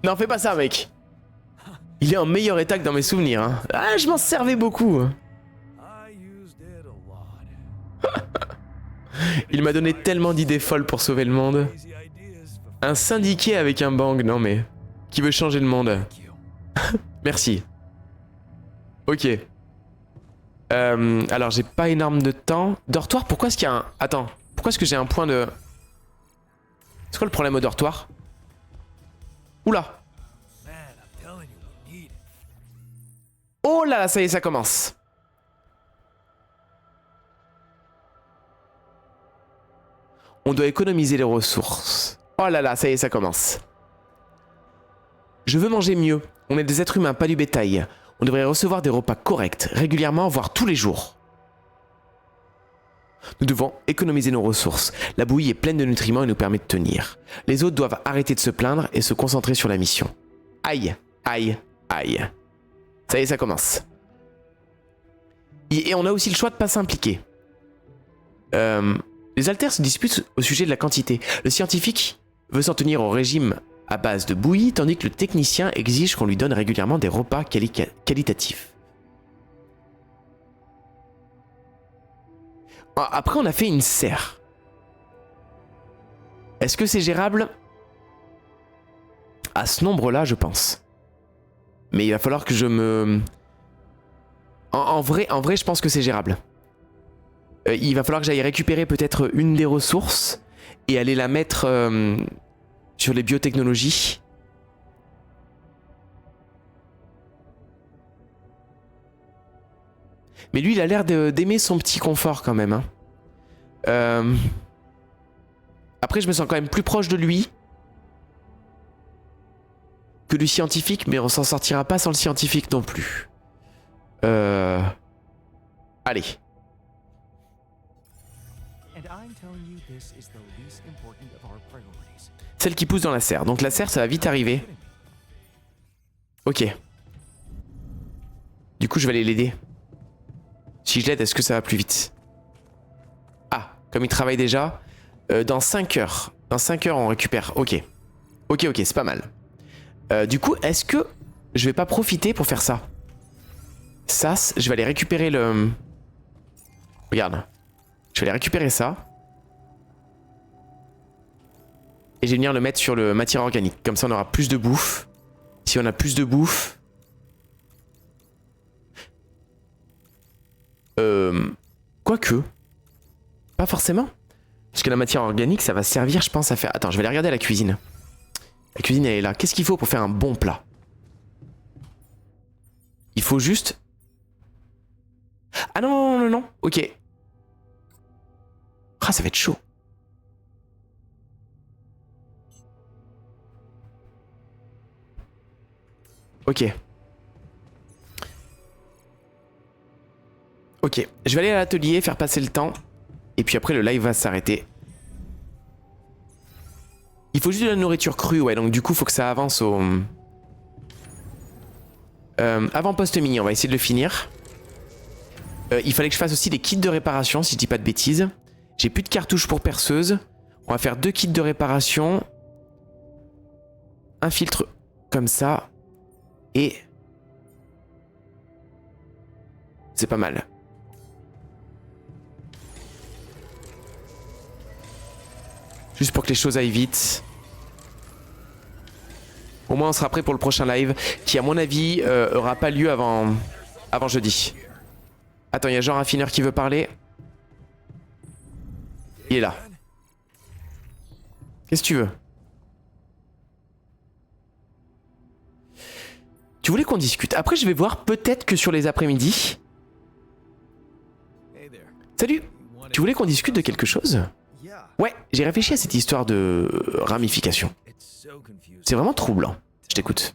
Non, fais pas ça, mec. Il est en meilleur état que dans mes souvenirs. Hein. Ah, je m'en servais beaucoup. Il m'a donné tellement d'idées folles pour sauver le monde. Un syndiqué avec un bang, non mais... Qui veut changer le monde. Merci. Ok. Alors, j'ai pas énorme de temps. Dortoir, pourquoi est-ce qu'il y a un... Attends, pourquoi est-ce que j'ai un point de... C'est quoi le problème au dortoir? Oula. Oh là là, ça y est, ça commence. On doit économiser les ressources. Oh là là, ça y est, ça commence. Je veux manger mieux. On est des êtres humains, pas du bétail. On devrait recevoir des repas corrects, régulièrement, voire tous les jours. Nous devons économiser nos ressources. La bouillie est pleine de nutriments et nous permet de tenir. Les autres doivent arrêter de se plaindre et se concentrer sur la mission. Aïe, aïe, aïe. Ça y est, ça commence. Et on a aussi le choix de ne pas s'impliquer. Les alters se disputent au sujet de la quantité. Le scientifique veut s'en tenir au régime à base de bouillie, tandis que le technicien exige qu'on lui donne régulièrement des repas qualitatifs. Après, on a fait une serre. Est-ce que c'est gérable? À ce nombre-là, je pense. Mais il va falloir que je me... En vrai, je pense que c'est gérable. Il va falloir que j'aille récupérer peut-être une des ressources et aller la mettre sur les biotechnologies. Mais lui, il a l'air d'aimer son petit confort quand même. Hein. Après, je me sens quand même plus proche de lui que du scientifique, mais on s'en sortira pas sans le scientifique non plus. Allez. Celle qui pousse dans la serre. Donc la serre, ça va vite arriver. Ok. Du coup, je vais aller l'aider. Si je l'aide, est-ce que ça va plus vite? Ah, comme il travaille déjà. Dans 5 heures. Dans 5 heures, on récupère. Ok. Ok, c'est pas mal. Du coup, est-ce que je vais pas profiter pour faire ça? Ça, je vais aller récupérer le... Regarde. Je vais aller récupérer ça. Et je vais venir le mettre sur le matière organique. Comme ça, on aura plus de bouffe. Si on a plus de bouffe... Quoique... Pas forcément. Parce que la matière organique, ça va servir, je pense, à faire... Attends, je vais aller regarder la cuisine. La cuisine, elle est là. Qu'est-ce qu'il faut pour faire un bon plat? Il faut juste... Ah non, non, non, non. Ok. Ah, ça va être chaud. Ok. Ok. Je vais aller à l'atelier, faire passer le temps. Et puis après, le live va s'arrêter. Il faut juste de la nourriture crue, ouais. Donc du coup, il faut que ça avance au... avant-poste mini, on va essayer de le finir. Il fallait que je fasse aussi des kits de réparation, si je dis pas de bêtises. J'ai plus de cartouches pour perceuse. On va faire 2 kits de réparation. Un filtre comme ça. Et... c'est pas mal. Juste pour que les choses aillent vite. Au moins on sera prêt pour le prochain live. Qui à mon avis aura pas lieu avant jeudi. Attends, il y a genre un raffineur qui veut parler. Il est là. Qu'est-ce que tu veux? Tu voulais qu'on discute. Après je vais voir peut-être que sur les après-midi. Salut. Tu voulais qu'on discute de quelque chose? Ouais, j'ai réfléchi à cette histoire de ramification. C'est vraiment troublant. Je t'écoute.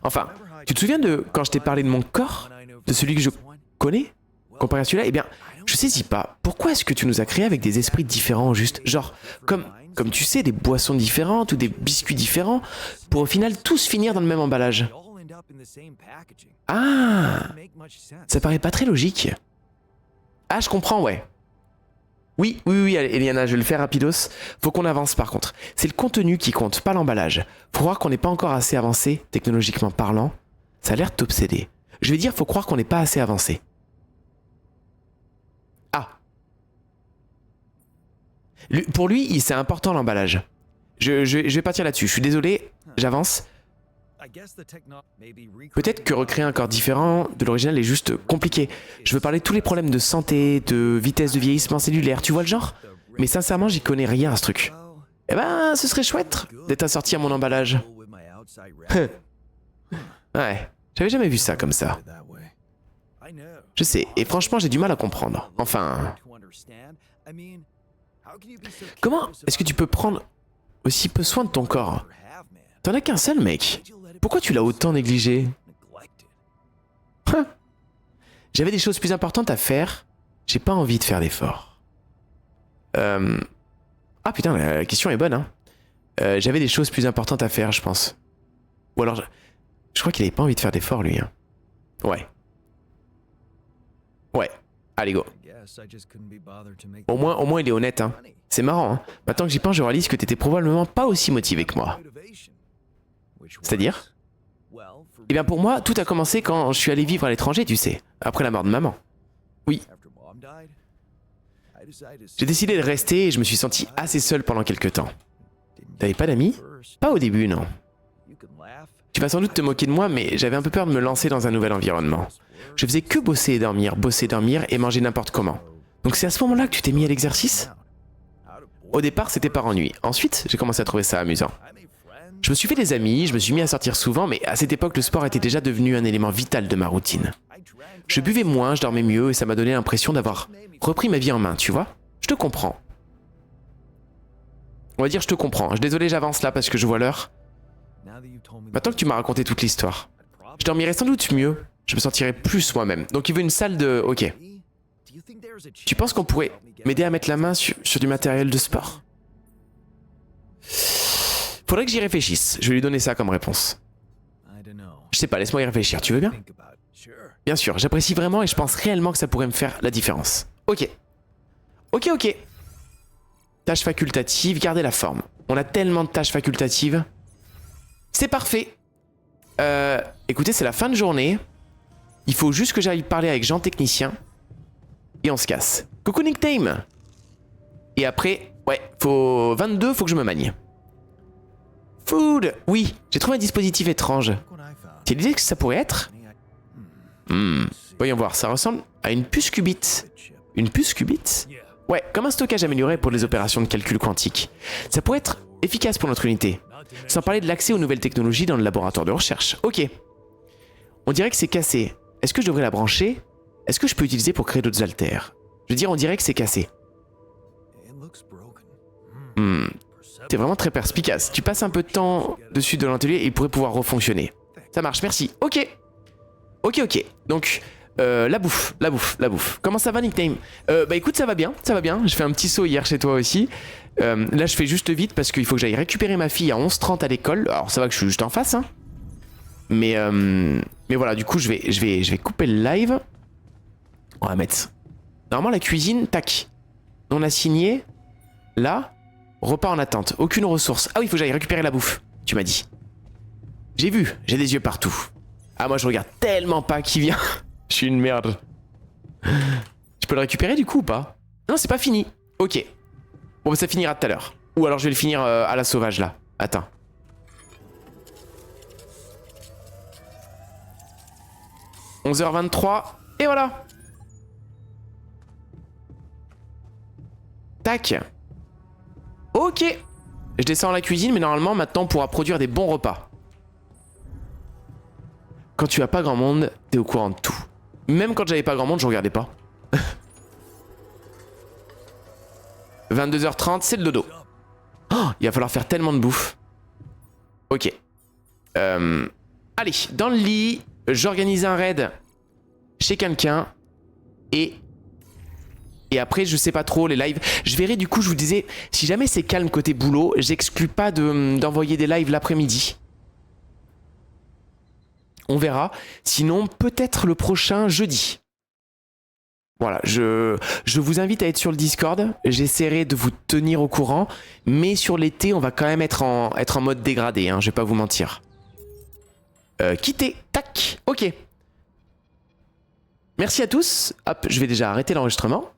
Enfin, tu te souviens de quand je t'ai parlé de mon corps? De celui que je connais? Comparé à celui-là? Eh bien, je saisis pas. Pourquoi est-ce que tu nous as créés avec des esprits différents, juste? Genre, comme tu sais, des boissons différentes ou des biscuits différents, pour au final tous finir dans le même emballage. Ah! Ça paraît pas très logique. Ah, je comprends, ouais. Oui, Eliana, je vais le faire rapidos. Faut qu'on avance par contre. C'est le contenu qui compte, pas l'emballage. Faut croire qu'on n'est pas encore assez avancé, technologiquement parlant. Ça a l'air de t'obséder. Je vais dire, faut croire qu'on n'est pas assez avancé. Ah. Pour lui, c'est important l'emballage. Je vais partir là-dessus. Je suis désolé, j'avance. Peut-être que recréer un corps différent de l'original est juste compliqué. Je veux parler de tous les problèmes de santé, de vitesse de vieillissement cellulaire, tu vois le genre? Mais sincèrement, j'y connais rien à ce truc. Eh ben, ce serait chouette d'être assorti à mon emballage. Ouais, j'avais jamais vu ça comme ça. Je sais, et franchement, j'ai du mal à comprendre. Enfin... Comment est-ce que tu peux prendre aussi peu soin de ton corps? T'en as qu'un seul, mec. Pourquoi tu l'as autant négligé? J'avais des choses plus importantes à faire. J'ai pas envie de faire d'efforts. Ah putain, la question est bonne, hein. J'avais des choses plus importantes à faire, je pense. Ou alors, je crois qu'il avait pas envie de faire d'efforts, lui. Hein. Ouais. Ouais. Allez, go. Au moins, il est honnête, hein. C'est marrant, hein. Maintenant que j'y pense, je réalise que t'étais probablement pas aussi motivé que moi. C'est-à-dire? Eh bien pour moi, tout a commencé quand je suis allé vivre à l'étranger, tu sais, après la mort de maman. Oui. J'ai décidé de rester et je me suis senti assez seul pendant quelques temps. T'avais pas d'amis? Pas au début, non. Tu vas sans doute te moquer de moi, mais j'avais un peu peur de me lancer dans un nouvel environnement. Je faisais que bosser et dormir et manger n'importe comment. Donc c'est à ce moment-là que tu t'es mis à l'exercice? Au départ, c'était par ennui. Ensuite, j'ai commencé à trouver ça amusant. Je me suis fait des amis, je me suis mis à sortir souvent, mais à cette époque, le sport était déjà devenu un élément vital de ma routine. Je buvais moins, je dormais mieux, et ça m'a donné l'impression d'avoir repris ma vie en main, tu vois? Je te comprends. On va dire je te comprends. Désolé, j'avance là parce que je vois l'heure. Maintenant que tu m'as raconté toute l'histoire, je dormirai sans doute mieux, je me sentirai plus moi-même. Donc il veut une salle de... Ok. Tu penses qu'on pourrait m'aider à mettre la main sur du matériel de sport? Faudrait que j'y réfléchisse. Je vais lui donner ça comme réponse. Je sais pas, laisse-moi y réfléchir, tu veux bien? Bien sûr, j'apprécie vraiment et je pense réellement que ça pourrait me faire la différence. Ok. Ok. Tâches facultatives, garder la forme. On a tellement de tâches facultatives. C'est parfait. Écoutez, c'est la fin de journée. Il faut juste que j'aille parler avec Jean Technicien. Et on se casse. Coucou Nickname. Et après, ouais, 22, faut que je me magne. Food. Oui, j'ai trouvé un dispositif étrange. Tu as l'idée que ça pourrait être? Voyons voir, ça ressemble à une puce qubit. Une puce qubit? Ouais, comme un stockage amélioré pour les opérations de calcul quantique. Ça pourrait être efficace pour notre unité. Sans parler de l'accès aux nouvelles technologies dans le laboratoire de recherche. Ok. On dirait que c'est cassé. Est-ce que je devrais la brancher? Est-ce que je peux utiliser pour créer d'autres haltères? Je veux dire, on dirait que c'est cassé. T'es vraiment très perspicace. Tu passes un peu de temps dessus de l'atelier et il pourrait pouvoir refonctionner. Ça marche, merci. Ok. Ok. Donc, la bouffe. Comment ça va, Nickname? Bah écoute, ça va bien. Je fais un petit saut hier chez toi aussi. Là, je fais juste vite parce qu'il faut que j'aille récupérer ma fille à 11h30 à l'école. Alors, ça va que je suis juste en face, hein. Mais voilà, du coup, je vais couper le live. On va mettre... Normalement, la cuisine, tac. On a signé. Là, repas en attente. Aucune ressource. Ah oui, il faut que j'aille récupérer la bouffe, tu m'as dit. J'ai vu, j'ai des yeux partout. Ah, moi, je regarde tellement pas qui vient. Je suis une merde. Je peux le récupérer du coup ou pas? Non, c'est pas fini. Ok. Bon, bah, ça finira tout à l'heure. Ou alors je vais le finir à la sauvage là. Attends. « 11h23. Et voilà. Tac. Ok. Je descends à la cuisine, mais normalement, maintenant, on pourra produire des bons repas. Quand tu as pas grand monde, t'es au courant de tout. Même quand j'avais pas grand monde, je regardais pas. 22h30, c'est le dodo. Oh, il va falloir faire tellement de bouffe. Ok. Allez, dans le lit, j'organise un raid chez quelqu'un. Et après, je sais pas trop, les lives. Je verrai, du coup, je vous disais, si jamais c'est calme côté boulot, j'exclus pas d'envoyer des lives l'après-midi. On verra. Sinon, peut-être le prochain jeudi. Voilà, je vous invite à être sur le Discord. J'essaierai de vous tenir au courant. Mais sur l'été, on va quand même être en mode dégradé, hein, je vais pas vous mentir. Quitter. Tac. Ok. Merci à tous. Hop, je vais déjà arrêter l'enregistrement.